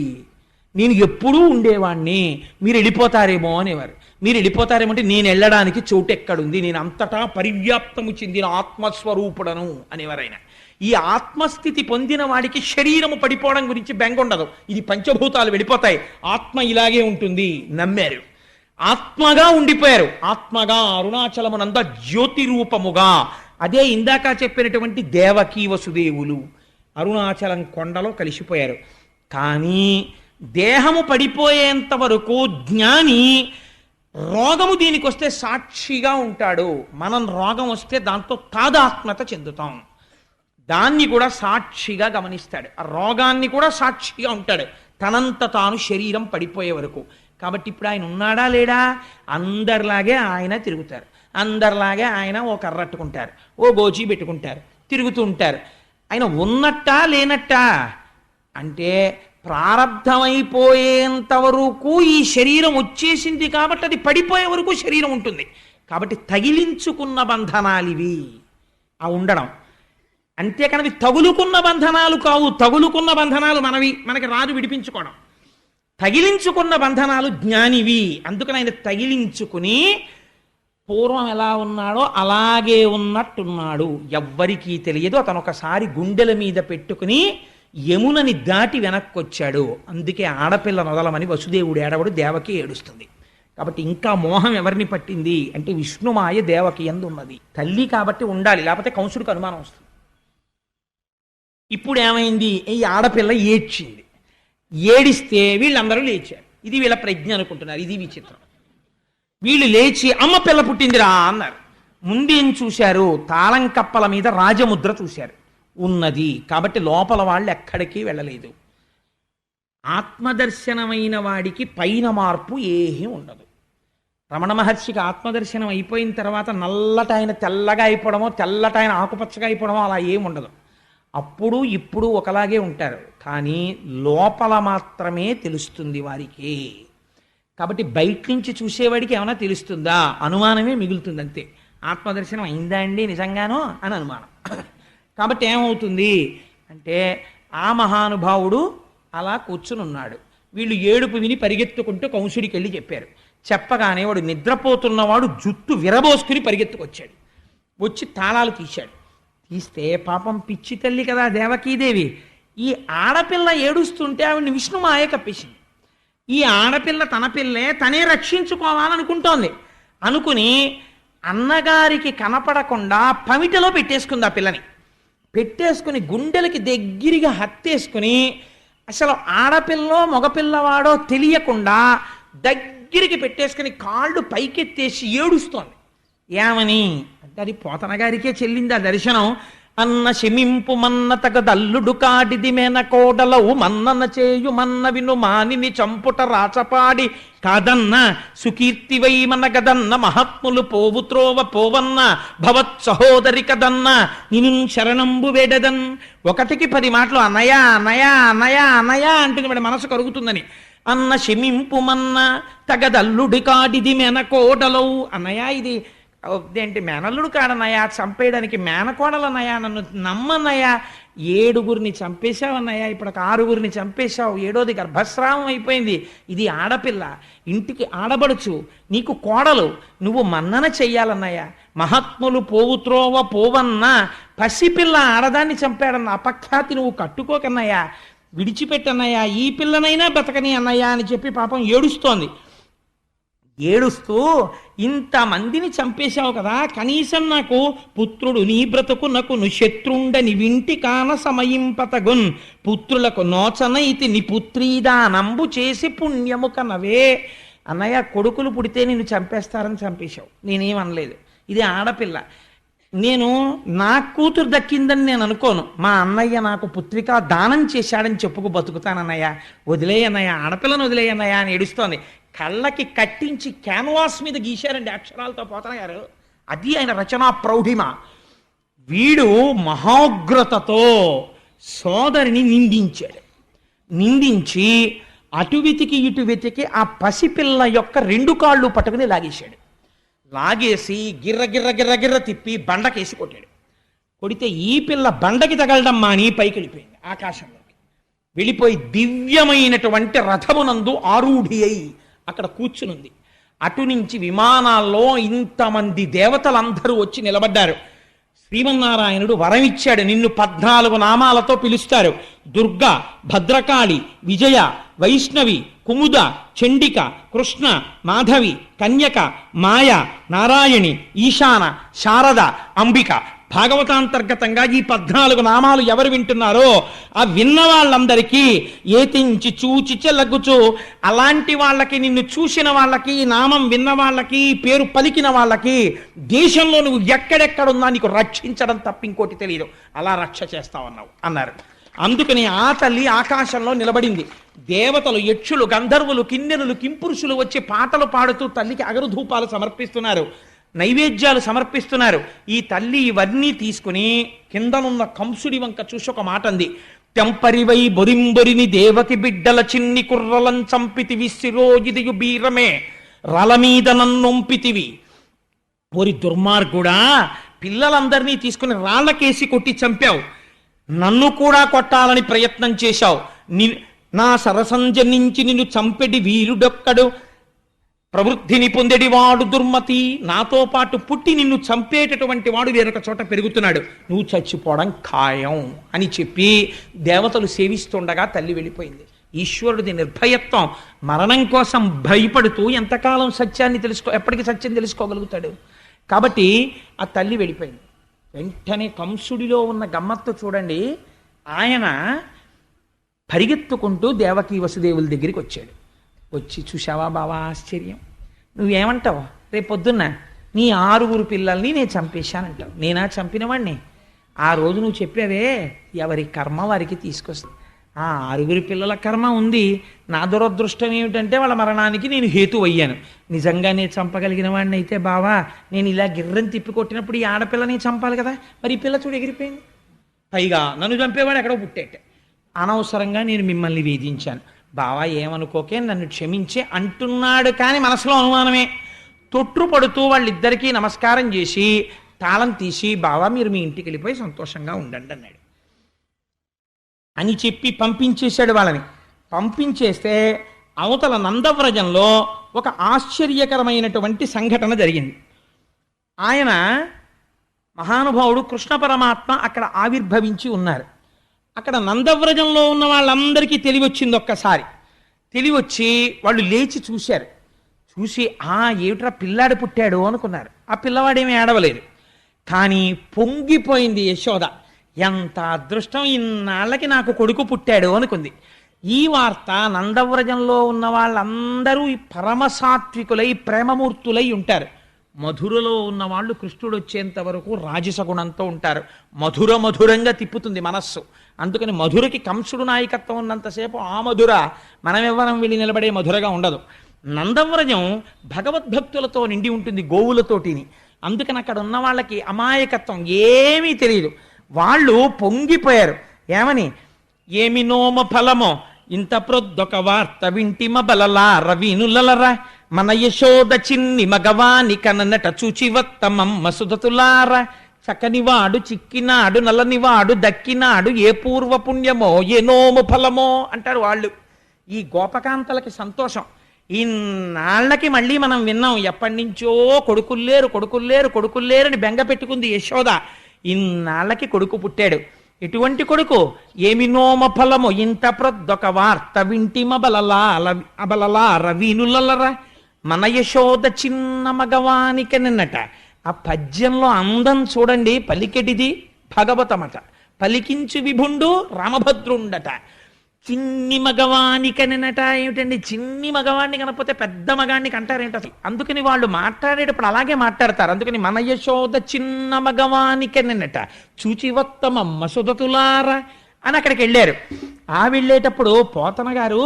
నేను ఎప్పుడూ ఉండేవాణ్ణి, మీరు వెళ్ళిపోతారేమో అనేవారు. మీరు వెళ్ళిపోతారేమో అంటే నేను వెళ్ళడానికి చోటు ఎక్కడుంది, నేను అంతటా పరివ్యాప్తము చెందిన ఆత్మస్వరూపుడను అనేవారు ఆయన. ఈ ఆత్మస్థితి పొందిన వాడికి శరీరము పడిపోవడం గురించి బెంగ ఉండదు. ఇది పంచభూతాలు వెళ్ళిపోతాయి, ఆత్మ ఇలాగే ఉంటుంది నమ్మారు. ఆత్మగా ఉండిపోయారు. ఆత్మగా అరుణాచలమునంద జ్యోతి రూపముగా, అదే ఇందాక చెప్పినటువంటి దేవకీ వసుదేవులు అరుణాచలం కొండలో కలిసిపోయారు. కానీ దేహము పడిపోయేంత వరకు జ్ఞాని రోగము దీనికి వస్తే సాక్షిగా ఉంటాడు. మనం రోగం వస్తే దాంతో తాదాత్మ్యత చెందుతాం. దాన్ని కూడా సాక్షిగా గమనిస్తాడు, ఆ రోగాన్ని కూడా సాక్షిగా ఉంటాడు తనంత తాను శరీరం పడిపోయే వరకు. కాబట్టి ఇప్పుడు ఆయన ఉన్నాడా లేడా? అందరిలాగే ఆయన తిరుగుతారు, అందరిలాగే ఆయన ఓ కర్రట్టుకుంటారు, ఓ గోచి పెట్టుకుంటారు, తిరుగుతూ ఉంటారు. ఆయన ఉన్నట్టా లేనట్టా అంటే ప్రారంధమైపోయేంత వరకు ఈ శరీరం వచ్చేసింది కాబట్టి అది పడిపోయే వరకు శరీరం ఉంటుంది. కాబట్టి తగిలించుకున్న బంధనాలు ఇవి ఆ ఉండడం. అంతేకాని అవి తగులుకున్న బంధనాలు కావు. తగులుకున్న బంధనాలు మనకి రాదు విడిపించుకోవడం. తగిలించుకున్న బంధనాలు జ్ఞానివి. అందుకని ఆయన తగిలించుకుని పూర్వం ఎలా ఉన్నాడో అలాగే ఉన్నట్టున్నాడు, ఎవ్వరికీ తెలియదు. అతను ఒకసారి గుండెల మీద పెట్టుకుని యమునని దాటి వెనక్కి వచ్చాడు. అందుకే ఆడపిల్ల నొదలమని వసుదేవుడు ఏడవడు, దేవకి ఏడుస్తుంది. కాబట్టి ఇంకా మోహం ఎవరిని పట్టింది అంటే విష్ణుమాయ దేవకి యందు ఉన్నది. తల్లి కాబట్టి ఉండాలి, లేకపోతే కంసుడికి అనుమానం వస్తుంది. ఇప్పుడు ఏమైంది? ఈ ఆడపిల్ల ఏడ్చింది. ఏడిస్తే వీళ్ళందరూ లేచారు. ఇది వీళ్ళ ప్రజ్ఞ అనుకుంటున్నారు. ఇది విచిత్రం. వీళ్ళు లేచి అమ్మ పిల్ల పుట్టిందిరా అన్నారు. ముందేం చూశారు? తాళం కప్పల మీద రాజముద్ర చూశారు, ఉన్నది. కాబట్టి లోపల వాళ్ళు ఎక్కడికి వెళ్ళలేదు. ఆత్మదర్శనమైన వాడికి పైన మార్పు ఏమీ ఉండదు. రమణ మహర్షికి ఆత్మదర్శనం అయిపోయిన తర్వాత నల్లటైన తెల్లగా అయిపోవడమో, తెల్లటైన ఆకుపచ్చగా అయిపోవడమో అలా ఏముండదు. అప్పుడు ఇప్పుడు ఒకలాగే ఉంటారు, కానీ లోపల మాత్రమే తెలుస్తుంది వారికి. కాబట్టి బయట నుంచి చూసేవాడికి ఏమైనా తెలుస్తుందా? అనుమానమే మిగులుతుంది అంతే. ఆత్మదర్శనం అయిందా అండి నిజంగానో అని అనుమానం. కాబట్టి ఏమవుతుంది అంటే ఆ మహానుభావుడు అలా కూర్చుని ఉన్నాడు. వీళ్ళు ఏడుపు విని పరిగెత్తుకుంటూ కంసుడికి వెళ్ళి చెప్పారు. చెప్పగానే వాడు నిద్రపోతున్నవాడు జుట్టు విరబోసుకుని పరిగెత్తుకొచ్చాడు. వచ్చి తాళాలు తీశాడు. తీస్తే పాపం పిచ్చి తల్లి కదా దేవకీదేవి, ఈ ఆడపిల్ల ఏడుస్తుంటే ఆవిడ్ని విష్ణుమాయ కప్పేసింది. ఈ ఆడపిల్ల తన పిల్లే తనే రక్షించుకోవాలనుకుంటోంది. అనుకుని అన్నగారికి కనపడకుండా పమిటలో పెట్టేసుకుంది. ఆ పిల్లని పెట్టేసుకుని గుండెలకి దగ్గరగా హత్తేసుకుని అసలు ఆడపిల్లో మగపిల్లవాడో తెలియకుండా దగ్గరికి పెట్టేసుకుని కాళ్ళు పైకెత్తేసి ఏడుస్తోంది. ఏమని అంటే అది పోతన గారికే చెల్లింది ఆ దర్శనం. అన్న శమింపు మన్న తగదల్లుడు కాడిది మేన కోడలవు మన్నన చేయు మన్న విను మానిని చంపుట రాచపాడి కాదన్న సుకీర్తివై మన గదన్న మహాత్ములు పోవు త్రోవ పోవన్న భవత్ సహోదరి కదన్న నిను శరణంబు వేడదన్. 1కి 10 మాటలు అన్నయ అన్నయ అన్నయ అన్నయ అంటుంది, వాడి మనసు కరుగుతుందని. అన్న శమింపు మన్న తగదల్లుడి కాడిది మేన కోడలవు. అన్నయ్య ఇది ఏంటి మేనల్లుడు కాడన్నయ్యా, చంపేయడానికి మేనకోడలన్నయ్యా, నన్ను నమ్మన్నయ్యా. 7గురిని చంపేశావన్నయ్యా, ఇప్పుడు 6గురిని చంపేశావు, 7వది గర్భస్రావం అయిపోయింది. ఇది ఆడపిల్ల, ఇంటికి ఆడబడుచు, నీకు కోడలు, నువ్వు మన్నన చెయ్యాలన్నయ్యా. మహాత్ములు పోవు త్రోవ పోవన్న పసిపిల్ల ఆడదాన్ని చంపాడన్న అపఖ్యాతి నువ్వు కట్టుకోకన్నయ్యా, విడిచిపెట్టన్నయ్యా, ఈ పిల్లనైనా బతకని అన్నయ్యా అని చెప్పి పాపం ఏడుస్తోంది. ఏడుస్తూ ఇంతమందిని చంపేశావు కదా, కనీసం నాకు పుత్రుడు నీ బ్రతుకునకు ను శత్రుండని వింటి కాన సమయింపతగున్ పుత్రులకు నోచనైతి ని పుత్రీదానంబు చేసి పుణ్యము కనవే. అన్నయ్య కొడుకులు పుడితే నిన్ను చంపేస్తారని చంపేశావు, నేనేమనలేదు. ఇది ఆడపిల్ల, నేను నా కూతురు దక్కిందని నేను అనుకోను. మా అన్నయ్య నాకు పుత్రిక దానం చేశాడని చెప్పుకు బతుకుతానన్నయ్య, వదిలేయన్నయ్య, ఆడపిల్లను వదిలేయన్నయ్య అని ఏడుస్తోంది. కళ్ళకి కట్టించి క్యాన్వాస్ మీద గీశారండి అక్షరాలతో పోతన గారు. అది ఆయన రచనా ప్రౌఢిమ. వీడు మహోగ్రతతో సోదరిని నిందించాడు. నిందించి అటు వెతికి ఇటు వెతికి ఆ పసిపిల్ల యొక్క 2 కాళ్ళు పట్టుకుని లాగేశాడు. లాగేసి గిర్ర గిర్ర గిర్ర గిర్ర తిప్పి బండకేసి కొట్టాడు. కొడితే ఈ పిల్ల బండకి తగలడం మాని పైకి వెళ్ళిపోయింది, ఆకాశంలోకి వెళ్ళిపోయి దివ్యమైనటువంటి రథమునందు ఆరూఢి అయి అక్కడ కూర్చునుంది. అటు నుంచి విమానాల్లో ఇంతమంది దేవతలందరూ వచ్చి నిలబడ్డారు. శ్రీమన్నారాయణుడు వరం ఇచ్చాడు, నిన్ను 14 నామాలతో పిలుస్తారు. దుర్గా, భద్రకాళి, విజయ, వైష్ణవి, కుముద, చండిక, కృష్ణ, మాధవి, కన్యక, మాయ, నారాయణి, ఈశాన, శారద, అంబిక. భాగవతాంతర్గతంగా ఈ 14 నామాలు ఎవరు వింటున్నారో ఆ విన్న వాళ్ళందరికీ ఏతించి చూచి చెలగుచు, అలాంటి వాళ్ళకి, నిన్ను చూసిన వాళ్ళకి, ఈ నామం విన్న వాళ్ళకి, పేరు పలికిన వాళ్ళకి దేశంలో నువ్వు ఎక్కడెక్కడున్నా నీకు రక్షించడం తప్ప ఇంకోటి తెలియదు, అలా రక్ష చేస్తావన్నావు అన్నారు. అందుకని ఆ తల్లి ఆకాశంలో నిలబడింది. దేవతలు, యక్షులు, గంధర్వులు, కిన్నెరులు, కింపురుషులు వచ్చి పాటలు పాడుతూ తల్లికి అగరుధూపాలు సమర్పిస్తున్నారు, నైవేద్యాలు సమర్పిస్తున్నారు. ఈ తల్లి ఇవన్నీ తీసుకుని కిందనున్న కంసుడి వంక చూసి ఒక మాట అంది. తెంపరివై బొరింబొరిని దేవకి బిడ్డల చిన్ని కుర్రలం చంపితివి, శిరోజిదియు బీరమే రలమీద నన్నొంపితివి. ఓరి దుర్మార్గుడా, పిల్లలందరినీ తీసుకుని రాళ్లకేసి కొట్టి చంపావు, నన్ను కూడా కొట్టాలని ప్రయత్నం చేశావు. నా సరసంజ నుంచి నిన్ను చంపెడి వీరుడొక్కడు, ప్రవృద్ధిని పొందేడి వాడు దుర్మతి. నాతో పాటు పుట్టి నిన్ను చంపేటటువంటి వాడు వేరొక చోట పెరుగుతున్నాడు, నువ్వు చచ్చిపోవడం ఖాయం అని చెప్పి దేవతలు సేవిస్తుండగా తల్లి వెళ్ళిపోయింది. ఈశ్వరుడిది నిర్భయత్వం. మరణం కోసం భయపడుతూ ఎంతకాలం సత్యాన్ని ఎప్పటికీ సత్యం తెలుసుకోగలుగుతాడు. కాబట్టి ఆ తల్లి వెళ్ళిపోయింది. వెంటనే కంసుడిలో ఉన్న గమ్మత్తు చూడండి. ఆయన పరిగెత్తుకుంటూ దేవకీ వసుదేవుల దగ్గరికి వచ్చాడు. వచ్చి, చూశావా బావా ఆశ్చర్యం, నువ్వేమంటావు, రేపొద్దున్న నీ 6 పిల్లల్ని నేను చంపేశానంటావు. నేనా చంపినవాణ్ణి? ఆ రోజు నువ్వు చెప్పావే, ఎవరి కర్మ వారికి తీసుకొస్తుంది. ఆ 6 పిల్లల కర్మ ఉంది. నా దురదృష్టం ఏమిటంటే వాళ్ళ మరణానికి నేను హేతు అయ్యాను. నిజంగా నేను చంపగలిగిన వాడిని అయితే బావా, నేను ఇలా గిర్రని తిప్పికొట్టినప్పుడు ఈ ఆడపిల్లని చంపాలి కదా, మరి ఈ పిల్ల చూడు ఎగిరిపోయింది. పైగా నన్ను చంపేవాడు ఎక్కడో పుట్టేట. అనవసరంగా నేను మిమ్మల్ని వేధించాను బావా, ఏమనుకోకే, నన్ను క్షమించే అంటున్నాడు. కానీ మనసులో అనుమానమే. తొట్టుపడుతూ వాళ్ళిద్దరికీ నమస్కారం చేసి తాళం తీసి, బావా మీరు మీ ఇంటికి వెళ్ళిపోయి సంతోషంగా ఉండండి అన్నాడు. అని చెప్పి పంపించేశాడు వాళ్ళని. పంపించేస్తే అవతల నందవ్రజంలో ఒక ఆశ్చర్యకరమైనటువంటి సంఘటన జరిగింది. ఆయన మహానుభావుడు కృష్ణ పరమాత్మ అక్కడ ఆవిర్భవించి ఉన్నారు. అక్కడ నందవ్రజంలో ఉన్న వాళ్ళందరికీ తెలివొచ్చింది. ఒక్కసారి తెలివొచ్చి వాళ్ళు లేచి చూశారు. చూసి, ఏమిట్రా పిల్లాడు పుట్టాడు అనుకున్నారు. ఆ పిల్లవాడేమీ ఏడవలేదు. కానీ పొంగిపోయింది యశోద. ఎంత అదృష్టం, ఇన్నాళ్ళకి నాకు కొడుకు పుట్టాడు అనుకుంది. ఈ వార్త నందవ్రజంలో ఉన్న వాళ్ళందరూ పరమసాత్వికులై ప్రేమమూర్తులై ఉంటారు. మధురలో ఉన్న వాళ్ళు కృష్ణుడు వచ్చేంత వరకు రాజసగుణంతో ఉంటారు. మధురంగా తిప్పుతుంది మనస్సు. అందుకని మధురకి కంసుడు నాయకత్వం ఉన్నంతసేపు ఆ మధుర మనమెవ్వరం వెళ్ళి నిలబడే మధురగా ఉండదు. నందవ్రజం భగవద్భక్తులతో నిండి ఉంటుంది, గోవులతోటిని. అందుకని అక్కడ ఉన్న వాళ్ళకి అమాయకత్వం ఏమీ తెలియదు. వాళ్ళు పొంగిపోయారు. ఏమని, ఏమి నోమ ఫలమో ఇంత ప్రొద్దొక వార్త వింటిమ బలలా రవీనులరా, మన యశోద చిన్ని మగవాని కననట చూచివత్తమమ్మ సుధతులారా, చక్కనివాడు చిక్కినాడు నల్లనివాడు దక్కినాడు, ఏ పూర్వ పుణ్యమో ఏ నోము ఫలమో అంటారు వాళ్ళు. ఈ గోపకాంతలకి సంతోషం. ఇన్నాళ్ళకి మళ్ళీ మనం విన్నాం, ఎప్పటి నుంచో కొడుకుల్లేరని బెంగ పెట్టుకుంది యశోద. ఇన్నాళ్ళకి కొడుకు పుట్టాడు. ఎటువంటి కొడుకు? ఏమి నోమ ఫలము ఇంత ప్రొద్దొక వార్త వింటిమ బలలా రవీనులరా, మన యశోద చిన్న మగవానికి నిన్నట. ఆ పద్యంలో అందం చూడండి. పలికెటిది భాగవతమట, పలికించు విభుండు రామభద్రుండట. చిన్ని మగవానికనట ఏమిటండి? చిన్ని మగవాణ్ణి కనకపోతే పెద్ద మగాడికి అంటారేంట? అందుకని వాళ్ళు మాట్లాడేటప్పుడు అలాగే మాట్లాడతారు. అందుకని మన యశోద చిన్న మగవానికనట చూచివత్తమమ్మ సుధతులారా అని అక్కడికి వెళ్ళారు. వెళ్ళేటప్పుడు పోతన గారు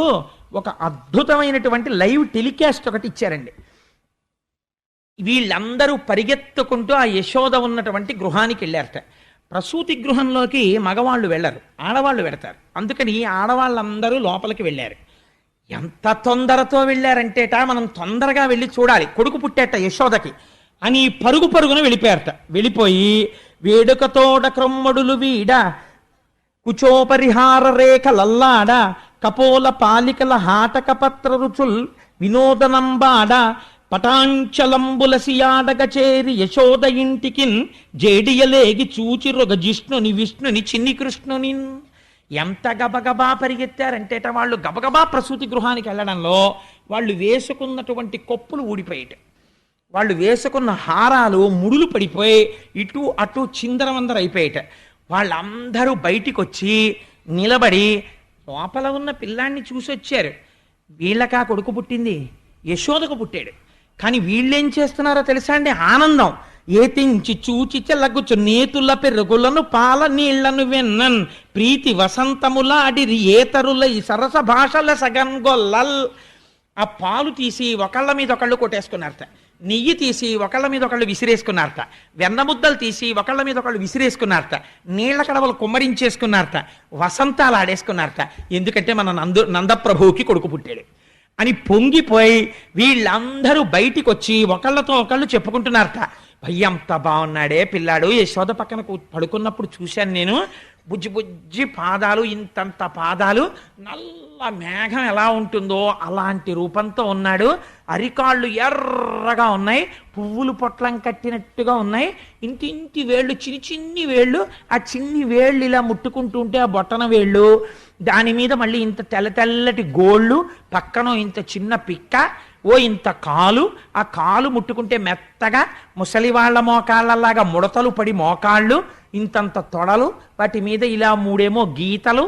ఒక అద్భుతమైనటువంటి లైవ్ టెలికాస్ట్ ఒకటి ఇచ్చారండి. వీళ్ళందరూ పరిగెత్తుకుంటూ ఆ యశోద ఉన్నటువంటి గృహానికి వెళ్ళారట. ప్రసూతి గృహంలోకి మగవాళ్ళు వెళ్ళరు, ఆడవాళ్ళు వెడతారు. అందుకని ఆడవాళ్ళందరూ లోపలికి వెళ్ళారు. ఎంత తొందరతో వెళ్ళారంటేట మనం తొందరగా వెళ్ళి చూడాలి, కొడుకు పుట్టేట యశోదకి అని పరుగు పరుగున వెళ్ళిపోయారట. వెళ్ళిపోయి వేడుకతోడ క్రొమ్మడులు వీడ కుచోపరిహార రేఖలల్లాడ కపోల పాలికల హాటక పత్ర రుచుల్ వినోదనంబాడ పటాంచలంబుల సియాడగ చేరి యశోద ఇంటికిన్ జేడియలేగి చూచి రొగ జిష్ణుని విష్ణుని చిన్ని కృష్ణుని. ఎంత గబగబా పరిగెత్తారంటేట వాళ్ళు గబగబా ప్రసూతి గృహానికి వెళ్ళడంలో వాళ్ళు వేసుకున్నటువంటి కొప్పులు ఊడిపోయేట, వాళ్ళు వేసుకున్న హారాలు ముడులు పడిపోయి ఇటు అటు చిందరవందర అయిపోయేట. వాళ్ళందరూ బయటికి వచ్చి నిలబడి లోపల ఉన్న పిల్లాన్ని చూసి వచ్చారు. వీళ్ళకా కొడుకు పుట్టింది, యశోదకు పుట్టాడు. కానీ వీళ్ళేం చేస్తున్నారో తెలుసా అండి? ఆనందం. ఏతించి చూచి చెల్లగుచ్చు నేతుల పెరుగులను పాల నీళ్లను వెన్నన్ ప్రీతి వసంతములాడిరి ఏతరులై సరస భాషల సగన్గొల్లల్. ఆ పాలు తీసి ఒకళ్ళ మీద ఒకళ్ళు కొట్టేసుకున్నారట, నెయ్యి తీసి ఒకళ్ళ మీద ఒకళ్ళు విసిరేసుకున్నారట, వెన్న ముద్దలు తీసి ఒకళ్ళ మీద ఒకళ్ళు విసిరేసుకున్నారట, నీళ్ల కడవలు కుమ్మరించేసుకున్నారట, వసంతాలు ఆడేసుకున్నారట. ఎందుకంటే మన నందప్రభువుకి కొడుకు పుట్టాడు అని పొంగిపోయి వీళ్ళందరూ బయటికి వచ్చి ఒకళ్ళతో ఒకళ్ళు చెప్పుకుంటున్నారట. భయ్యంత బాగున్నాడే పిల్లాడు, యశోద పక్కన పడుకున్నప్పుడు చూశాను నేను, బుజ్జి బుజ్జి పాదాలు, ఇంతంత పాదాలు, నల్ల మేఘం ఎలా ఉంటుందో అలాంటి రూపంతో ఉన్నాడు, అరికాళ్ళు ఎర్రగా ఉన్నాయి, పువ్వులు పొట్లం కట్టినట్టుగా ఉన్నాయి, ఇంటింటి వేళ్ళు చిన్ని చిన్ని వేళ్ళు, ఆ చిన్ని వేళ్ళు ఇలా ముట్టుకుంటూ ఉంటే ఆ బొట్టన వేళ్ళు, దాని మీద మళ్ళీ ఇంత తెల్ల తెల్లటి గోళ్ళు, పక్కన ఇంత చిన్న పిక్క, ఓ ఇంత కాలు, ఆ కాలు ముట్టుకుంటే మెత్తగా ముసలి వాళ్ళ మోకాళ్ళలాగా ముడతలు పడి మోకాళ్ళు, ఇంతంత తొడలు, వాటి మీద ఇలా మూడేమో గీతలు,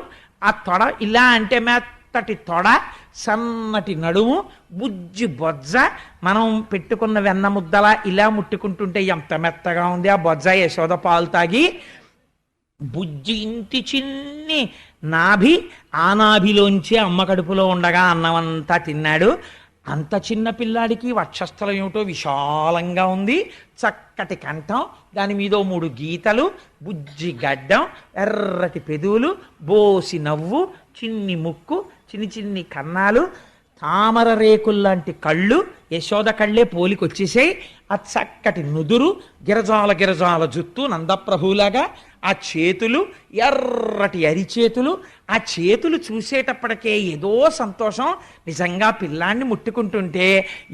ఆ తొడ ఇలా అంటే మెత్తటి తొడ, సన్నటి నడుము, బుజ్జి బొజ్జ, మనం పెట్టుకున్న వెన్న ముద్దలా ఇలా ముట్టుకుంటుంటే ఎంత మెత్తగా ఉంది ఆ బొజ్జ. యశోద పాలు తాగి బుజ్జి ఇంటి చిన్ని నాభి, ఆ నాభిలోంచి అమ్మ కడుపులో ఉండగా అన్నమంతా తిన్నాడు. అంత చిన్న పిల్లాడికి వక్షస్థలం ఏమిటో విశాలంగా ఉంది, చక్కటి కంఠం, దాని మీద 3 గీతలు, బుజ్జి గడ్డం, ఎర్రటి పెదవులు, బోసి నవ్వు, చిన్ని ముక్కు, చిన్ని చిన్ని కన్నాలు, తామర రేకుల్లాంటి కళ్ళు, యశోద కళ్ళే పోలికొచ్చేసాయి. ఆ చక్కటి నుదురు, గిరజాల గిరజాల జుత్తు నందప్రభులాగా, ఆ చేతులు ఎర్రటి అరిచేతులు, ఆ చేతులు చూసేటప్పటికే ఏదో సంతోషం. నిజంగా పిల్లాన్ని ముట్టుకుంటుంటే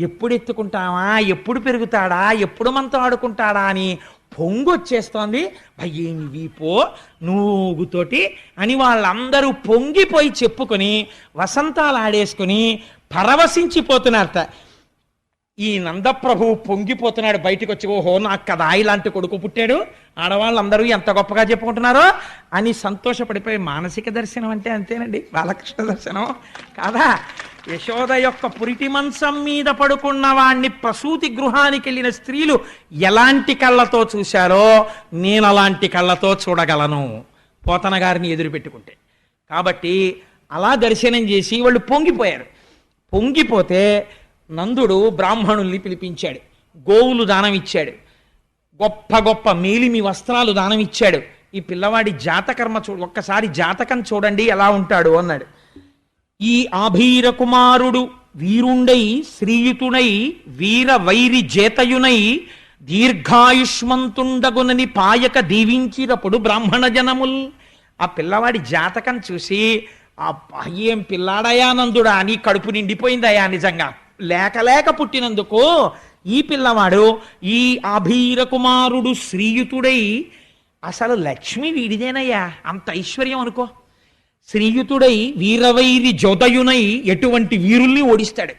ఎప్పుడు ఎత్తుకుంటామా, ఎప్పుడు పెరుగుతాడా, ఎప్పుడు మనతో ఆడుకుంటాడా అని పొంగొచ్చేస్తోంది. భయ్యేమి వీపో నూగుతోటి అని వాళ్ళందరూ పొంగిపోయి చెప్పుకొని వసంతాలు ఆడేసుకుని పరవశించిపోతున్నారట. ఈ నందప్రభువు పొంగిపోతున్నాడు బయటికి వచ్చి, ఓహో నాకు కదా ఇలాంటి కొడుకు పుట్టాడు, ఆడవాళ్ళందరూ ఎంత గొప్పగా చెప్పుకుంటున్నారో అని సంతోషపడిపోయి. మానసిక దర్శనం అంటే అంతేనండి, బాలకృష్ణ దర్శనం కాదా? యశోద యొక్క పురిటి మంచం మీద పడుకున్న వాణ్ణి ప్రసూతి గృహానికి వెళ్ళిన స్త్రీలు ఎలాంటి కళ్ళతో చూశారో నేను అలాంటి కళ్ళతో చూడగలను పోతన గారిని ఎదురు పెట్టుకుంటే. కాబట్టి అలా దర్శనం చేసి వాళ్ళు పొంగిపోయారు. పొంగిపోతే నందుడు బ్రాహ్మణుల్ని పిలిపించాడు, గోవులు దానం ఇచ్చాడు, గొప్ప గొప్ప మేలిమి వస్త్రాలు దానం ఇచ్చాడు. ఈ పిల్లవాడి జాతకర్మ ఒక్కసారి జాతకం చూడండి ఎలా ఉంటాడు అన్నాడు. ఈ ఆభీర కుమారుడు వీరుండై శ్రీయుతునై వీర వైరి జేతయునై దీర్ఘాయుష్మంతుండగునని పాయక దీవించినప్పుడు బ్రాహ్మణ జనముల్. ఆ పిల్లవాడి జాతకం చూసి ఆ ఏం పిల్లాడయా నందుడా అని కడుపు నిండిపోయిందయా, నిజంగా లేక లేక పుట్టినందుకు ఈ పిల్లవాడు ఈ ఆభీర కుమారుడు శ్రీయుతుడై, అసలు లక్ష్మి వీడిదేనయ్యా, అంత ఐశ్వర్యం అనుకో. శ్రీయుతుడై వీరవైరి జోదయునై ఎటువంటి వీరుల్ని ఓడిస్తాడు,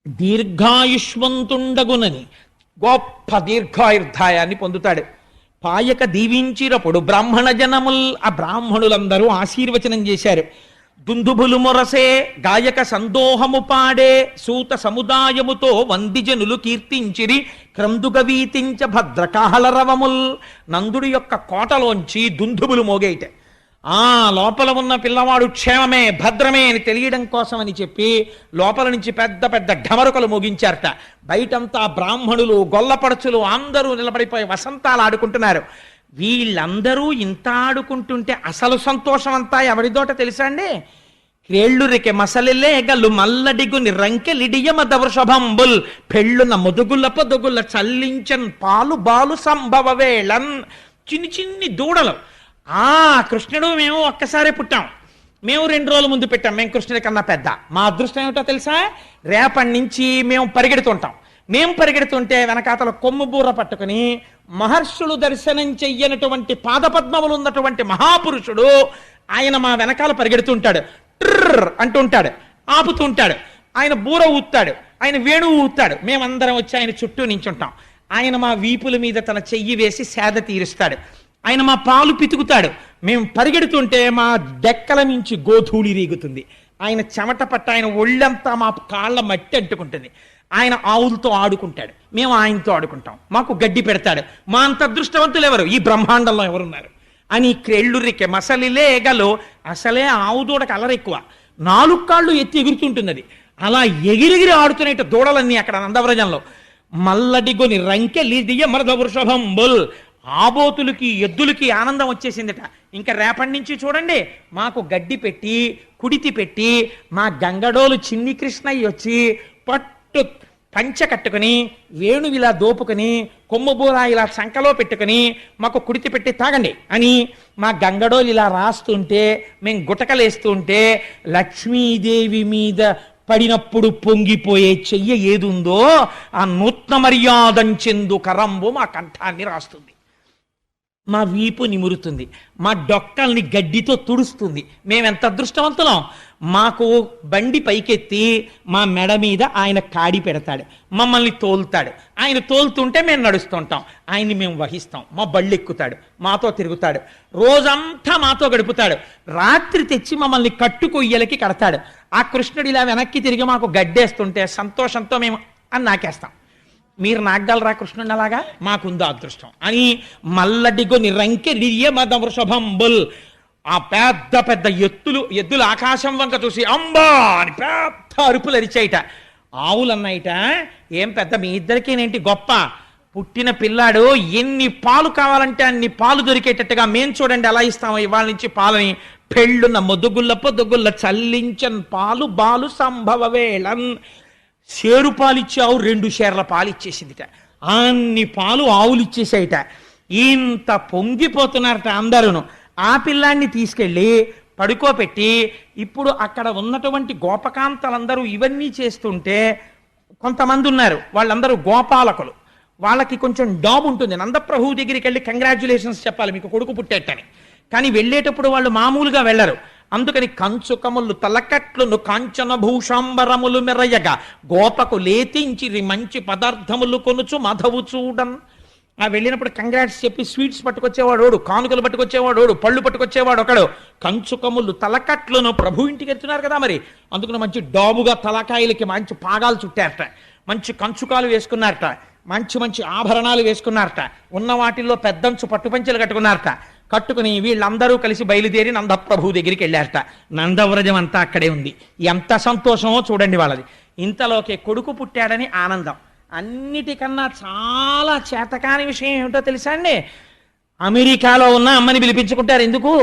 దీర్ఘాయుష్మంతుండగునని గొప్ప దీర్ఘాయుర్ధాయాన్ని పొందుతాడు. పాయక దీవించినప్పుడు బ్రాహ్మణ జనముల్, ఆ బ్రాహ్మణులందరూ ఆశీర్వచనం చేశారు. దుందుభులు మొరసే గాయక సందోహము పాడే సూత సముదాయముతో వందిజనులు కీర్తించిరి క్రందుగ వీతించ భద్రకాహలరవముల్. నందుడి యొక్క కోటలోంచి దుందుబులు మోగేయట. లోపల ఉన్న పిల్లవాడు క్షేమమే భద్రమే అని తెలియడం కోసం అని చెప్పి లోపల నుంచి పెద్ద పెద్ద ఢమరుకలు మోగించారట. బయటంతా బ్రాహ్మణులు గొల్లపడుచులు అందరూ నిలబడిపోయి వసంతాలు ఆడుకుంటున్నారు. వీళ్ళందరూ ఇంత ఆడుకుంటుంటే అసలు సంతోషం అంతా ఎవరిదోట తెలుసా అండి? క్రేళ్ళురికె మసలిలే గల్లు మల్లడిగుని రంకెలిడియమద వృషభంబుల్ పెళ్ళున ముదుగుల పొదుగుల చల్లించన్ పాలు బాలు సంభవ వేళన్. చిన్ని చిన్ని దూడలు. కృష్ణుడు మేము ఒక్కసారే పుట్టాం, మేము 2 రోజుల ముందు పెట్టాం, మేము కృష్ణుడి కన్నా పెద్ద. మా అదృష్టం ఏమిటో తెలుసా? రేపటి నుంచి మేము పరిగెడుతుంటాం. మేము పరిగెడుతుంటే వెనకాతల కొమ్ము బూర పట్టుకుని మహర్షులు దర్శనం చెయ్యనటువంటి పాదపద్మములు ఉన్నటువంటి మహాపురుషుడు ఆయన మా వెనకాల పరిగెడుతుంటాడు. ట్రర్ అంటుంటాడు, ఆపుతుంటాడు. ఆయన బూర ఊతాడు, ఆయన వేణువు ఊతాడు. మేమందరం వచ్చి ఆయన చుట్టూ నించుంటాం. ఆయన మా వీపుల మీద తన చెయ్యి వేసి సేద తీరుస్తాడు. ఆయన మా పాలు పితుకుతాడు. మేము పరిగెడుతుంటే మా డెక్కల నుంచి గోధూళి రేగుతుంది. ఆయన చెమట పట్ట ఆయన ఒళ్ళంతా మా కాళ్ళ మట్టి అంటుకుంటుంది. ఆయన ఆవులతో ఆడుకుంటాడు, మేము ఆయనతో ఆడుకుంటాం. మాకు గడ్డి పెడతాడు. మా అంత అదృష్టవంతులు ఎవరు ఈ బ్రహ్మాండంలో ఎవరున్నారు అని క్రేళ్ళురికే మసలిలేగలో. అసలే ఆవు దూడకు అలరెక్కువ, 4 కాళ్ళు ఎత్తి ఎగురుతుంటుంది అది. అలా ఎగిరిగిరి ఆడుతున్నట్టు దూడలన్నీ అక్కడ నందవ్రజంలో. మల్లడిగొని రంకెలిదియ మరద వృషభంబుల్. ఆబోతులకి ఎద్దులకి ఆనందం వచ్చేసిందట. ఇంకా రేపటి నుంచి చూడండి మాకు గడ్డి పెట్టి కుడితి పెట్టి మా గంగడోలు చిన్ని కృష్ణయ్య వచ్చి పట్టు పంచ కట్టుకుని వేణువు ఇలా దోపుకొని కొమ్ముబూర ఇలా చంకలో పెట్టుకుని మాకు కుడితి పెట్టి తాగండి అని మా గంగడోలు ఇలా రాస్తుంటే మేము గుటకలేస్తుంటే లక్ష్మీదేవి మీద పడినప్పుడు పొంగిపోయే చెయ్య ఏదుందో ఆ నూత్న మర్యాదంచెందు కరంబు మా కంఠాన్ని రాస్తుంది, మా వీపు నిమురుతుంది, మా డొక్కల్ని గడ్డితో తుడుస్తుంది. మేమెంత అదృష్టవంతులం. మాకు బండి పైకెత్తి మా మెడ మీద ఆయన కాడి పెడతాడు, మమ్మల్ని తోలుతాడు. ఆయన తోలుతుంటే మేము నడుస్తుంటాం, ఆయన్ని మేము వహిస్తాం. మా బళ్ళు ఎక్కుతాడు, మాతో తిరుగుతాడు, రోజంతా మాతో గడుపుతాడు. రాత్రి తెచ్చి మమ్మల్ని కట్టుకొయ్యలకి కడతాడు. ఆ కృష్ణుడు ఇలా వెనక్కి తిరిగి మాకు గడ్డేస్తుంటే సంతోషంతో మేము అని నాకేస్తాం. మీరు నాగలరా కృష్ణుడు అలాగా? మాకుందో అదృష్టం అని మల్లడిగొని రంకెలిడియ మద వృషభంబుల్. ఆ పెద్ద పెద్ద ఎద్దులు ఆకాశం వంక చూసి అంబా అని పెద్ద అరుపులు అరిచాయిట. ఆవులు అన్నాయిట, ఏం పెద్ద మీ ఇద్దరికేనేంటి గొప్ప, పుట్టిన పిల్లాడు ఎన్ని పాలు కావాలంటే అన్ని పాలు దొరికేటట్టుగా మేం చూడండి ఎలా ఇస్తామో ఇవాళ నుంచి పాలని. పెళ్ళున్న మొదుగుల్ల పొదుగుల్ల చల్లించన్ పాలు బాలు సంభవ వేళన్. షేరు పాలు ఇచ్చావు, 2 షేర్ల పాలు ఇచ్చేసిందిట. అన్ని పాలు ఆవులు ఇచ్చేసాయిట. ఇంత పొంగిపోతున్నారట అందరూను. ఆ పిల్లాన్ని తీసుకెళ్ళి పడుకోపెట్టి ఇప్పుడు అక్కడ ఉన్నటువంటి గోపకాంతలందరూ ఇవన్నీ చేస్తుంటే కొంతమంది ఉన్నారు, వాళ్ళందరూ గోపాలకులు. వాళ్ళకి కొంచెం డాబ్ ఉంటుంది. నందప్రభువు దగ్గరికి వెళ్ళి కంగ్రాచ్యులేషన్స్ చెప్పాలి, మీకు కొడుకు పుట్టేట్టని. కానీ వెళ్ళేటప్పుడు వాళ్ళు మామూలుగా వెళ్ళరు. అందుకని కంచుకములు తలకట్లును కాంచన భూషాంబరములు మెరయగా గోపకు లేతించిరి మంచి పదార్థములు కొనుచు మాధవు చూడన్. వెళ్ళినప్పుడు కంగ్రాట్స్ చెప్పి స్వీట్స్ పట్టుకొచ్చేవాడు, కానుకలు పట్టుకొచ్చేవాడు, పళ్ళు పట్టుకొచ్చేవాడు ఒకడు. కంచుకములు తలకట్లను ప్రభు ఇంటికి వెళ్తున్నారు కదా మరి, అందుకని మంచి డాబుగా తలకాయలకి మంచి పాగాలు చుట్టారట, మంచి కంచుకాలు వేసుకున్నారట, మంచి మంచి ఆభరణాలు వేసుకున్నారట, ఉన్న వాటిల్లో పెద్దంచు పట్టుపంచెలు కట్టుకున్నారట. కట్టుకుని వీళ్ళందరూ కలిసి బయలుదేరి నందప్రభువు దగ్గరికి వెళ్ళారట. నందవ్రజం అంతా అక్కడే ఉంది. ఎంత సంతోషమో చూడండి వాళ్ళది. ఇంతలోకే కొడుకు పుట్టాడని ఆనందం. అన్నిటికన్నా చాలా చేతకాని విషయం ఏమిటో తెలుసా అండి? అమెరికాలో ఉన్న అమ్మని పిలిపించుకుంటారు. ఎందుకు?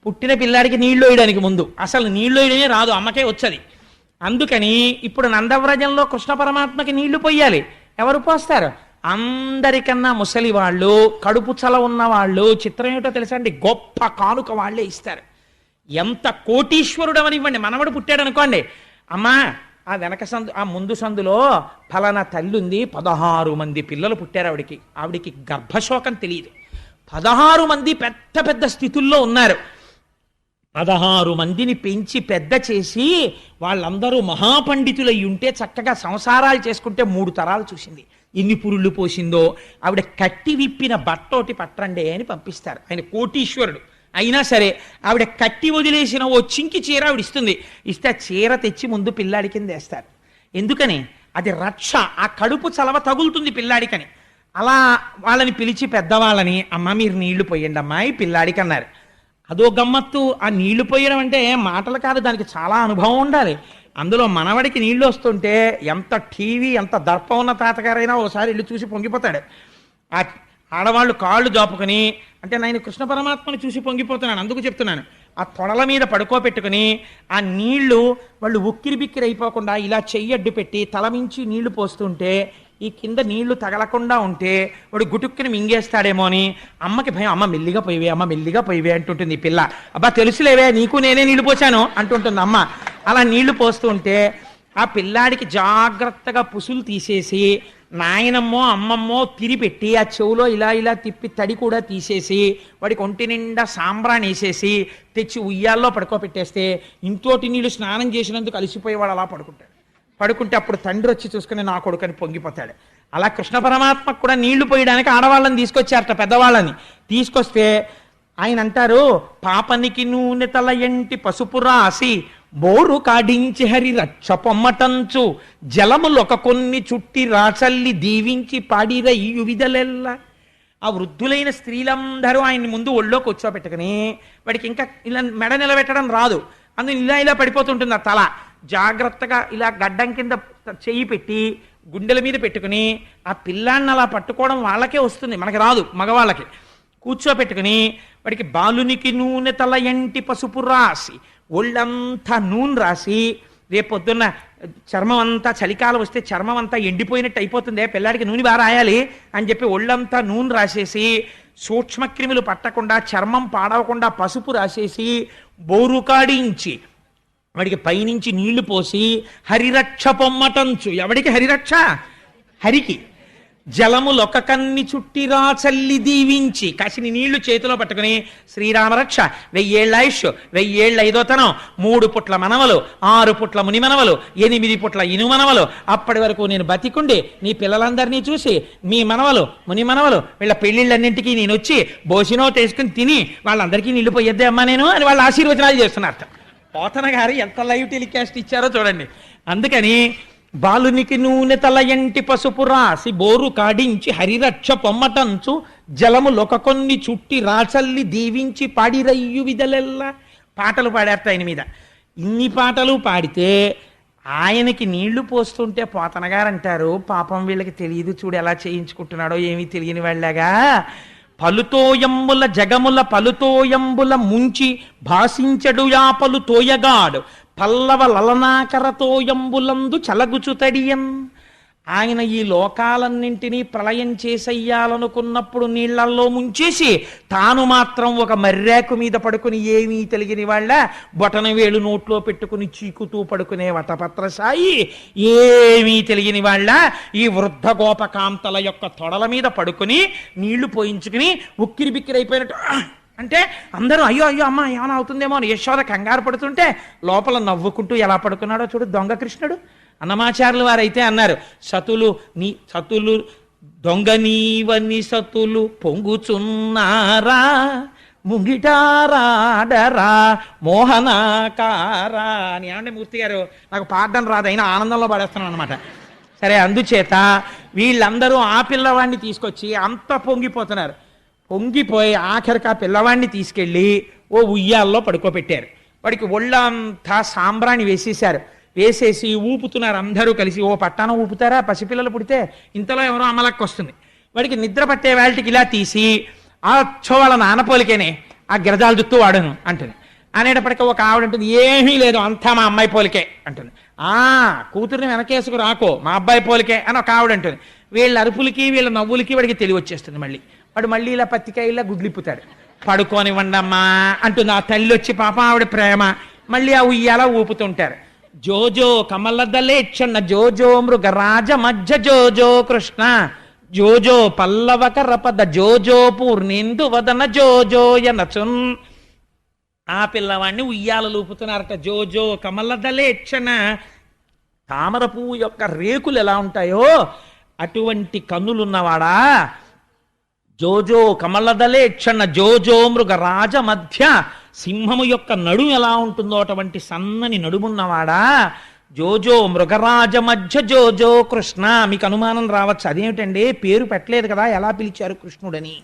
పుట్టిన పిల్లాడికి నీళ్లు వేయడానికి ముందు అసలు నీళ్లు వేయడమే రాదు, అమ్మకే వచ్చది. అందుకని ఇప్పుడు నందవ్రజంలో కృష్ణ పరమాత్మకి నీళ్లు పొయ్యాలి. ఎవరు పోస్తారు? అందరికన్నా ముసలి వాళ్ళు, కడుపు చల ఉన్న వాళ్ళు. చిత్రం ఏమిటో తెలుసా అండి? గొప్ప కానుక వాళ్ళే ఇస్తారు. ఎంత కోటీశ్వరుడు అవనివ్వండి, మనవడు పుట్టాడు అనుకోండి, అమ్మా ఆ వెనక సందు ఆ ముందు సందులో ఫలానా తల్లి ఉంది, 16 మంది పిల్లలు పుట్టారు ఆవిడికి. ఆవిడికి గర్భశోకం తెలియదు. 16 మంది పెద్ద పెద్ద స్థితుల్లో ఉన్నారు. 16 మందిని పెంచి పెద్ద చేసి వాళ్ళందరూ మహాపండితులై ఉంటే చక్కగా సంసారాలు చేసుకుంటే 3 తరాలు చూసింది. ఎన్ని పురుళ్ళు పోసిందో. ఆవిడ కట్టి విప్పిన బట్టోటి పట్టండి అని పంపిస్తారు. ఆయన కోటీశ్వరుడు అయినా సరే ఆవిడ కట్టి వదిలేసిన ఓ చింకి చీర ఆవిడ ఇస్తుంది. ఇస్తే ఆ చీర తెచ్చి ముందు పిల్లాడి కింద వేస్తారు. ఎందుకని? అది రక్ష, ఆ కడుపు చలవ తగులుతుంది పిల్లాడికని. అలా వాళ్ళని పిలిచి పెద్దవాళ్ళని, అమ్మ మీరు నీళ్లు పోయండి అమ్మాయి పిల్లాడికి అన్నారు. అదో గమ్మత్తు. ఆ నీళ్లు పోయడం అంటే మాటలు కాదు, దానికి చాలా అనుభవం ఉండాలి. అందులో మనవడికి నీళ్లు వస్తుంటే ఎంత టీవీ ఎంత దర్పం ఉన్న తాతగారైనా ఓసారి ఇల్లు చూసి పొంగిపోతాడు. ఆడవాళ్ళు కాళ్ళు జాపుకొని, అంటే నేను కృష్ణ పరమాత్మను చూసి పొంగిపోతున్నాను అందుకు చెప్తున్నాను, ఆ తొడల మీద పడుకోబెట్టుకుని ఆ నీళ్లు వాళ్ళు ఉక్కిరి బిక్కిరి అయిపోకుండా ఇలా చెయ్యడ్డు పెట్టి తలమించి నీళ్లు పోస్తుంటే ఈ కింద నీళ్లు తగలకుండా ఉంటే వాడు గుటుక్కుని మింగేస్తాడేమో అని అమ్మకి భయం. అమ్మ మెల్లిగా పోయివే, అమ్మ మెల్లిగా పోయివే అంటుంటుంది ఈ పిల్ల. అబ్బా తెలుసులేవే నీకు నేనే నీళ్లు పోసాను అంటుంటుంది అమ్మ. అలా నీళ్లు పోస్తూ ఉంటే ఆ పిల్లాడికి జాగ్రత్తగా పుసులు తీసేసి నాయనమ్మో అమ్మమ్మో తిరిపెట్టి ఆ చెవులో ఇలా ఇలా తిప్పి తడి కూడా తీసేసి వాడికి ఒంటి నిండా సాంబ్రాన్ని వేసేసి తెచ్చి ఉయ్యాల్లో పడుకోబెట్టేస్తే ఇంతోటి నీళ్ళు స్నానం చేసినందుకు అలసిపోయేవాడు అలా పడుకుంటే అప్పుడు తండ్రి వచ్చి చూసుకుని నా కొడుకని పొంగిపోతాడు. అలా కృష్ణ పరమాత్మకు కూడా నీళ్లు పోయడానికి ఆడవాళ్ళని తీసుకొచ్చారట, పెద్దవాళ్ళని తీసుకొస్తే ఆయన అంటారు, పాపనికి నూనె తల ఎంటి పసుపు రాసి బోరు కాడించి హరి రక్ష పొమ్మటంచు జలములొక కొన్ని చుట్టి రాచల్లి దీవించి పాడిరయ్యు విధలెల్ల. ఆ వృద్ధులైన స్త్రీలందరూ ఆయన్ని ముందు ఒళ్ళో కూర్చోబెట్టుకుని, వాడికి ఇంకా ఇలా మెడ నిలబెట్టడం రాదు, అందులో ఇలా ఇలా పడిపోతుంటుంది ఆ తల, జాగ్రత్తగా ఇలా గడ్డం కింద చెయ్యి పెట్టి గుండెల మీద పెట్టుకుని ఆ పిల్లాన్ని అలా పట్టుకోవడం వాళ్ళకే వస్తుంది, మనకి రాదు మగవాళ్ళకి. కూర్చోబెట్టుకుని వాడికి బాలునికి నూనె తల ఎంటి పసుపు రాసి ఒళ్ళంతా నూనె రాసి, రేపొద్దున్న చర్మం అంతా చలికాలం వస్తే చర్మం అంతా ఎండిపోయినట్టు అయిపోతుంది, పిల్లాడికి నూనె బాగా రాయాలి అని చెప్పి ఒళ్ళంతా నూనె రాసేసి సూక్ష్మక్రిములు పట్టకుండా చర్మం పాడవకుండా పసుపు రాసేసి బోరుకాడించి వాడికి పైనుంచి నీళ్లు పోసి హరిరక్ష పొమ్మటంచు. ఎవడికి హరిరక్ష? హరికి. జలములొక కన్ని చుట్టిరా చల్లి దీవించి కాసిని నీళ్లు చేతిలో పట్టుకుని శ్రీరామరక్ష 1000 ఆయుష్ 1000 ఐదోతనం 3 పుట్ల మనవలు 6 పుట్ల ముని మనవలు 8 పుట్ల ఇను మనవలు, అప్పటి వరకు నేను బతికుండి నీ పిల్లలందరినీ చూసి మీ మనవలు ముని మనవలు వీళ్ళ పెళ్లిళ్ళన్నింటికీ నేను వచ్చి భోజనో తీసుకుని తిని వాళ్ళందరికీ నీళ్లు పోయొద్దే అమ్మా నేను అని వాళ్ళు ఆశీర్వచనాలు చేస్తున్నారట. పోతన గారు ఎంత లైవ్ టెలికాస్ట్ ఇచ్చారో చూడండి. అందుకని బాలునికి నూనె తల ఎంటి పసుపు రాసి బోరు కాడించి హరిరక్ష పొమ్మటంచు జలములొక కొన్ని చుట్టి రాచల్లి దీవించి పాడిరయ్యు విధలెల్లా. పాటలు పాడేస్తా ఆయన మీద. ఇన్ని పాటలు పాడితే ఆయనకి నీళ్లు పోస్తుంటే పోతన గారు అంటారు, పాపం వీళ్ళకి తెలియదు చూడు ఎలా చేయించుకుంటున్నాడో ఏమీ తెలియని వాళ్ళగా, పలుతోయంబుల జగముల పలుతోయంబుల ముంచి భాషించడు యాపలు తోయగాడు పల్లవ లలనాకరతోయంబులందు చలగుచుతడియం. ఆయన ఈ లోకాలన్నింటినీ ప్రళయం చేసెయ్యాలనుకున్నప్పుడు నీళ్లల్లో ముంచేసి తాను మాత్రం ఒక మర్రాకు మీద పడుకుని ఏమీ తెలియని వాళ్ళ బొటన వేలు నోట్లో పెట్టుకుని చీకుతూ పడుకునే వటపత్రసాయి ఏమీ తెలియని వాళ్ళ ఈ వృద్ధ గోపకాంతల యొక్క తొడల మీద పడుకుని నీళ్లు పోయించుకుని ఉక్కిరి బిక్కిరి అయిపోయినట్టు అంటే అందరూ అయ్యో అయ్యో అమ్మ ఏమైనా అవుతుందేమో అని యశోద కంగారు పడుతుంటే లోపల నవ్వుకుంటూ ఎలా పడుకున్నాడో చూడు దొంగ కృష్ణుడు. అన్నమాచార్యులు వారైతే అన్నారు, సతులు దొంగ నీవని సతులు పొంగుచున్నారా ముంగిటారాడరా మోహనాకారా అని. ఏమంటే మూర్తి గారు నాకు పాడడం రాదు, అయినా ఆనందంలో పాడేస్తున్నాను అనమాట. సరే, అందుచేత వీళ్ళందరూ ఆ పిల్లవాడిని తీసుకొచ్చి అంత పొంగిపోతున్నారు. పొంగిపోయి ఆఖరికి ఆ పిల్లవాడిని తీసుకెళ్ళి ఓ ఉయ్యాల్లో పడుకోబెట్టారు. వాడికి ఒళ్ళంతా సాంబ్రాణి వేసేశారు. వేసేసి ఊపుతున్నారు అందరూ కలిసి. ఓ పట్టాన ఊపుతారా పసిపిల్లలు పుడితే, ఇంతలో ఎవరో అమలక్కి వస్తుంది. వాడికి నిద్ర పట్టే వాళ్ళకి ఇలా తీసి ఆ వాళ్ళ నాన్న పోలికేనే ఆ గిరజాల జుత్తు వాడను అంటుంది. అనేటప్పటికీ ఒక ఆవిడ ఉంటుంది, ఏమీ లేదు అంతా మా అమ్మాయి పోలికే అంటుంది. కూతురిని వెనకేసుకు రాకో మా అబ్బాయి పోలికే అని ఒక ఆవిడ అంటుంది. వీళ్ళ అరుపులకి వీళ్ళ నవ్వులకి వాడికి తెలివి వచ్చేస్తుంది. వాడు మళ్ళీ ఇలా పత్తికాయలా గుడ్లిప్పుతాడు. పడుకోనివ్వండమ్మా అంటుంది ఆ తల్లి వచ్చి, పాప ఆవిడ ప్రేమ. మళ్ళీ ఆ ఉయ్యాల ఊపుతుంటారు. జోజో కమలదలేక్షణ జోజో మృగరాజ మధ్య జోజో కృష్ణ జోజో పల్లవకర పద జోజో పూర్ణేందు వదన జోజో యనచున్. ఆ పిల్లవాడిని ఉయ్యాలలు ఊపుతున్నారట. జోజో కమలదలేక్షణ, తామర పువ్వు యొక్క రేకులు ఎలా ఉంటాయో అటువంటి కన్నులున్నవాడా. జోజో కమలదలేక్షణ జోజో మృగరాజ మధ్య, సింహము యొక్క నడుము ఎలా ఉంటుందో అటువంటి సన్నని నడుమున్నవాడా. జోజో మృగరాజ మధ్య జోజో కృష్ణ. మీకు అనుమానం రావచ్చు, అదేమిటండి పేరు పెట్టలేదు కదా ఎలా పిలిచారు కృష్ణుడని.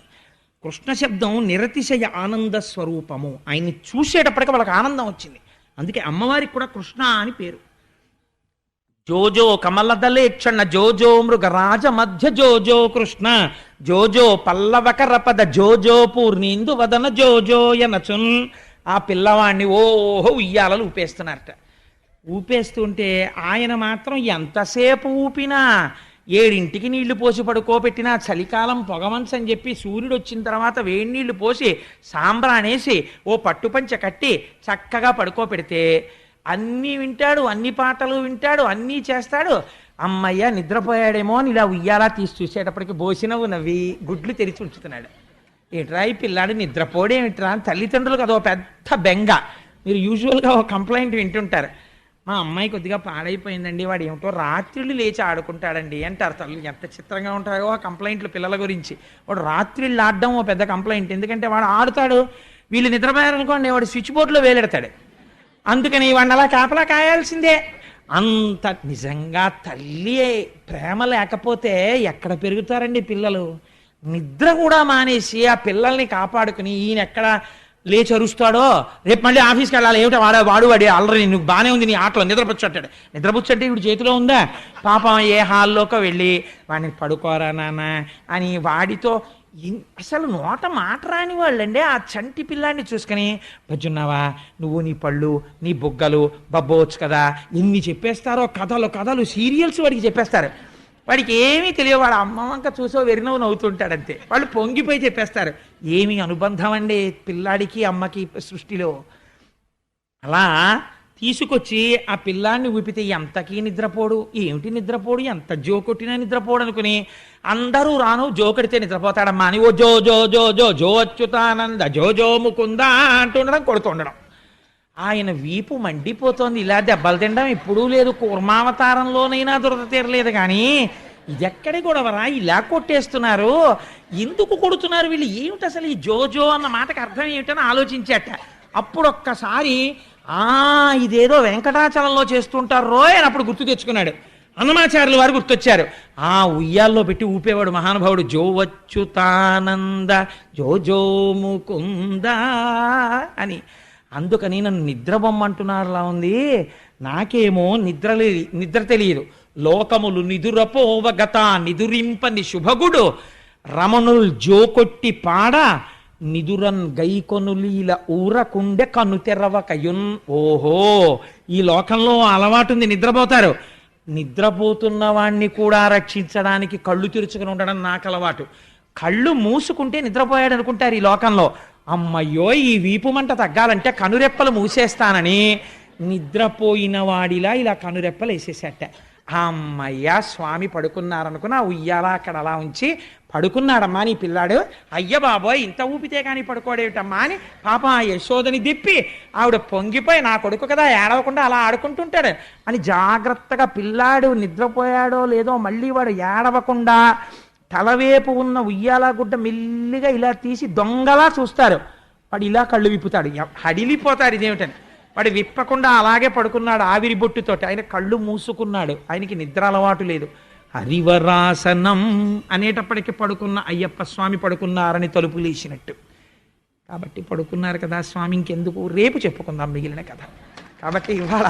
కృష్ణ శబ్దం నిరతిశయ ఆనంద స్వరూపము. ఆయన్ని చూసేటప్పటికి వాళ్ళకి ఆనందం వచ్చింది, అందుకే అమ్మవారికి కూడా కృష్ణ అని పేరు. జోజో కమలదలేక్షణ జోజో మృగరాజ మధ్య జోజో కృష్ణ జోజో పల్లవకరపద జోజో పూర్ణీందు వదన జోజో యనచున్. ఆ పిల్లవాడిని ఓహో ఉయ్యాలలు ఊపేస్తున్నారట. ఊపేస్తుంటే ఆయన మాత్రం ఎంతసేపు ఊపినా 7ంటికి నీళ్లు పోసి పడుకోబెట్టినా చలికాలం పొగమంచు అని చెప్పి సూర్యుడు వచ్చిన తర్వాత వేడి నీళ్లు పోసి సాంబ్రానేసి ఓ పట్టుపంచ కట్టి చక్కగా పడుకోబెడితే అన్నీ వింటాడు, అన్ని పాటలు వింటాడు, అన్నీ చేస్తాడు. అమ్మయ్య నిద్రపోయాడేమో అని ఇలా ఉయ్యాలా తీసి చూసేటప్పటికి బోసినవు నవ్వి గుడ్లు తెరిచి ఉంచుతున్నాడు. ఏట్రా ఈ పిల్లాడు నిద్రపోడేమిట్రా అని తల్లిదండ్రులకు అదో పెద్ద బెంగ. మీరు యూజువల్గా ఒక కంప్లైంట్ వింటుంటారు, మా అమ్మాయి కొద్దిగా పాడైపోయిందండి, వాడు ఏమిటో రాత్రిళ్ళు లేచి ఆడుకుంటాడండి అంటారు తల్లి. ఎంత చిత్రంగా ఉంటాయో ఆ కంప్లైంట్లు పిల్లల గురించి. వాడు రాత్రిళ్ళు ఆడడం ఓ పెద్ద కంప్లైంట్. ఎందుకంటే వాడు ఆడుతాడు, వీళ్ళు నిద్రపోయారనుకోండి వాడు స్విచ్ బోర్డులో వేలెడతాడు. అందుకని వాడిని అలా కాపలా కాయాల్సిందే. అంత నిజంగా తల్లి ప్రేమ లేకపోతే ఎక్కడ పెరుగుతారండి పిల్లలు? నిద్ర కూడా మానేసి ఆ పిల్లల్ని కాపాడుకుని ఈయన ఎక్కడ లేచి అరుస్తాడో, రేపు మళ్ళీ ఆఫీస్కి వెళ్ళాలి, ఏమిటో వాడి అల్లరి, నువ్వు బాగానే ఉంది నీ ఆటలో నిద్రపుచ్చట్టాడు. నిద్రపుచ్చంటే ఇప్పుడు చేతిలో ఉందా? పాపం ఏ హాల్లోకి వెళ్ళి వాడిని పడుకోరా నాన్న అని వాడితో అసలు నోట మాట రాని వాళ్ళండి. ఆ చంటి పిల్లాన్ని చూసుకుని బజ్జున్నావా నువ్వు, నీ పళ్ళు, నీ బుగ్గలు బబ్బోవచ్చు కదా, ఎన్ని చెప్పేస్తారో కథలు కథలు సీరియల్స్ వాడికి చెప్పేస్తారు. వాడికి ఏమీ తెలియదు. వాడు అమ్మ వంక చూసో వెరినవు నవ్వుతుంటాడంతే. వాళ్ళు పొంగిపోయి చెప్పేస్తారు. ఏమి అనుబంధం అండి పిల్లాడికి అమ్మకి సృష్టిలో. అలా తీసుకొచ్చి ఆ పిల్లాన్ని ఊపితే ఎంతకీ నిద్రపోడు. ఏమిటి నిద్రపోడు, ఎంత జో కొట్టినా నిద్రపోడు అనుకుని అందరూ రాను జోకడితే నిద్రపోతాడమ్మా అని ఓ జో జో జో జో జో అచ్యుతానంద జో జో ముకుంద అంటుండడం, కొడుతుండడం. ఆయన వీపు మండిపోతోంది. ఇలా దెబ్బలు తినడం ఎప్పుడూ లేదు. కూర్మావతారంలోనైనా దురద తీరలేదు. కానీ ఇదెక్కడి గొడవరా, ఇలా కొట్టేస్తున్నారు, ఎందుకు కొడుతున్నారు వీళ్ళు, ఏమిటి అసలు ఈ జోజో అన్న మాటకు అర్థం ఏమిటని ఆలోచించేట. అప్పుడు ఒక్కసారి ఇదేదో వెంకటాచలంలో చేస్తుంటారు రోయ్ అని అప్పుడు గుర్తు తెచ్చుకున్నాడు. అన్నమాచార్యుల వారు గుర్తొచ్చారు. ఆ ఉయ్యాల్లో పెట్టి ఊపేవాడు మహానుభావుడు. జో వచ్చుతానంద జో జో ముకుంద అని. అందుకని నన్ను నిద్రబొమ్మంటున్నారులా ఉంది. నాకేమో నిద్ర తెలియదు. లోకములు నిదురపోవగత నిదురింపని శుభగుడు రమణుల్ జోకొట్టి పాడ నిదురన్ గైకొనులీల ఊరకుండె కను తెరవకయున్. ఓహో, ఈ లోకంలో అలవాటుంది, నిద్రపోతారు. నిద్రపోతున్న వాణ్ణి కూడా రక్షించడానికి కళ్ళు తెరుచుకుని ఉండడం నాకు అలవాటు. కళ్ళు మూసుకుంటే నిద్రపోయాడు అనుకుంటారు ఈ లోకంలో. అమ్మయ్యో ఈ వీపు మంట తగ్గాలంటే కనురెప్పలు మూసేస్తానని నిద్రపోయిన వాడిలా ఇలా కనురెప్పలు వేసేసేట. అమ్మయ్య స్వామి పడుకున్నారనుకున్న ఉయ్యాలా అక్కడ అలా ఉంచి పడుకున్నాడమ్మా నీ పిల్లాడు. అయ్య బాబోయ్ ఇంత ఊపితే కానీ పడుకోడేమిటమ్మా అని పాపం ఆ యశోదని దిప్పి ఆవిడ పొంగిపోయి నా కొడుకు కదా ఏడవకుండా అలా ఆడుకుంటుంటాడు అని జాగ్రత్తగా పిల్లాడు నిద్రపోయాడో లేదో మళ్ళీ వాడు ఏడవకుండా తలవేపు ఉన్న ఉయ్యాల గుడ్డ మెల్లిగా ఇలా తీసి దొంగలా చూస్తారు. వాడు ఇలా కళ్ళు విప్పుతాడు, హడిలిపోతాడు ఇదేమిటని. వాడు విప్పకుండా అలాగే పడుకున్నాడు ఆవిరి బొట్టుతోటి. ఆయన కళ్ళు మూసుకున్నాడు, ఆయనకి నిద్ర అలవాటు లేదు. హరివరాసనం అనేటప్పటికి పడుకున్న అయ్యప్ప స్వామి పడుకున్నారని తలుపు లేచినట్టు. కాబట్టి పడుకున్నారు కదా స్వామి, ఇంకెందుకు రేపు చెప్పుకుందాం మిగిలిన కథ. కాబట్టి ఇవాళ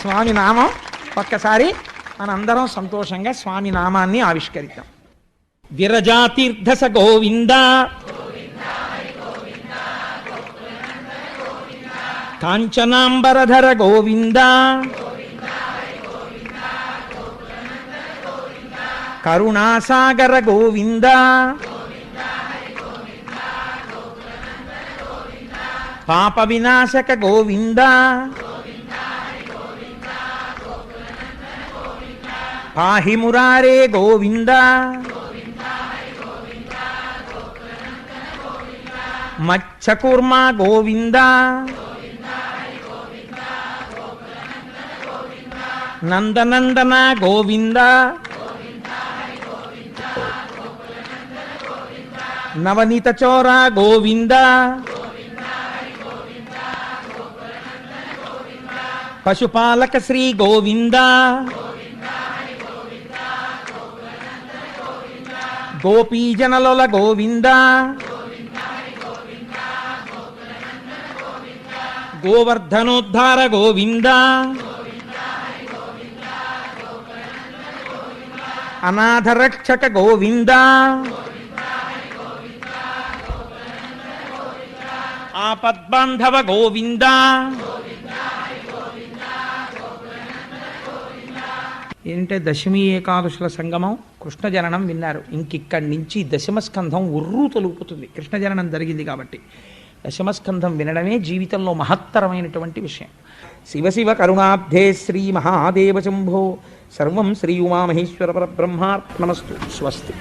స్వామి నామం ఒక్కసారి మనందరం సంతోషంగా స్వామి నామాన్ని ఆవిష్కరిద్దాం. విరజాతీర్థస గోవింద కాంచనాంబరధర గోవింద కరుణాసాగర గోవింద పాప వినాశక గోవింద పాహి మురారే గోవింద మచ్చకూర్మ గోవింద నందనందన గోవింద నవనీత చోర గోవింద పశుపాలక శ్రీ గోవింద గోపీజనలోల గోవింద గోవర్ధనోద్ధార గోవింద అనాథరక్షక గోవింద ఆపద్బాంధవ గోవింద ఏంటంటే దశమి ఏకాదశుల సంగమం కృష్ణ జననం విన్నారు. ఇంకిక్కడి నుంచి దశమస్కంధం ఉర్రూ తొలుపుతుంది. కృష్ణ జననం జరిగింది కాబట్టి దశమస్కంధం వినడమే జీవితంలో మహత్తరమైనటువంటి విషయం. శివ శివ కరుణాబ్ధే శ్రీ మహాదేవ శంభో సర్వం శ్రీ ఉమామహేశ్వర పరబ్రహ్మార్పణమస్తు. స్వస్తి.